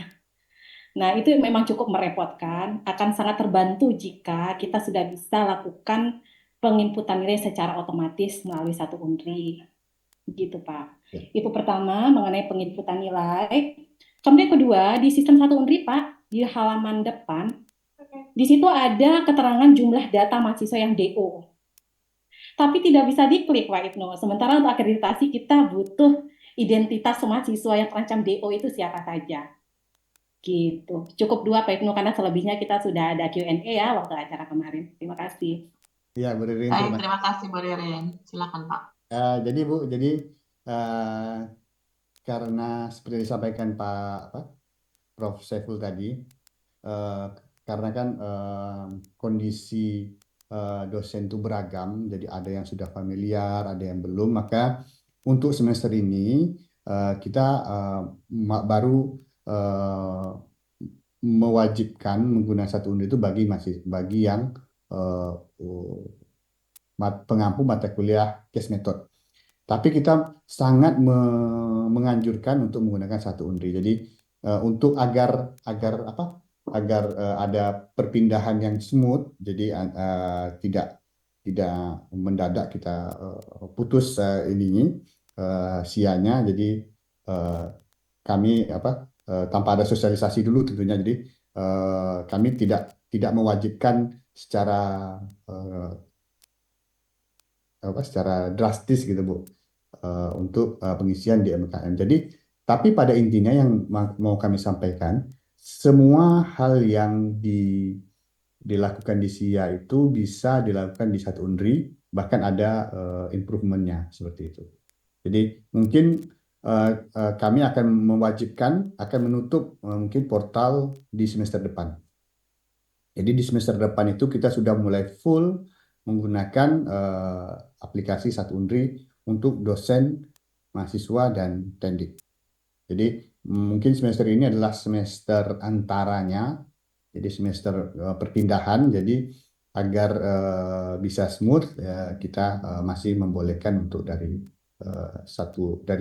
Nah, itu memang cukup merepotkan, akan sangat terbantu jika kita sudah bisa lakukan penginputan nilai secara otomatis melalui satu Unri. Gitu, Pak. Itu pertama, mengenai penginputan nilai. Kemudian kedua, di sistem satu Unri, Pak, di halaman depan, di situ ada keterangan jumlah data mahasiswa yang DO. Tapi tidak bisa diklik, Pak Ibnu. Sementara untuk akreditasi kita butuh identitas mahasiswa yang terancam DO itu siapa saja. Gitu. Cukup dua Pak Ibnu, karena selebihnya kita sudah ada Q&A ya waktu acara kemarin. Terima kasih. Iya, Bu Ririn. Baik, terima kasih Bu Ririn. Silakan Pak. Jadi Bu, karena seperti disampaikan Prof. Saiful tadi, karena kan kondisi dosen itu beragam, jadi ada yang sudah familiar, ada yang belum, maka untuk semester ini kita baru mewajibkan menggunakan satu Unri itu bagi yang pengampu mata kuliah case method. Tapi kita sangat menganjurkan untuk menggunakan satu Unri. Jadi untuk agar ada perpindahan yang smooth, jadi tidak mendadak kita putus sianya. Jadi kami tanpa ada sosialisasi dulu tentunya. Jadi kami tidak mewajibkan secara drastis gitu Bu untuk pengisian di MKM. Jadi tapi pada intinya yang mau kami sampaikan, semua hal yang dilakukan di SIA itu bisa dilakukan di satu Unri, bahkan ada improvementnya seperti itu. Jadi mungkin kami akan mewajibkan, akan menutup mungkin portal di semester depan. Jadi di semester depan itu kita sudah mulai full menggunakan aplikasi satu Unri untuk dosen, mahasiswa, dan tendik. Jadi mungkin semester ini adalah semester antaranya, jadi semester perpindahan. Jadi agar bisa smooth, kita masih membolehkan untuk dari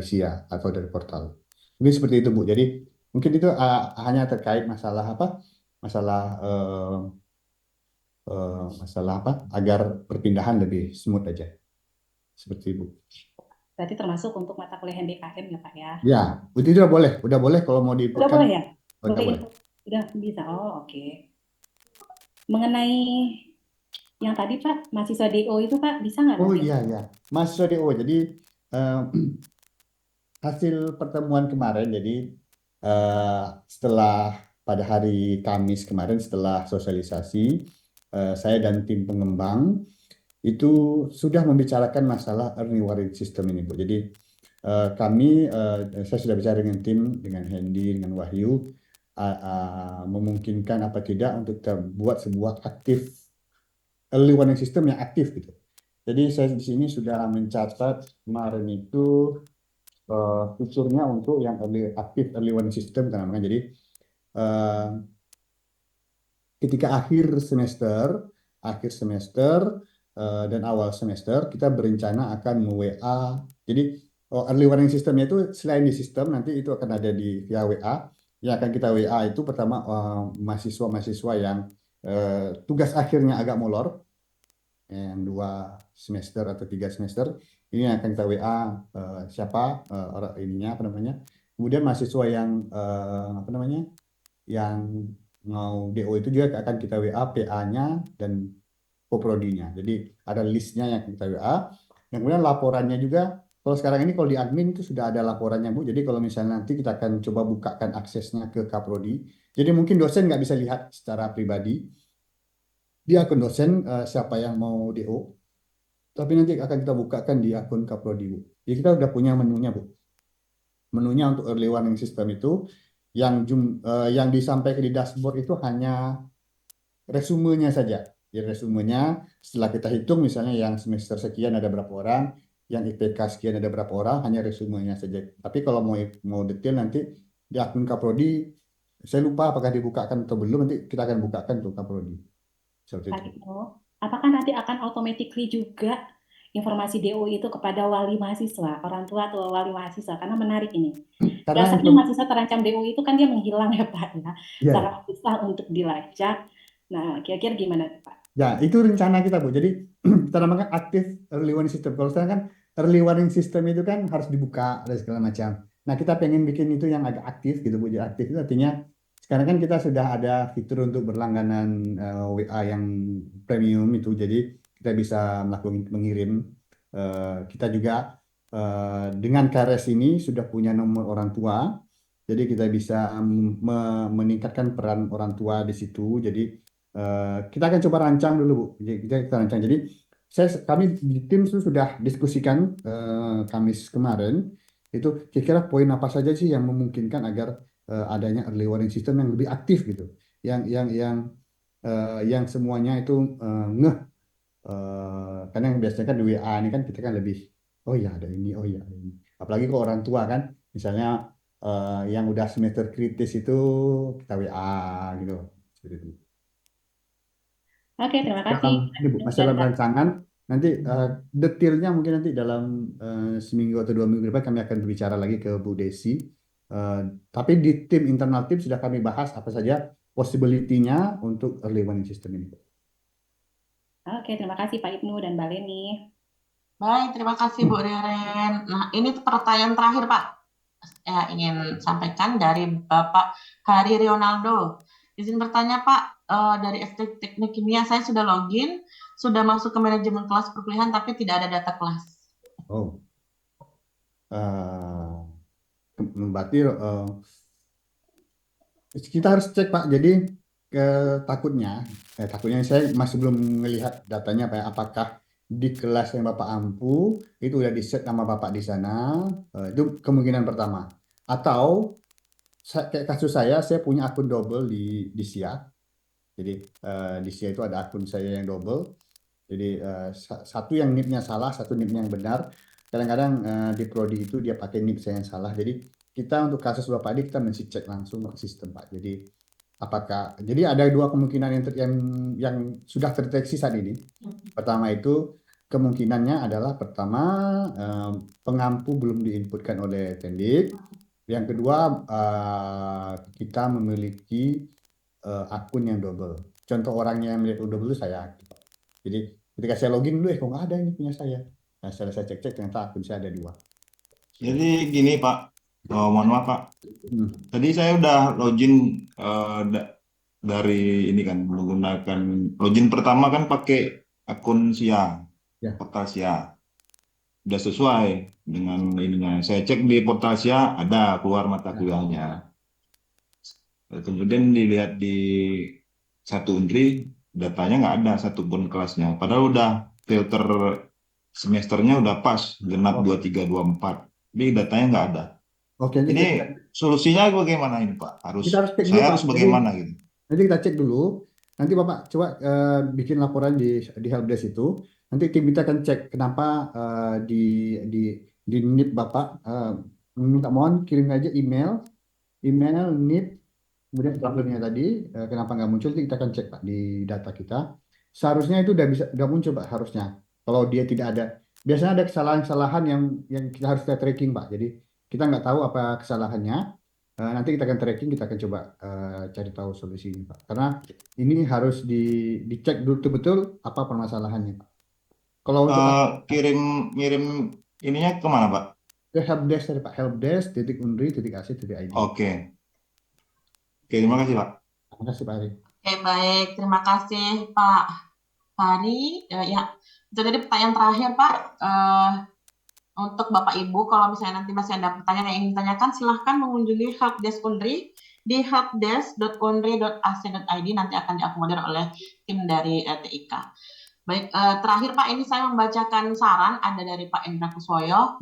SIA atau dari portal. Mungkin seperti itu Bu. Jadi mungkin itu hanya terkait masalah agar perpindahan lebih smooth aja. Seperti itu. Berarti termasuk untuk mata kuliah MBKM ya Pak ya? Ya, itu udah boleh kalau mau diinputkan. Udah boleh ya? Boleh. Udah bisa. Oh, oke. Mengenai yang tadi Pak, mahasiswa DO itu Pak, bisa nggak? Oh iya. Mahasiswa DO. Jadi hasil pertemuan kemarin, jadi setelah pada hari Kamis kemarin, setelah sosialisasi, saya dan tim pengembang itu sudah membicarakan masalah early warning system ini Bu. Jadi saya sudah bicara dengan tim, dengan Hendy, dengan Wahyu, memungkinkan apa tidak untuk kita buat sebuah aktif early warning system yang aktif gitu. Jadi saya di sini sudah mencatat kemarin itu fiturnya untuk yang aktif early warning system namanya. Jadi ketika akhir semester dan awal semester kita berencana akan WA. Jadi early warning systemnya itu selain di sistem nanti itu akan ada via WA. Yang akan kita WA itu pertama mahasiswa yang tugas akhirnya agak molor, yang 2 semester atau 3 semester, ini akan kita WA siapa Kemudian mahasiswa yang yang mau DO itu juga akan kita WA PA-nya dan Poprodinya. Jadi ada listnya yang kita WA. Yang kemudian laporannya juga, kalau sekarang ini kalau di admin itu sudah ada laporannya Bu. Jadi kalau misalnya nanti kita akan coba bukakan aksesnya ke Kaprodi. Jadi mungkin dosen nggak bisa lihat secara pribadi di akun dosen siapa yang mau DO. tapi nanti akan kita bukakan di akun Kaprodi, Bu. Jadi kita udah punya menunya, Bu. Menunya untuk early warning system itu yang disampaikan di dashboard itu hanya resumenya saja. Ya, resumenya setelah kita hitung misalnya yang semester sekian ada berapa orang, yang IPK sekian ada berapa orang, hanya resumenya saja. Tapi kalau mau detail nanti di akun Kaprodi, saya lupa apakah dibukakan atau belum, nanti kita akan bukakan untuk Kaprodi. Seperti Pak itu. Ibnu, apakah nanti akan automatically juga informasi DO itu kepada wali mahasiswa, orang tua atau wali mahasiswa? Karena menarik ini. Karena Biasanya mahasiswa terancam DO itu kan dia menghilang ya Pak ya, Iya. sangat susah untuk dilacak. Nah, kira-kira gimana Pak? Ya, itu rencana kita, Bu. Jadi kita namakan aktif early warning system. Kalau sekarang kan early warning system itu kan harus dibuka dan segala macam. Nah, kita pengen bikin itu yang agak aktif gitu, Bu. Jadi aktif itu artinya sekarang kan kita sudah ada fitur untuk berlangganan WA yang premium itu. Jadi kita bisa melakukan mengirim. Kita juga dengan KRS ini sudah punya nomor orang tua. Jadi kita bisa meningkatkan peran orang tua di situ. Jadi kita akan coba rancang dulu, Bu. Kita rancang. Jadi kami di tim itu sudah diskusikan Kamis kemarin itu kira-kira poin apa saja sih yang memungkinkan agar adanya early warning system yang lebih aktif gitu. Yang semuanya itu karena yang biasanya kan di WA ini kan kita kan lebih oh ya ada ini, oh ya ada ini. Apalagi ke orang tua kan, misalnya yang udah semester kritis itu kita WA gitu. Seperti itu. Oke, terima kasih. Ini Bu, masih dalam rancangan. Nanti detailnya mungkin nanti dalam seminggu atau 2 minggu depan kami akan berbicara lagi ke Bu Desi. Tapi di tim internal tim sudah kami bahas apa saja possibility-nya untuk early warning system ini. Oke, terima kasih Pak Ibnu dan Mbak Leni. Baik, terima kasih Bu Reren. Nah, ini pertanyaan terakhir Pak. Saya ingin sampaikan dari Bapak Hari Rionaldo. Izin bertanya Pak, dari Teknik Kimia saya sudah login, sudah masuk ke manajemen kelas perkuliahan tapi tidak ada data kelas. Oh, berarti kita harus cek Pak. Jadi takutnya saya masih belum melihat datanya Pak. Apakah di kelas yang Bapak ampu itu udah di set nama Bapak di sana? Itu kemungkinan pertama. Atau kayak kasus saya punya akun double di SIA. Jadi di SIA itu ada akun saya yang double. Jadi satu yang NIP-nya salah, satu NIP-nya yang benar. Kadang-kadang di prodi itu dia pakai NIP saya yang salah. Jadi kita untuk kasus Bapak Adi kita mesti cek langsung ke sistem Pak. Jadi ada 2 kemungkinan yang sudah terdeteksi saat ini. Pertama itu kemungkinannya adalah pertama pengampu belum diinputkan oleh Tendik. Yang kedua kita memiliki akun yang double. Contoh orangnya yang melihat double itu saya. Jadi ketika saya login dulu kok nggak ada ini punya saya. Nah setelah saya cek ternyata akun saya ada 2. Jadi gini Pak, mohon maaf Pak. Tadi saya udah login dari ini kan menggunakan login pertama kan pakai akun SIA, portal SIA. Udah sesuai dengan ininya. Saya cek di portal SIA ada keluar mata kuliahnya. Kemudian dilihat di satu Undri datanya nggak ada satupun kelasnya. Padahal udah filter semesternya udah pas genap 23 24. Tapi datanya nggak ada. Oke, ini solusinya bagaimana ini Pak? Saya harus bagaimana gitu? Nanti kita cek dulu. Nanti Bapak coba bikin laporan di helpdesk itu. Nanti tim kita akan cek kenapa di NIP Bapak minta mohon kirim aja email NIP kemudian problemnya tadi kenapa nggak muncul, kita akan cek Pak di data kita. Seharusnya itu udah muncul Pak harusnya. Kalau dia tidak ada, biasanya ada kesalahan-kesalahan yang kita harus tracking Pak. Jadi kita nggak tahu apa kesalahannya. Nanti kita akan tracking, kita akan coba cari tahu solusinya Pak. Karena ini harus dicek betul-betul apa permasalahannya Pak. Kalau ngirim ininya kemana Pak? Ke helpdesk dari Pak, helpdesk.undri.ac.id. Oke, terima kasih Pak. Terima kasih Pak Hari. Oke, baik. Terima kasih Pak Hari. Ya, itu tadi pertanyaan terakhir Pak. Untuk Bapak Ibu, kalau misalnya nanti masih ada pertanyaan yang ingin ditanyakan, silahkan mengunjungi helpdesk Undri di helpdesk.undri.ac.id. Nanti akan diakomodir oleh tim dari TIK. Baik, terakhir Pak, ini saya membacakan saran ada dari Pak Endra Kuswoyo.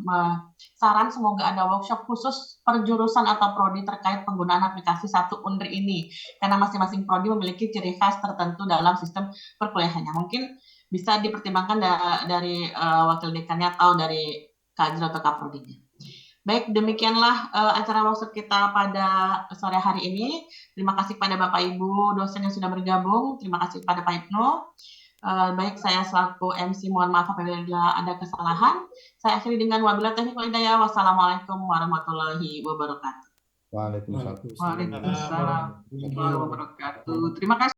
Saran semoga ada workshop khusus per jurusan atau prodi terkait penggunaan aplikasi Satu Unri ini, karena masing-masing prodi memiliki ciri khas tertentu dalam sistem perkuliahannya. Mungkin bisa dipertimbangkan dari wakil dekannya atau dari Kajro atau Kaprodinya. Baik, demikianlah acara workshop kita pada sore hari ini. Terima kasih pada Bapak Ibu dosen yang sudah bergabung. Terima kasih pada Pak Ibnu. Baik, saya selaku MC mohon maaf apabila ada kesalahan. Saya akhiri dengan wabillahi taufiq wal hidayah. Wassalamualaikum warahmatullahi wabarakatuh. Waalaikumsalam. Waalaikumsalam warahmatullahi wabarakatuh. Terima kasih.